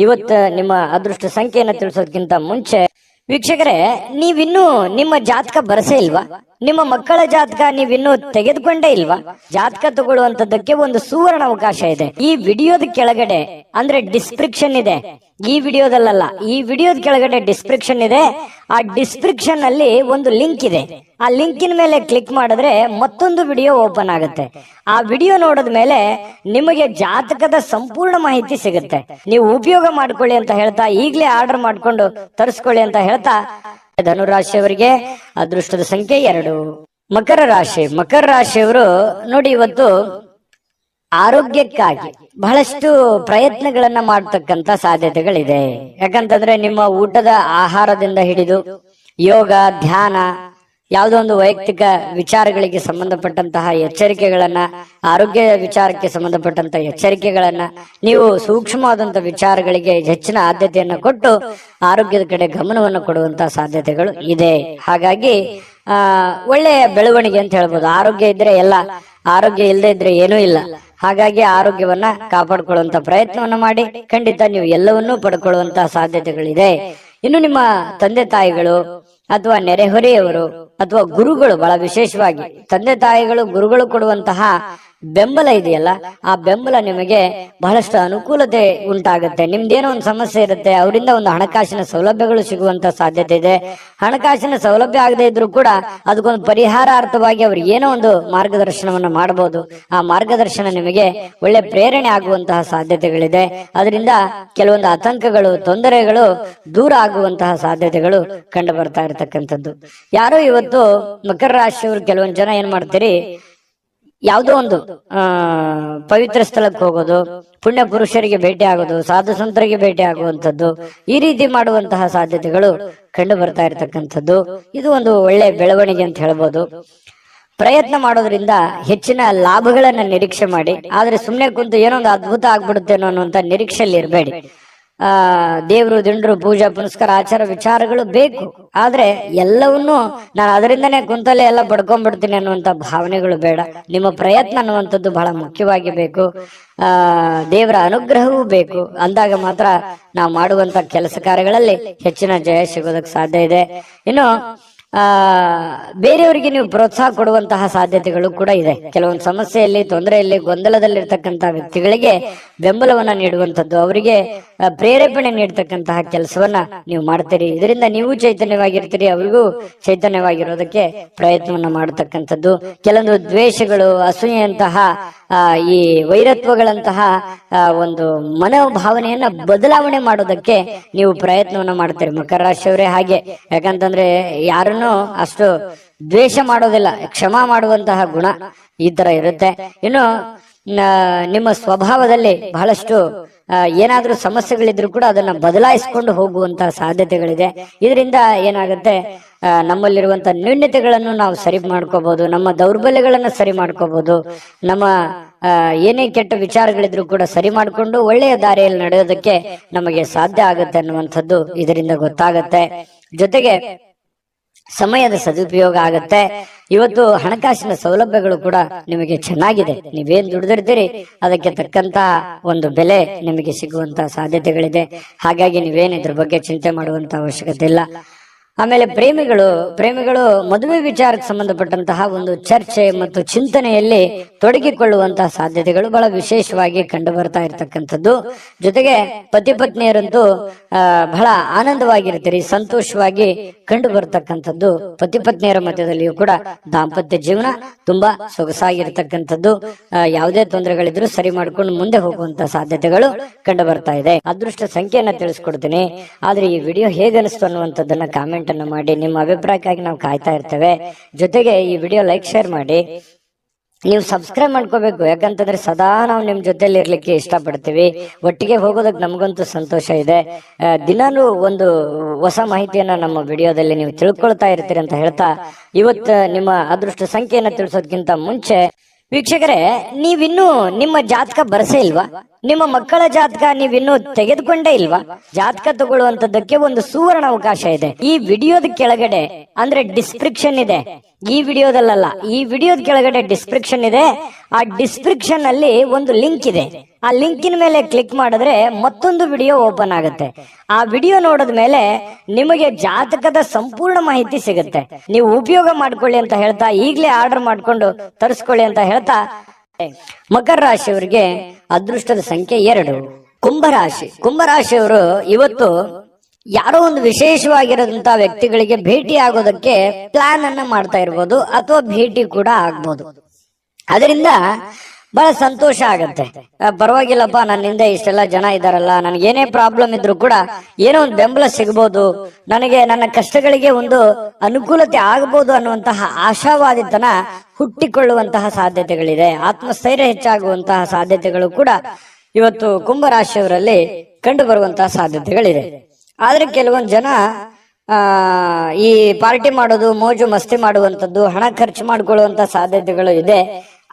ಇವತ್ತು ನಿಮ್ಮ ಅದೃಷ್ಟ ಸಂಖ್ಯೆಯನ್ನ ತಿಳಿಸೋದಕ್ಕಿಂತ ಮುಂಚೆ ವೀಕ್ಷಕರೇ, ನೀವಿನ್ನೂ ನಿಮ್ಮ ಜಾತಕ ಬರಸೇ ಇಲ್ವಾ? ನಿಮ್ಮ ಮಕ್ಕಳ ಜಾತಕ ನೀವಿನ್ನೂ ತೆಗೆದುಕೊಂಡೇ ಇಲ್ವಾ? ಜಾತಕ ತಗೊಳ್ಳುವಂತದ್ದಕ್ಕೆ ಒಂದು ಸುವರ್ಣ ಅವಕಾಶ ಇದೆ. ಈ ವಿಡಿಯೋದ ಕೆಳಗಡೆ ಅಂದ್ರೆ ಡಿಸ್ಕ್ರಿಪ್ಷನ್ ಇದೆ, ಈ ವಿಡಿಯೋದಲ್ಲ, ಈ ವಿಡಿಯೋದ ಕೆಳಗಡೆ ಡಿಸ್ಕ್ರಿಪ್ಷನ್ ಇದೆ. ಆ ಡಿಸ್ಕ್ರಿಪ್ಷನ್ ಅಲ್ಲಿ ಒಂದು ಲಿಂಕ್ ಇದೆ. ಆ ಲಿಂಕಿನ ಮೇಲೆ ಕ್ಲಿಕ್ ಮಾಡಿದ್ರೆ ಮತ್ತೊಂದು ವಿಡಿಯೋ ಓಪನ್ ಆಗುತ್ತೆ. ಆ ವಿಡಿಯೋ ನೋಡಿದ ಮೇಲೆ ನಿಮಗೆ ಜಾತಕದ ಸಂಪೂರ್ಣ ಮಾಹಿತಿ ಸಿಗುತ್ತೆ. ನೀವು ಉಪಯೋಗ ಮಾಡ್ಕೊಳ್ಳಿ ಅಂತ ಹೇಳ್ತಾ, ಈಗಲೇ ಆರ್ಡರ್ ಮಾಡ್ಕೊಂಡು ತರಿಸ್ಕೊಳ್ಳಿ ಅಂತ ಹೇಳ್ತಾ, ಧನುರಾಶಿಯವರಿಗೆ ಅದೃಷ್ಟದ ಸಂಖ್ಯೆ 2. ಮಕರ ರಾಶಿ. ಮಕರ ರಾಶಿಯವರು ನೋಡಿ, ಇವತ್ತು ಆರೋಗ್ಯಕ್ಕಾಗಿ ಬಹಳಷ್ಟು ಪ್ರಯತ್ನಗಳನ್ನ ಮಾಡತಕ್ಕಂತ ಸಾಧ್ಯತೆಗಳಿದೆ. ಯಾಕಂತಂದ್ರೆ ನಿಮ್ಮ ಊಟದ ಆಹಾರದಿಂದ ಹಿಡಿದು ಯೋಗ, ಧ್ಯಾನ, ಯಾವುದೋ ಒಂದು ವೈಯಕ್ತಿಕ ವಿಚಾರಗಳಿಗೆ ಸಂಬಂಧಪಟ್ಟಂತಹ ಎಚ್ಚರಿಕೆಗಳನ್ನ, ಆರೋಗ್ಯ ವಿಚಾರಕ್ಕೆ ಸಂಬಂಧಪಟ್ಟಂತಹ ಎಚ್ಚರಿಕೆಗಳನ್ನ, ನೀವು ಸೂಕ್ಷ್ಮವಾದಂತಹ ವಿಚಾರಗಳಿಗೆ ಹೆಚ್ಚಿನ ಆದ್ಯತೆಯನ್ನು ಕೊಟ್ಟು ಆರೋಗ್ಯದ ಕಡೆ ಗಮನವನ್ನು ಕೊಡುವಂತಹ ಸಾಧ್ಯತೆಗಳು ಇದೆ. ಹಾಗಾಗಿ ಒಳ್ಳೆಯ ಬೆಳವಣಿಗೆ ಅಂತ ಹೇಳ್ಬೋದು. ಆರೋಗ್ಯ ಇದ್ರೆ ಎಲ್ಲ, ಆರೋಗ್ಯ ಇಲ್ಲದೆ ಇದ್ರೆ ಏನೂ ಇಲ್ಲ. ಹಾಗಾಗಿ ಆರೋಗ್ಯವನ್ನ ಕಾಪಾಡಿಕೊಳ್ಳುವಂತ ಪ್ರಯತ್ನವನ್ನ ಮಾಡಿ. ಖಂಡಿತ ನೀವು ಎಲ್ಲವನ್ನೂ ಪಡ್ಕೊಳ್ಳುವಂತಹ ಸಾಧ್ಯತೆಗಳಿದೆ. ಇನ್ನು ನಿಮ್ಮ ತಂದೆ ತಾಯಿಗಳು ಅಥವಾ ನೆರೆಹೊರೆಯವರು ಅಥವಾ ಗುರುಗಳು, ಬಹಳ ವಿಶೇಷವಾಗಿ ತಂದೆ ತಾಯಿಗಳು, ಗುರುಗಳು ಕೊಡುವಂತಹ ಬೆಂಬಲ ಇದೆಯಲ್ಲ, ಆ ಬೆಂಬಲ ನಿಮಗೆ ಬಹಳಷ್ಟು ಅನುಕೂಲತೆ ಉಂಟಾಗುತ್ತೆ. ನಿಮ್ದೇನೋ ಒಂದು ಸಮಸ್ಯೆ ಇರುತ್ತೆ, ಅವರಿಂದ ಒಂದು ಹಣಕಾಸಿನ ಸೌಲಭ್ಯಗಳು ಸಿಗುವಂತ ಸಾಧ್ಯತೆ ಇದೆ. ಹಣಕಾಸಿನ ಸೌಲಭ್ಯ ಆಗದೆ ಇದ್ರೂ ಕೂಡ ಅದಕ್ಕೊಂದು ಪರಿಹಾರಾರ್ಥವಾಗಿ ಅವ್ರು ಏನೋ ಒಂದು ಮಾರ್ಗದರ್ಶನವನ್ನ ಮಾಡಬಹುದು. ಆ ಮಾರ್ಗದರ್ಶನ ನಿಮಗೆ ಒಳ್ಳೆ ಪ್ರೇರಣೆ ಆಗುವಂತಹ ಸಾಧ್ಯತೆಗಳಿದೆ. ಅದರಿಂದ ಕೆಲವೊಂದು ಆತಂಕಗಳು, ತೊಂದರೆಗಳು ದೂರ ಆಗುವಂತಹ ಸಾಧ್ಯತೆಗಳು ಕಂಡು ಬರ್ತಾ ಇರತಕ್ಕಂಥದ್ದು. ಯಾರೋ ಇವತ್ತು ಮಕರ ರಾಶಿಯವರು ಕೆಲವೊಂದು ಜನ ಏನ್ ಮಾಡ್ತೀರಿ, ಯಾವುದೋ ಒಂದು ಪವಿತ್ರ ಸ್ಥಳಕ್ಕೆ ಹೋಗೋದು, ಪುಣ್ಯ ಪುರುಷರಿಗೆ ಭೇಟಿ ಆಗೋದು, ಸಾಧು ಸಂತರಿಗೆ ಭೇಟಿ ಆಗುವಂಥದ್ದು, ಈ ರೀತಿ ಮಾಡುವಂತಹ ಸಾಧ್ಯತೆಗಳು ಕಂಡು ಬರ್ತಾ ಇರತಕ್ಕಂಥದ್ದು. ಇದು ಒಂದು ಒಳ್ಳೆ ಬೆಳವಣಿಗೆ ಅಂತ ಹೇಳ್ಬೋದು. ಪ್ರಯತ್ನ ಮಾಡೋದ್ರಿಂದ ಹೆಚ್ಚಿನ ಲಾಭಗಳನ್ನ ನಿರೀಕ್ಷೆ ಮಾಡಿ. ಆದ್ರೆ ಸುಮ್ಮನೆ ಕುಂತು ಏನೊಂದು ಅದ್ಭುತ ಆಗ್ಬಿಡುತ್ತೇನೋ ಅನ್ನುವಂತ ನಿರೀಕ್ಷೆಯಲ್ಲಿ ಇರಬೇಡಿ. ದೇವರು ದಿಂಡ್ರು ಪೂಜಾ ಪುನಸ್ಕಾರ ಆಚಾರ ವಿಚಾರಗಳು ಬೇಕು, ಆದ್ರೆ ಎಲ್ಲವನ್ನೂ ನಾನು ಅದರಿಂದನೇ ಕುಂತಲ್ಲೇ ಎಲ್ಲ ಪಡ್ಕೊಂಡ್ಬಿಡ್ತೀನಿ ಅನ್ನುವಂತ ಭಾವನೆಗಳು ಬೇಡ. ನಿಮ್ಮ ಪ್ರಯತ್ನ ಅನ್ನುವಂಥದ್ದು ಬಹಳ ಮುಖ್ಯವಾಗಿ ಬೇಕು. ದೇವರ ಅನುಗ್ರಹವೂ ಬೇಕು. ಅಂದಾಗ ಮಾತ್ರ ನಾವು ಮಾಡುವಂತ ಕೆಲಸ ಕಾರ್ಯಗಳಲ್ಲಿ ಹೆಚ್ಚಿನ ಜಯ ಸಿಗೋದಕ್ಕೆ ಸಾಧ್ಯ ಇದೆ. ಇನ್ನು ಬೇರೆಯವರಿಗೆ ನೀವು ಪ್ರೋತ್ಸಾಹ ಕೊಡುವಂತಹ ಸಾಧ್ಯತೆಗಳು ಕೂಡ ಇದೆ. ಕೆಲವೊಂದು ಸಮಸ್ಯೆಯಲ್ಲಿ, ತೊಂದರೆಯಲ್ಲಿ, ಗೊಂದಲದಲ್ಲಿರ್ತಕ್ಕಂತಹ ವ್ಯಕ್ತಿಗಳಿಗೆ ಬೆಂಬಲವನ್ನ ನೀಡುವಂಥದ್ದು, ಅವರಿಗೆ ಪ್ರೇರೇಪಣೆ ನೀಡ್ತಕ್ಕಂತಹ ಕೆಲಸವನ್ನ ನೀವು ಮಾಡ್ತೀರಿ. ಇದರಿಂದ ನೀವು ಚೈತನ್ಯವಾಗಿರ್ತೀರಿ, ಅವರಿಗೂ ಚೈತನ್ಯವಾಗಿರೋದಕ್ಕೆ ಪ್ರಯತ್ನವನ್ನ ಮಾಡತಕ್ಕಂಥದ್ದು. ಕೆಲವೊಂದು ದ್ವೇಷಗಳು, ಅಸೂಯೆಯಂತಹ ಈ ವೈರತ್ವಗಳಂತಹ ಒಂದು ಮನೋಭಾವನೆಯನ್ನ ಬದಲಾವಣೆ ಮಾಡೋದಕ್ಕೆ ನೀವು ಪ್ರಯತ್ನವನ್ನ ಮಾಡ್ತೀರಿ. ಮಕರ ರಾಶಿಯವರೇ ಹಾಗೆ. ಯಾಕಂತಂದ್ರೆ ಯಾರನ್ನು ಅಷ್ಟು ದ್ವೇಷ ಮಾಡೋದಿಲ್ಲ, ಕ್ಷಮಾ ಮಾಡುವಂತಹ ಗುಣ ಈ ತರ ಇರುತ್ತೆ. ಇನ್ನು ನಿಮ್ಮ ಸ್ವಭಾವದಲ್ಲಿ ಬಹಳಷ್ಟು ಏನಾದ್ರೂ ಸಮಸ್ಯೆಗಳಿದ್ರು ಕೂಡ ಅದನ್ನ ಬದಲಾಯಿಸಿಕೊಂಡು ಹೋಗುವಂತಹ ಸಾಧ್ಯತೆಗಳಿದೆ. ಇದರಿಂದ ಏನಾಗುತ್ತೆ, ನಮ್ಮಲ್ಲಿರುವಂತ ನ್ಯೂನ್ಯತೆಗಳನ್ನು ನಾವು ಸರಿ ಮಾಡ್ಕೋಬಹುದು, ನಮ್ಮ ದೌರ್ಬಲ್ಯಗಳನ್ನ ಸರಿ ಮಾಡ್ಕೋಬಹುದು, ನಮ್ಮ ಏನೇ ಕೆಟ್ಟ ವಿಚಾರಗಳಿದ್ರು ಕೂಡ ಸರಿ ಮಾಡಿಕೊಂಡು ಒಳ್ಳೆಯ ದಾರಿಯಲ್ಲಿ ನಡೆಯೋದಕ್ಕೆ ನಮಗೆ ಸಾಧ್ಯ ಆಗುತ್ತೆ ಅನ್ನುವಂಥದ್ದು ಇದರಿಂದ ಗೊತ್ತಾಗತ್ತೆ. ಜೊತೆಗೆ ಸಮಯದ ಸದುಪಯೋಗ ಆಗತ್ತೆ. ಇವತ್ತು ಹಣಕಾಸಿನ ಸೌಲಭ್ಯಗಳು ಕೂಡ ನಿಮಗೆ ಚೆನ್ನಾಗಿದೆ. ನೀವೇನ್ ದುಡಿದಿರ್ತೀರಿ ಅದಕ್ಕೆ ತಕ್ಕಂತ ಒಂದು ಬೆಲೆ ನಿಮಗೆ ಸಿಗುವಂತ ಸಾಧ್ಯತೆಗಳಿದೆ. ಹಾಗಾಗಿ ನೀವೇನ್ ಇದ್ರ ಬಗ್ಗೆ ಚಿಂತೆ ಮಾಡುವಂತ ಅವಶ್ಯಕತೆ ಇಲ್ಲ. ಆಮೇಲೆ ಪ್ರೇಮಿಗಳು ಮದುವೆ ವಿಚಾರಕ್ಕೆ ಸಂಬಂಧಪಟ್ಟಂತಹ ಒಂದು ಚರ್ಚೆ ಮತ್ತು ಚಿಂತನೆಯಲ್ಲಿ ತೊಡಗಿಕೊಳ್ಳುವಂತಹ ಸಾಧ್ಯತೆಗಳು ಬಹಳ ವಿಶೇಷವಾಗಿ ಕಂಡು ಬರ್ತಾ ಇರತಕ್ಕಂಥದ್ದು. ಜೊತೆಗೆ ಪತಿ ಪತ್ನಿಯರಂತೂ ಬಹಳ ಆನಂದವಾಗಿರ್ತೀರಿ, ಸಂತೋಷವಾಗಿ ಕಂಡು ಬರ್ತಕ್ಕಂಥದ್ದು. ಪತಿ ಪತ್ನಿಯರ ಮಧ್ಯದಲ್ಲಿಯೂ ಕೂಡ ದಾಂಪತ್ಯ ಜೀವನ ತುಂಬಾ ಸೊಗಸಾಗಿರ್ತಕ್ಕಂಥದ್ದು. ಯಾವುದೇ ತೊಂದರೆಗಳಿದ್ರು ಸರಿ ಮಾಡ್ಕೊಂಡು ಮುಂದೆ ಹೋಗುವಂತ ಸಾಧ್ಯತೆಗಳು ಕಂಡು ಬರ್ತಾ ಇದೆ. ಅದೃಷ್ಟ ಸಂಖ್ಯೆಯನ್ನ ತಿಳಿಸ್ಕೊಡ್ತೀನಿ, ಆದ್ರೆ ಈ ವಿಡಿಯೋ ಹೇಗನಿಸ್ತು ಅನ್ನುವಂಥದ್ದನ್ನ ಕಾಮೆಂಟ್ ಅನ್ನು ಮಾಡಿ. ನಿಮ್ಮ ಅಭಿಪ್ರಾಯಕ್ಕಾಗಿ ನಾವು ಕಾಯ್ತಾ ಇರ್ತೇವೆ. ಜೊತೆಗೆ ಈ ವಿಡಿಯೋ ಲೈಕ್, ಶೇರ್ ಮಾಡಿ. ನೀವು ಸಬ್ಸ್ಕ್ರೈಬ್ ಮಾಡ್ಕೋಬೇಕು, ಯಾಕಂತಂದ್ರೆ ಸದಾ ನಾವು ನಿಮ್ ಜೊತೆಲಿ ಇರ್ಲಿಕ್ಕೆ ಇಷ್ಟಪಡ್ತೀವಿ. ಒಟ್ಟಿಗೆ ಹೋಗೋದಕ್ಕೆ ನಮಗಂತೂ ಸಂತೋಷ ಇದೆ. ದಿನಾನು ಒಂದು ಹೊಸ ಮಾಹಿತಿಯನ್ನ ನಮ್ಮ ವಿಡಿಯೋದಲ್ಲಿ ನೀವು ತಿಳ್ಕೊಳ್ತಾ ಇರ್ತೀರಿ ಅಂತ ಹೇಳ್ತಾ, ಇವತ್ತು ನಿಮ್ಮ ಅದೃಷ್ಟ ಸಂಖ್ಯೆಯನ್ನ ತಿಳಿಸೋದಕ್ಕಿಂತ ಮುಂಚೆ ವೀಕ್ಷಕರೇ, ನೀವಿನ್ನೂ ನಿಮ್ಮ ಜಾತಕ ಬರಸೇ ಇಲ್ವಾ? ನಿಮ್ಮ ಮಕ್ಕಳ ಜಾತಕ ನೀವಿನ್ನೂ ತೆಗೆದುಕೊಂಡೇ ಇಲ್ವಾ? ಜಾತಕ ತಗೊಳ್ಳುವಂತದ್ದಕ್ಕೆ ಒಂದು ಸುವರ್ಣ ಅವಕಾಶ ಇದೆ. ಈ ವಿಡಿಯೋದ ಕೆಳಗಡೆ ಅಂದ್ರೆ ಡಿಸ್ಕ್ರಿಪ್ಷನ್ ಇದೆ, ಈ ವಿಡಿಯೋದಲ್ಲ, ಈ ವಿಡಿಯೋದ ಕೆಳಗಡೆ ಡಿಸ್ಕ್ರಿಪ್ಷನ್ ಇದೆ. ಆ ಡಿಸ್ಕ್ರಿಪ್ಷನ್ ಅಲ್ಲಿ ಒಂದು ಲಿಂಕ್ ಇದೆ. ಆ ಲಿಂಕಿನ ಮೇಲೆ ಕ್ಲಿಕ್ ಮಾಡಿದ್ರೆ ಮತ್ತೊಂದು ವಿಡಿಯೋ ಓಪನ್ ಆಗುತ್ತೆ. ಆ ವಿಡಿಯೋ ನೋಡಿದ ಮೇಲೆ ನಿಮಗೆ ಜಾತಕದ ಸಂಪೂರ್ಣ ಮಾಹಿತಿ ಸಿಗುತ್ತೆ. ನೀವು ಉಪಯೋಗ ಮಾಡ್ಕೊಳ್ಳಿ ಅಂತ ಹೇಳ್ತಾ, ಈಗಲೇ ಆರ್ಡರ್ ಮಾಡ್ಕೊಂಡು ತರಿಸ್ಕೊಳ್ಳಿ ಅಂತ ಹೇಳ್ತಾ, ಮಕರ ರಾಶಿಯವರಿಗೆ ಅದೃಷ್ಟದ ಸಂಖ್ಯೆ 2. ಕುಂಭರಾಶಿಯವರು ಇವತ್ತು ಯಾರೋ ಒಂದು ವಿಶೇಷವಾಗಿರೋದಂತ ವ್ಯಕ್ತಿಗಳಿಗೆ ಭೇಟಿ ಆಗೋದಕ್ಕೆ ಪ್ಲಾನ್ ಅನ್ನ ಮಾಡ್ತಾ ಇರ್ಬೋದು, ಅಥವಾ ಭೇಟಿ ಕೂಡ ಆಗ್ಬೋದು. ಅದರಿಂದ ಬಹಳ ಸಂತೋಷ ಆಗತ್ತೆ. ಪರವಾಗಿಲ್ಲಪ್ಪ, ನನ್ನಿಂದ ಇಷ್ಟೆಲ್ಲ ಜನ ಇದಾರಲ್ಲ, ನನಗೆ ಏನೇ ಪ್ರಾಬ್ಲಮ್ ಇದ್ರು ಕೂಡ ಏನೋ ಒಂದು ಬೆಂಬಲ ಸಿಗಬಹುದು, ನನಗೆ ನನ್ನ ಕಷ್ಟಗಳಿಗೆ ಒಂದು ಅನುಕೂಲತೆ ಆಗಬಹುದು ಅನ್ನುವಂತಹ ಆಶಾವಾದಿತನ ಹುಟ್ಟಿಕೊಳ್ಳುವಂತಹ ಸಾಧ್ಯತೆಗಳಿದೆ. ಆತ್ಮಸ್ಥೈರ್ಯ ಹೆಚ್ಚಾಗುವಂತಹ ಸಾಧ್ಯತೆಗಳು ಕೂಡ ಇವತ್ತು ಕುಂಭರಾಶಿಯವರಲ್ಲಿ ಕಂಡು ಬರುವಂತಹ ಸಾಧ್ಯತೆಗಳಿದೆ. ಆದ್ರೆ ಕೆಲವೊಂದು ಜನ ಈ ಪಾರ್ಟಿ ಮಾಡೋದು, ಮೋಜು ಮಸ್ತಿ ಮಾಡುವಂತದ್ದು, ಹಣ ಖರ್ಚು ಮಾಡ್ಕೊಳ್ಳುವಂತ ಸಾಧ್ಯತೆಗಳು ಇದೆ.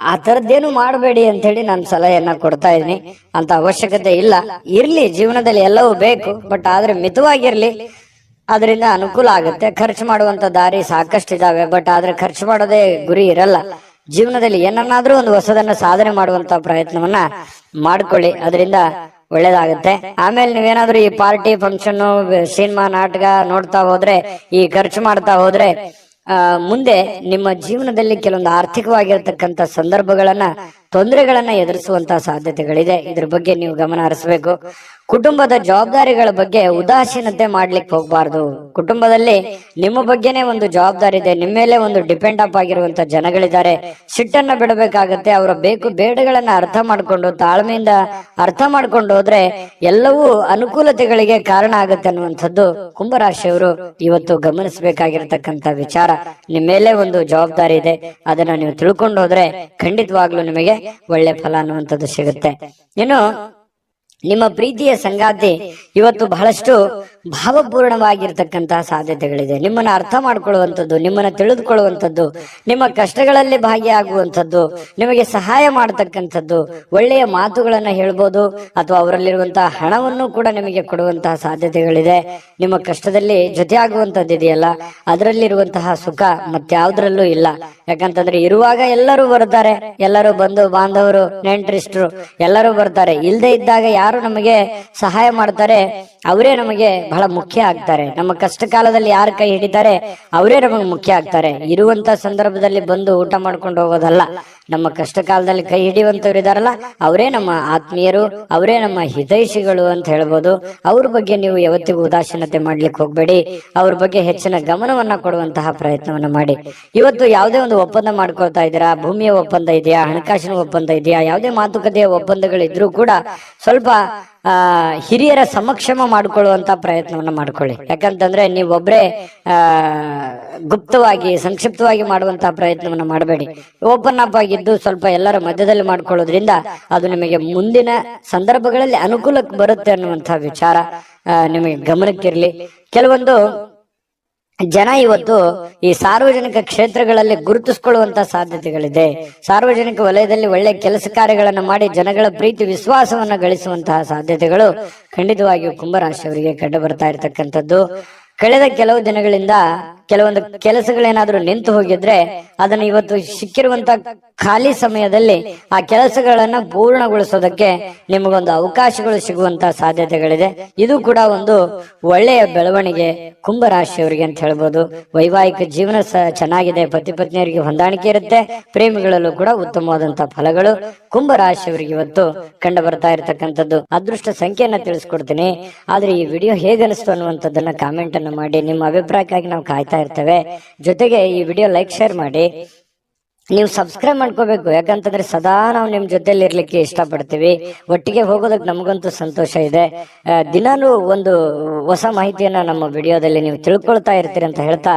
ಆ ತರದ್ದೇನು ಮಾಡಬೇಡಿ ಅಂತ ಹೇಳಿ ನಾನು ಸಲಹೆಯನ್ನ ಕೊಡ್ತಾ ಇದ್ದೀನಿ. ಅಂತ ಅವಶ್ಯಕತೆ ಇಲ್ಲ. ಇರ್ಲಿ, ಜೀವನದಲ್ಲಿ ಎಲ್ಲವೂ ಬೇಕು, ಬಟ್ ಆದ್ರೆ ಮಿತವಾಗಿರ್ಲಿ. ಅದರಿಂದ ಅನುಕೂಲ ಆಗುತ್ತೆ. ಖರ್ಚು ಮಾಡುವಂತ ದಾರಿ ಸಾಕಷ್ಟು ಇದಾವೆ, ಬಟ್ ಆದ್ರೆ ಖರ್ಚು ಮಾಡೋದೇ ಗುರಿ ಇರಲ್ಲ. ಜೀವನದಲ್ಲಿ ಏನನ್ನಾದ್ರೂ ಒಂದು ಹೊಸದನ್ನ ಸಾಧನೆ ಮಾಡುವಂತ ಪ್ರಯತ್ನವನ್ನ ಮಾಡ್ಕೊಳ್ಳಿ, ಅದರಿಂದ ಒಳ್ಳೇದಾಗುತ್ತೆ. ಆಮೇಲೆ ನೀವೇನಾದ್ರೂ ಈ ಪಾರ್ಟಿ, ಫಂಕ್ಷನ್, ಸಿನಿಮಾ, ನಾಟಕ ನೋಡ್ತಾ ಹೋದ್ರೆ, ಈ ಖರ್ಚು ಮಾಡ್ತಾ ಹೋದ್ರೆ ಮುಂದೆ ನಿಮ್ಮ ಜೀವನದಲ್ಲಿ ಕೆಲವೊಂದು ಆರ್ಥಿಕವಾಗಿರ್ತಕ್ಕಂಥ ಸಂದರ್ಭಗಳನ್ನ, ತೊಂದರೆಗಳನ್ನ ಎದುರಿಸುವಂತಹ ಸಾಧ್ಯತೆಗಳಿದೆ. ಇದ್ರ ಬಗ್ಗೆ ನೀವು ಗಮನ ಹರಿಸಬೇಕು. ಕುಟುಂಬದ ಜವಾಬ್ದಾರಿಗಳ ಬಗ್ಗೆ ಉದಾಸೀನತೆ ಮಾಡ್ಲಿಕ್ಕೆ ಹೋಗ್ಬಾರ್ದು. ಕುಟುಂಬದಲ್ಲಿ ನಿಮ್ಮ ಬಗ್ಗೆನೇ ಒಂದು ಜವಾಬ್ದಾರಿ ಇದೆ, ನಿಮ್ಮ ಮೇಲೆ ಒಂದು ಡಿಪೆಂಡ್ ಅಪ್ ಆಗಿರುವಂತ ಜನಗಳಿದ್ದಾರೆ. ಸಿಟ್ಟನ್ನ ಬಿಡಬೇಕಾಗತ್ತೆ. ಅವರ ಬೇಕು ಬೇಡಗಳನ್ನ ಅರ್ಥ ಮಾಡ್ಕೊಂಡು, ತಾಳ್ಮೆಯಿಂದ ಅರ್ಥ ಮಾಡ್ಕೊಂಡು ಹೋದ್ರೆ ಎಲ್ಲವೂ ಅನುಕೂಲತೆಗಳಿಗೆ ಕಾರಣ ಆಗುತ್ತೆ ಅನ್ನುವಂಥದ್ದು ಕುಂಭರಾಶಿಯವರು ಇವತ್ತು ಗಮನಿಸಬೇಕಾಗಿರ್ತಕ್ಕಂಥ ವಿಚಾರ. ನಿಮ್ಮ ಮೇಲೆ ಒಂದು ಜವಾಬ್ದಾರಿ ಇದೆ, ಅದನ್ನ ನೀವು ತಿಳ್ಕೊಂಡು ಹೋದ್ರೆ ಖಂಡಿತವಾಗ್ಲೂ ನಿಮಗೆ ಒಳ್ಳೆ ಫಲ ಅನ್ನುವಂಥದ್ದು ಸಿಗುತ್ತೆ. ಇನ್ನು ನಿಮ್ಮ ಪ್ರೀತಿಯ ಸಂಗಾತಿ ಇವತ್ತು ಬಹಳಷ್ಟು ಭಾವಪೂರ್ಣವಾಗಿರ್ತಕ್ಕಂತಹ ಸಾಧ್ಯತೆಗಳಿದೆ. ನಿಮ್ಮನ್ನ ಅರ್ಥ ಮಾಡ್ಕೊಳ್ಳುವಂಥದ್ದು, ನಿಮ್ಮನ್ನ ತಿಳಿದುಕೊಳ್ಳುವಂಥದ್ದು, ನಿಮ್ಮ ಕಷ್ಟಗಳಲ್ಲಿ ಭಾಗಿಯಾಗುವಂಥದ್ದು, ನಿಮಗೆ ಸಹಾಯ ಮಾಡತಕ್ಕಂಥದ್ದು, ಒಳ್ಳೆಯ ಮಾತುಗಳನ್ನ ಹೇಳ್ಬೋದು, ಅಥವಾ ಅವರಲ್ಲಿರುವಂತಹ ಹಣವನ್ನು ಕೂಡ ನಿಮಗೆ ಕೊಡುವಂತಹ ಸಾಧ್ಯತೆಗಳಿದೆ. ನಿಮ್ಮ ಕಷ್ಟದಲ್ಲಿ ಜೊತೆ ಆಗುವಂತದ್ದು ಇದೆಯಲ್ಲ, ಅದರಲ್ಲಿರುವಂತಹ ಸುಖ ಮತ್ಯಾವುದ್ರಲ್ಲೂ ಇಲ್ಲ. ಯಾಕಂತಂದ್ರೆ ಇರುವಾಗ ಎಲ್ಲರೂ ಬರ್ತಾರೆ, ಎಲ್ಲರೂ ಬಂಧು ಬಾಂಧವರು ನೆಂಟರಿಷ್ಟರು ಎಲ್ಲರೂ ಬರ್ತಾರೆ. ಇಲ್ಲದೆ ಇದ್ದಾಗ ಯಾರು ನಮಗೆ ಸಹಾಯ ಮಾಡ್ತಾರೆ ಅವರೇ ನಮಗೆ ಬಹಳ ಮುಖ್ಯ ಆಗ್ತಾರೆ. ನಮ್ಮ ಕಷ್ಟ ಕಾಲದಲ್ಲಿ ಯಾರು ಕೈ ಹಿಡಿತಾರೆ ಅವರೇ ನಮಗೆ ಮುಖ್ಯ ಆಗ್ತಾರೆ. ಇರುವಂತ ಸಂದರ್ಭದಲ್ಲಿ ಬಂದು ಊಟ ಮಾಡ್ಕೊಂಡು ಹೋಗೋದಲ್ಲ. ನಮ್ಮ ಕಷ್ಟ ಕಾಲದಲ್ಲಿ ಕೈ ಹಿಡಿಯುವಂತವ್ರು ಇದಾರಲ್ಲ ಅವರೇ ನಮ್ಮ ಆತ್ಮೀಯರು, ಅವರೇ ನಮ್ಮ ಹಿತೈಷಿಗಳು ಅಂತ ಹೇಳ್ಬೋದು. ಅವ್ರ ಬಗ್ಗೆ ನೀವು ಯಾವತ್ತಿಗೂ ಉದಾಸೀನತೆ ಮಾಡ್ಲಿಕ್ಕೆ ಹೋಗ್ಬೇಡಿ. ಅವ್ರ ಬಗ್ಗೆ ಹೆಚ್ಚಿನ ಗಮನವನ್ನ ಕೊಡುವಂತಹ ಪ್ರಯತ್ನವನ್ನ ಮಾಡಿ. ಇವತ್ತು ಯಾವುದೇ ಒಂದು ಒಪ್ಪಂದ ಮಾಡ್ಕೊಳ್ತಾ ಇದ್ದೀರಾ, ಭೂಮಿಯ ಒಪ್ಪಂದ ಇದೆಯಾ, ಹಣಕಾಸಿನ ಒಪ್ಪಂದ ಇದೆಯಾ, ಯಾವುದೇ ಮಾತುಕತೆಯ ಒಪ್ಪಂದಗಳಿದ್ರೂ ಕೂಡ ಸ್ವಲ್ಪ ಹಿರಿಯರ ಸಮಕ್ಷಮ ಮಾಡ್ಕೊಳ್ಳುವಂತ ಪ್ರಯತ್ನವನ್ನ ಮಾಡ್ಕೊಳ್ಳಿ. ಯಾಕಂತಂದ್ರೆ ನೀವೊಬ್ರೇ ಗುಪ್ತವಾಗಿ ಸಂಕ್ಷಿಪ್ತವಾಗಿ ಮಾಡುವಂತಹ ಪ್ರಯತ್ನವನ್ನ ಮಾಡಬೇಡಿ. ಓಪನ್ ಅಪ್ ಆಗಿದ್ದು ಸ್ವಲ್ಪ ಎಲ್ಲರ ಮಧ್ಯದಲ್ಲಿ ಮಾಡ್ಕೊಳ್ಳೋದ್ರಿಂದ ಅದು ನಿಮಗೆ ಮುಂದಿನ ಸಂದರ್ಭಗಳಲ್ಲಿ ಅನುಕೂಲಕ್ಕೆ ಬರುತ್ತೆ ಅನ್ನುವಂತಹ ವಿಚಾರ ನಿಮಗೆ ಗಮನಕ್ಕಿರ್ಲಿ. ಕೆಲವೊಂದು ಜನ ಇವತ್ತು ಈ ಸಾರ್ವಜನಿಕ ಕ್ಷೇತ್ರಗಳಲ್ಲಿ ಗುರುತಿಸಿಕೊಳ್ಳುವಂತ ಸಾಧ್ಯತೆಗಳಿದೆ. ಸಾರ್ವಜನಿಕ ವಲಯದಲ್ಲಿ ಒಳ್ಳೆ ಕೆಲಸ ಕಾರ್ಯಗಳನ್ನು ಮಾಡಿ ಜನಗಳ ಪ್ರೀತಿ ವಿಶ್ವಾಸವನ್ನ ಗಳಿಸುವಂತಹ ಸಾಧ್ಯತೆಗಳು ಖಂಡಿತವಾಗಿಯೂ ಕುಂಭರಾಶಿಯವರಿಗೆ ಕಂಡು ಬರ್ತಾ ಇರತಕ್ಕಂಥದ್ದು. ಕಳೆದ ಕೆಲವು ದಿನಗಳಿಂದ ಕೆಲವೊಂದು ಕೆಲಸಗಳೇನಾದ್ರೂ ನಿಂತು ಹೋಗಿದ್ರೆ ಅದನ್ನ ಇವತ್ತು ಸಿಕ್ಕಿರುವಂತ ಖಾಲಿ ಸಮಯದಲ್ಲಿ ಆ ಕೆಲಸಗಳನ್ನ ಪೂರ್ಣಗೊಳಿಸೋದಕ್ಕೆ ನಿಮಗೊಂದು ಅವಕಾಶಗಳು ಸಿಗುವಂತ ಸಾಧ್ಯತೆಗಳಿದೆ. ಇದು ಕೂಡ ಒಂದು ಒಳ್ಳೆಯ ಬೆಳವಣಿಗೆ ಕುಂಭರಾಶಿಯವರಿಗೆ ಅಂತ ಹೇಳ್ಬೋದು. ವೈವಾಹಿಕ ಜೀವನ ಚೆನ್ನಾಗಿದೆ, ಪತಿ ಪತ್ನಿಯರಿಗೆ ಹೊಂದಾಣಿಕೆ ಇರುತ್ತೆ, ಪ್ರೇಮಿಗಳಲ್ಲೂ ಕೂಡ ಉತ್ತಮವಾದಂತಹ ಫಲಗಳು ಕುಂಭರಾಶಿಯವರಿಗೆ ಇವತ್ತು ಕಂಡು ಬರ್ತಾ ಇರತಕ್ಕಂಥದ್ದು. ಅದೃಷ್ಟ ಸಂಖ್ಯೆಯನ್ನ ತಿಳಿಸ್ಕೊಡ್ತೀನಿ. ಆದ್ರೆ ಈ ವಿಡಿಯೋ ಹೇಗನಿಸ್ತು ಅನ್ನುವಂಥದ್ದನ್ನ ಕಾಮೆಂಟ್ ಅನ್ನು ಮಾಡಿ. ನಿಮ್ಮ ಅಭಿಪ್ರಾಯಕ್ಕಾಗಿ ನಾವು ಕಾಯ್ತಾ ಇರ್ತೇವೆ. ಜೊತೆಗೆ ಈ ವಿಡಿಯೋ ಲೈಕ್ ಶೇರ್ ಮಾಡಿ. ನೀವು ಸಬ್ಸ್ಕ್ರೈಬ್ ಮಾಡ್ಕೋಬೇಕು. ಯಾಕಂತಂದ್ರೆ ಸದಾ ನಾವು ನಿಮ್ ಜೊತೆಲಿ ಇರ್ಲಿಕ್ಕೆ ಇಷ್ಟಪಡ್ತೀವಿ. ಒಟ್ಟಿಗೆ ಹೋಗೋದಕ್ಕೆ ನಮಗಂತೂ ಸಂತೋಷ ಇದೆ. ದಿನಾನು ಒಂದು ಹೊಸ ಮಾಹಿತಿಯನ್ನ ನಮ್ಮ ವಿಡಿಯೋದಲ್ಲಿ ನೀವು ತಿಳ್ಕೊಳ್ತಾ ಇರ್ತೀರಿ ಅಂತ ಹೇಳ್ತಾ,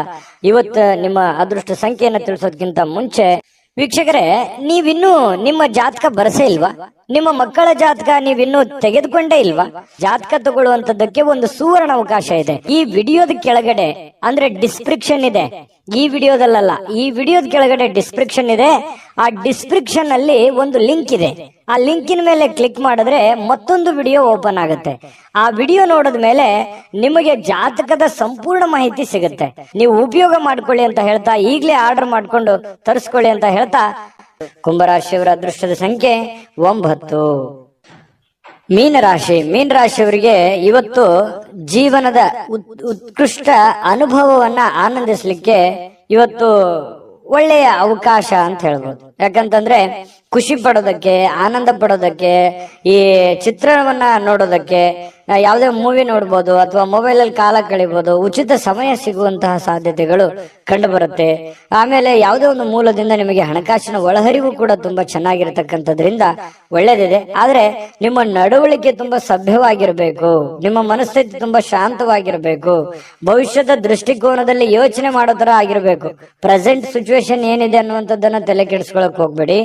ಇವತ್ತು ನಿಮ್ಮ ಅದೃಷ್ಟ ಸಂಖ್ಯೆಯನ್ನ ತಿಳಿಸೋದಕ್ಕಿಂತ ಮುಂಚೆ ವೀಕ್ಷಕರೇ, ನೀವಿನ್ನೂ ನಿಮ್ಮ ಜಾತಕ ಬರಸೇ ಇಲ್ವಾ? ನಿಮ್ಮ ಮಕ್ಕಳ ಜಾತಕ ನೀವಿನ್ನೂ ತೆಗೆದುಕೊಂಡೇ ಇಲ್ವಾ? ಜಾತಕ ತಗೊಳ್ಳುವಂತದ್ದಕ್ಕೆ ಒಂದು ಸುವರ್ಣ ಅವಕಾಶ ಇದೆ. ಈ ವಿಡಿಯೋದ ಕೆಳಗಡೆ ಅಂದ್ರೆ ಡಿಸ್ಕ್ರಿಪ್ಷನ್ ಇದೆ. ಈ ವಿಡಿಯೋದಲ್ಲ, ಈ ವಿಡಿಯೋದ ಕೆಳಗಡೆ ಡಿಸ್ಕ್ರಿಪ್ಷನ್ ಇದೆ. ಆ ಡಿಸ್ಕ್ರಿಪ್ಷನ್ ಅಲ್ಲಿ ಒಂದು ಲಿಂಕ್ ಇದೆ. ಆ ಲಿಂಕಿನ ಮೇಲೆ ಕ್ಲಿಕ್ ಮಾಡಿದ್ರೆ ಮತ್ತೊಂದು ವಿಡಿಯೋ ಓಪನ್ ಆಗುತ್ತೆ. ಆ ವಿಡಿಯೋ ನೋಡಿದ ಮೇಲೆ ನಿಮಗೆ ಜಾತಕದ ಸಂಪೂರ್ಣ ಮಾಹಿತಿ ಸಿಗುತ್ತೆ. ನೀವು ಉಪಯೋಗ ಮಾಡ್ಕೊಳ್ಳಿ ಅಂತ ಹೇಳ್ತಾ, ಈಗಲೇ ಆರ್ಡರ್ ಮಾಡ್ಕೊಂಡು ತರಿಸ್ಕೊಳ್ಳಿ ಅಂತ ಹೇಳ್ತಾ, ಕುಂಭರಾಶಿಯವರ ಅದೃಷ್ಟದ ಸಂಖ್ಯೆ 9. ಮೀನರಾಶಿಯವರಿಗೆ ಇವತ್ತು ಜೀವನದ ಉತ್ಕೃಷ್ಟ ಅನುಭವವನ್ನ ಆನಂದಿಸ್ಲಿಕ್ಕೆ ಇವತ್ತು ಒಳ್ಳೆಯ ಅವಕಾಶ ಅಂತ ಹೇಳ್ಬೋದು. ಯಾಕಂತಂದ್ರೆ ಖುಷಿ ಪಡೋದಕ್ಕೆ, ಆನಂದ ಪಡೋದಕ್ಕೆ, ಈ ಚಿತ್ರಣವನ್ನ ನೋಡೋದಕ್ಕೆ, ಯಾವುದೇ ಮೂವಿ ನೋಡ್ಬೋದು ಅಥವಾ ಮೊಬೈಲ್ ಅಲ್ಲಿ ಕಾಲ ಕಳಿಬಹುದು. ಉಚಿತ ಸಮಯ ಸಿಗುವಂತಹ ಸಾಧ್ಯತೆಗಳು ಕಂಡು ಬರುತ್ತೆ. ಆಮೇಲೆ ಯಾವುದೇ ಒಂದು ಮೂಲದಿಂದ ನಿಮಗೆ ಹಣಕಾಸಿನ ಒಳಹರಿವು ಕೂಡ ತುಂಬಾ ಚೆನ್ನಾಗಿರತಕ್ಕಂಥದ್ರಿಂದ ಒಳ್ಳೇದಿದೆ. ಆದ್ರೆ ನಿಮ್ಮ ನಡವಳಿಕೆ ತುಂಬಾ ಸಭ್ಯವಾಗಿರ್ಬೇಕು, ನಿಮ್ಮ ಮನಸ್ಥಿತಿ ತುಂಬಾ ಶಾಂತವಾಗಿರ್ಬೇಕು, ಭವಿಷ್ಯದ ದೃಷ್ಟಿಕೋನದಲ್ಲಿ ಯೋಚನೆ ಮಾಡೋ ತರ ಆಗಿರ್ಬೇಕು. ಪ್ರೆಸೆಂಟ್ ಸಿಚುವೇಶನ್ ಏನಿದೆ ಅನ್ನುವಂಥದ್ದನ್ನ ತಲೆ ಕೆಡಿಸ್ಕೊಳಕ್ ಹೋಗ್ಬೇಡಿ.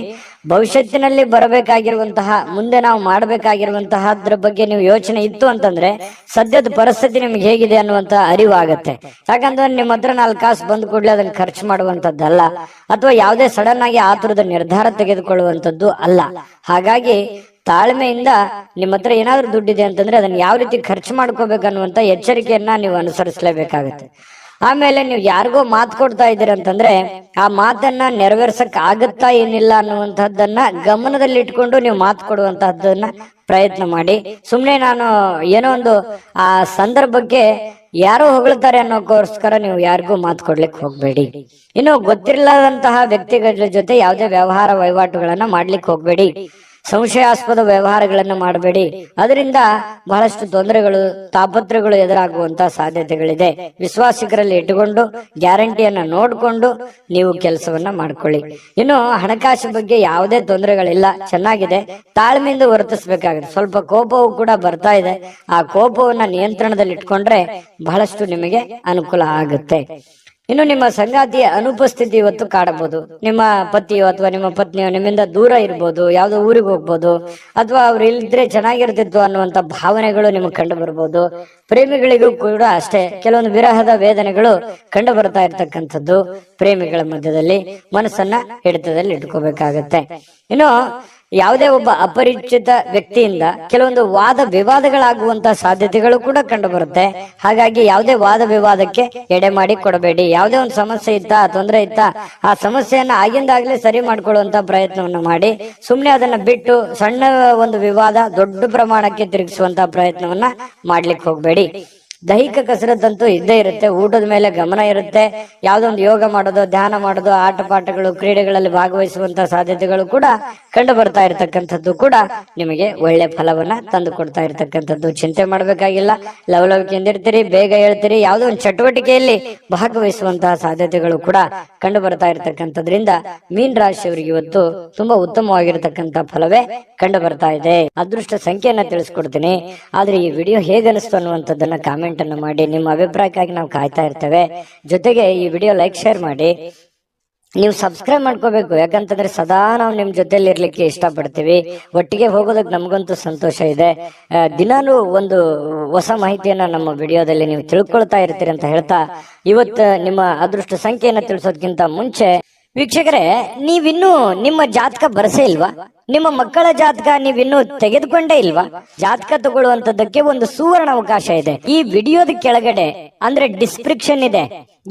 ಭವಿಷ್ಯತ್ತಿನಲ್ಲಿ ಬರಬೇಕಾಗಿರುವಂತಹ, ಮುಂದೆ ನಾವು ಮಾಡಬೇಕಾಗಿರುವಂತಹದ್ರ ಬಗ್ಗೆ ನೀವು ಯೋಚನೆ ಇತ್ತು ಅಂತಂದ್ರೆ ಸದ್ಯದ ಪರಿಸ್ಥಿತಿ ನಿಮ್ಗೆ ಹೇಗಿದೆ ಅನ್ನುವಂತ ಅರಿವಾಗತ್ತೆ. ಯಾಕಂದ್ರೆ ನಿಮ್ಮ ಹತ್ರ 4 ಕಾಸು ಬಂದ್ ಕೂಡಲೇ ಅದನ್ನ ಖರ್ಚು ಮಾಡುವಂತದ್ದಲ್ಲ, ಅಥವಾ ಯಾವುದೇ ಸಡನ್ ಆಗಿ ಆತುರದ ನಿರ್ಧಾರ ತೆಗೆದುಕೊಳ್ಳುವಂತದ್ದು ಅಲ್ಲ. ಹಾಗಾಗಿ ತಾಳ್ಮೆಯಿಂದ ನಿಮ್ಮ ಹತ್ರ ಏನಾದ್ರೂ ದುಡ್ಡಿದೆ ಅಂತಂದ್ರೆ ಅದನ್ನ ಯಾವ ರೀತಿ ಖರ್ಚು ಮಾಡ್ಕೋಬೇಕನ್ನುವಂತ ಎಚ್ಚರಿಕೆಯನ್ನ ನೀವು ಅನುಸರಿಸಲೇಬೇಕಾಗತ್ತೆ. ಆಮೇಲೆ ನೀವು ಯಾರಿಗೋ ಮಾತು ಕೊಡ್ತಾ ಇದ್ದೀರ ಅಂತಂದ್ರೆ ಆ ಮಾತನ್ನ ನೆರವೇರ್ಸಕ್ ಆಗತ್ತಾ ಏನಿಲ್ಲ ಅನ್ನುವಂಥದ್ದನ್ನ ಗಮನದಲ್ಲಿ ಇಟ್ಕೊಂಡು ನೀವು ಮಾತು ಕೊಡುವಂತಹದ್ದನ್ನ ಪ್ರಯತ್ನ ಮಾಡಿ. ಸುಮ್ನೆ ನಾನು ಏನೋ ಒಂದು ಆ ಸಂದರ್ಭಕ್ಕೆ ಯಾರೋ ಹೊಗಳ್ತಾರೆ ಅನ್ನೋಕ್ಕೋಸ್ಕರ ನೀವು ಯಾರಿಗೂ ಮಾತು ಕೊಡ್ಲಿಕ್ಕೆ ಹೋಗ್ಬೇಡಿ. ಇನ್ನು ಗೊತ್ತಿರಲಾದಂತಹ ವ್ಯಕ್ತಿಗಳ ಜೊತೆ ಯಾವುದೇ ವ್ಯವಹಾರ ವಹಿವಾಟುಗಳನ್ನ ಮಾಡ್ಲಿಕ್ಕೆ ಹೋಗ್ಬೇಡಿ. ಸಂಶಯಾಸ್ಪದ ವ್ಯವಹಾರಗಳನ್ನು ಮಾಡಬೇಡಿ. ಅದರಿಂದ ಬಹಳಷ್ಟು ತೊಂದರೆಗಳು, ತಾಪತ್ರಗಳು ಎದುರಾಗುವಂತಹ ಸಾಧ್ಯತೆಗಳಿದೆ. ವಿಶ್ವಾಸಿಕರಲ್ಲಿ ಇಟ್ಟುಕೊಂಡು ಗ್ಯಾರಂಟಿಯನ್ನ ನೋಡಿಕೊಂಡು ನೀವು ಕೆಲಸವನ್ನ ಮಾಡ್ಕೊಳ್ಳಿ. ಇನ್ನು ಹಣಕಾಸು ಬಗ್ಗೆ ಯಾವುದೇ ತೊಂದರೆಗಳಿಲ್ಲ, ಚೆನ್ನಾಗಿದೆ. ತಾಳ್ಮೆಯಿಂದ ವರ್ತಿಸಬೇಕಾಗುತ್ತೆ. ಸ್ವಲ್ಪ ಕೋಪವೂ ಕೂಡ ಬರ್ತಾ ಇದೆ. ಆ ಕೋಪವನ್ನ ನಿಯಂತ್ರಣದಲ್ಲಿ ಇಟ್ಕೊಂಡ್ರೆ ಬಹಳಷ್ಟು ನಿಮಗೆ ಅನುಕೂಲ ಆಗುತ್ತೆ. ಇನ್ನು ನಿಮ್ಮ ಸಂಗಾತಿಯ ಅನುಪಸ್ಥಿತಿ ಇವತ್ತು ಕಾಡಬಹುದು. ನಿಮ್ಮ ಪತಿಯೋ ಅಥವಾ ನಿಮ್ಮ ಪತ್ನಿಯೋ ನಿಮ್ಮಿಂದ ದೂರ ಇರ್ಬೋದು, ಯಾವ್ದೋ ಊರಿಗೆ ಹೋಗ್ಬೋದು, ಅಥವಾ ಅವ್ರು ಇಲ್ಲಿದ್ರೆ ಚೆನ್ನಾಗಿರ್ತಿತ್ತು ಅನ್ನುವಂತ ಭಾವನೆಗಳು ನಿಮಗೆ ಕಂಡು ಬರ್ಬೋದು. ಪ್ರೇಮಿಗಳಿಗೂ ಕೂಡ ಅಷ್ಟೇ ಕೆಲವೊಂದು ವಿರಹದ ವೇದನೆಗಳು ಕಂಡು ಬರ್ತಾ ಇರ್ತಕ್ಕಂಥದ್ದು. ಪ್ರೇಮಿಗಳ ಮಧ್ಯದಲ್ಲಿ ಮನಸ್ಸನ್ನ ಹಿಡಿತದಲ್ಲಿ ಇಟ್ಕೋಬೇಕಾಗತ್ತೆ. ಇನ್ನು ಯಾವುದೇ ಒಬ್ಬ ಅಪರಿಚಿತ ವ್ಯಕ್ತಿಯಿಂದ ಕೆಲವೊಂದು ವಾದ ವಿವಾದಗಳಾಗುವಂತಹ ಸಾಧ್ಯತೆಗಳು ಕೂಡ ಕಂಡು ಬರುತ್ತೆ. ಹಾಗಾಗಿ ಯಾವುದೇ ವಾದ ವಿವಾದಕ್ಕೆ ಎಡೆ ಮಾಡಿ ಕೊಡಬೇಡಿ. ಯಾವುದೇ ಒಂದು ಸಮಸ್ಯೆ ಇತ್ತಾ, ತೊಂದರೆ ಇತ್ತಾ, ಆ ಸಮಸ್ಯೆಯನ್ನ ಆಗಿಂದಾಗ್ಲೇ ಸರಿ ಮಾಡ್ಕೊಳ್ಳುವಂತ ಪ್ರಯತ್ನವನ್ನ ಮಾಡಿ, ಸುಮ್ನೆ ಅದನ್ನ ಬಿಟ್ಟು ಸಣ್ಣ ಒಂದು ವಿವಾದ ದೊಡ್ಡ ಪ್ರಮಾಣಕ್ಕೆ ತಿರುಗಿಸುವಂತಹ ಪ್ರಯತ್ನವನ್ನ ಮಾಡ್ಲಿಕ್ಕೆ ಹೋಗ್ಬೇಡಿ. ದೈಹಿಕ ಕಸರತ್ತಂತೂ ಇದ್ದೇ ಇರುತ್ತೆ. ಊಟದ ಮೇಲೆ ಗಮನ ಇರುತ್ತೆ. ಯಾವ್ದೋ ಒಂದು ಯೋಗ ಮಾಡೋದು, ಧ್ಯಾನ ಮಾಡೋದು, ಆಟ ಪಾಠಗಳು, ಕ್ರೀಡೆಗಳಲ್ಲಿ ಭಾಗವಹಿಸುವಂತಹ ಸಾಧ್ಯತೆಗಳು ಕೂಡ ಕಂಡು ಬರ್ತಾ ಇರತಕ್ಕಂಥದ್ದು ಕೂಡ ನಿಮಗೆ ಒಳ್ಳೆ ಫಲವನ್ನ ತಂದು ಕೊಡ್ತಾ ಇರತಕ್ಕಂಥದ್ದು. ಚಿಂತೆ ಮಾಡ್ಬೇಕಾಗಿಲ್ಲ. ಲವಲವಿಕೆಯಿಂದ ಇರ್ತೀರಿ, ಬೇಗ ಹೇಳ್ತೀರಿ. ಯಾವುದೋ ಒಂದು ಚಟುವಟಿಕೆಯಲ್ಲಿ ಭಾಗವಹಿಸುವಂತಹ ಸಾಧ್ಯತೆಗಳು ಕೂಡ ಕಂಡು ಬರ್ತಾ ಇರತಕ್ಕಂಥದ್ರಿಂದ ಮೀನ್ ರಾಶಿಯವರಿಗೆ ಇವತ್ತು ತುಂಬಾ ಉತ್ತಮವಾಗಿರತಕ್ಕಂತ ಫಲವೇ ಕಂಡು ಬರ್ತಾ ಇದೆ. ಅದೃಷ್ಟ ಸಂಖ್ಯೆಯನ್ನ ತಿಳಿಸ್ಕೊಡ್ತೀನಿ. ಆದ್ರೆ ಈ ವಿಡಿಯೋ ಹೇಗನಿಸ್ತು ಅನ್ನುವಂಥದ್ದನ್ನ ಕಾಮೆಂಟ್ ಅನ್ನು ಮಾಡಿ. ನಿಮ್ಮ ಅಭಿಪ್ರಾಯಕ್ಕಾಗಿ ನಾವು ಕಾಯ್ತಾ ಇರ್ತೇವೆ. ಜೊತೆಗೆ ಈ ವಿಡಿಯೋ ಲೈಕ್, ಶೇರ್ ಮಾಡಿ. ನೀವು ಸಬ್ಸ್ಕ್ರೈಬ್ ಮಾಡ್ಕೋಬೇಕು. ಯಾಕಂತಂದ್ರೆ ಸದಾ ನಾವು ನಿಮ್ ಜೊತೆಲಿ ಇರ್ಲಿಕ್ಕೆ ಇಷ್ಟಪಡ್ತೀವಿ. ಒಟ್ಟಿಗೆ ಹೋಗೋದಕ್ಕೆ ನಮಗಂತೂ ಸಂತೋಷ ಇದೆ. ದಿನಾನು ಒಂದು ಹೊಸ ಮಾಹಿತಿಯನ್ನ ನಮ್ಮ ವಿಡಿಯೋದಲ್ಲಿ ನೀವು ತಿಳ್ಕೊಳ್ತಾ ಇರ್ತೀರಿ ಅಂತ ಹೇಳ್ತಾ, ಇವತ್ತು ನಿಮ್ಮ ಅದೃಷ್ಟ ಸಂಖ್ಯೆಯನ್ನ ತಿಳಿಸೋದಕ್ಕಿಂತ ಮುಂಚೆ ವೀಕ್ಷಕರೇ, ನೀವಿನ್ನೂ ನಿಮ್ಮ ಜಾತಕ ಬರಸೇ ಇಲ್ವಾ? ನಿಮ್ಮ ಮಕ್ಕಳ ಜಾತಕ ನೀವಿನ್ನೂ ತೆಗೆದುಕೊಂಡೇ ಇಲ್ವಾ? ಜಾತಕ ತಗೊಳ್ಳುವಂತದ್ದಕ್ಕೆ ಒಂದು ಸುವರ್ಣ ಅವಕಾಶ ಇದೆ. ಈ ವಿಡಿಯೋದ ಕೆಳಗಡೆ ಅಂದ್ರೆ ಡಿಸ್ಕ್ರಿಪ್ಷನ್ ಇದೆ.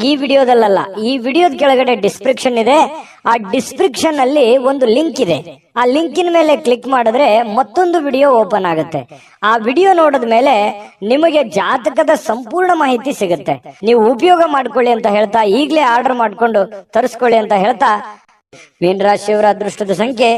ಈ ವಿಡಿಯೋದಲ್ಲ, ಈ ವಿಡಿಯೋದ ಕೆಳಗಡೆ ಡಿಸ್ಕ್ರಿಪ್ಷನ್ ಇದೆ. ಆ ಡಿಸ್ಕ್ರಿಪ್ಷನ್ ಅಲ್ಲಿ ಒಂದು ಲಿಂಕ್ ಇದೆ. ಆ ಲಿಂಕಿನ ಮೇಲೆ ಕ್ಲಿಕ್ ಮಾಡಿದ್ರೆ ಮತ್ತೊಂದು ವಿಡಿಯೋ ಓಪನ್ ಆಗುತ್ತೆ. ಆ ವಿಡಿಯೋ ನೋಡಿದ ಮೇಲೆ ನಿಮಗೆ ಜಾತಕದ ಸಂಪೂರ್ಣ ಮಾಹಿತಿ ಸಿಗುತ್ತೆ. ನೀವು ಉಪಯೋಗ ಮಾಡ್ಕೊಳ್ಳಿ ಅಂತ ಹೇಳ್ತಾ, ಈಗಲೇ ಆರ್ಡರ್ ಮಾಡ್ಕೊಂಡು ತರಿಸ್ಕೊಳ್ಳಿ ಅಂತ ಹೇಳ್ತಾ, ಮೀನ ರಾಶಿಯವರ ಅದೃಷ್ಟದ ಸಂಖ್ಯೆ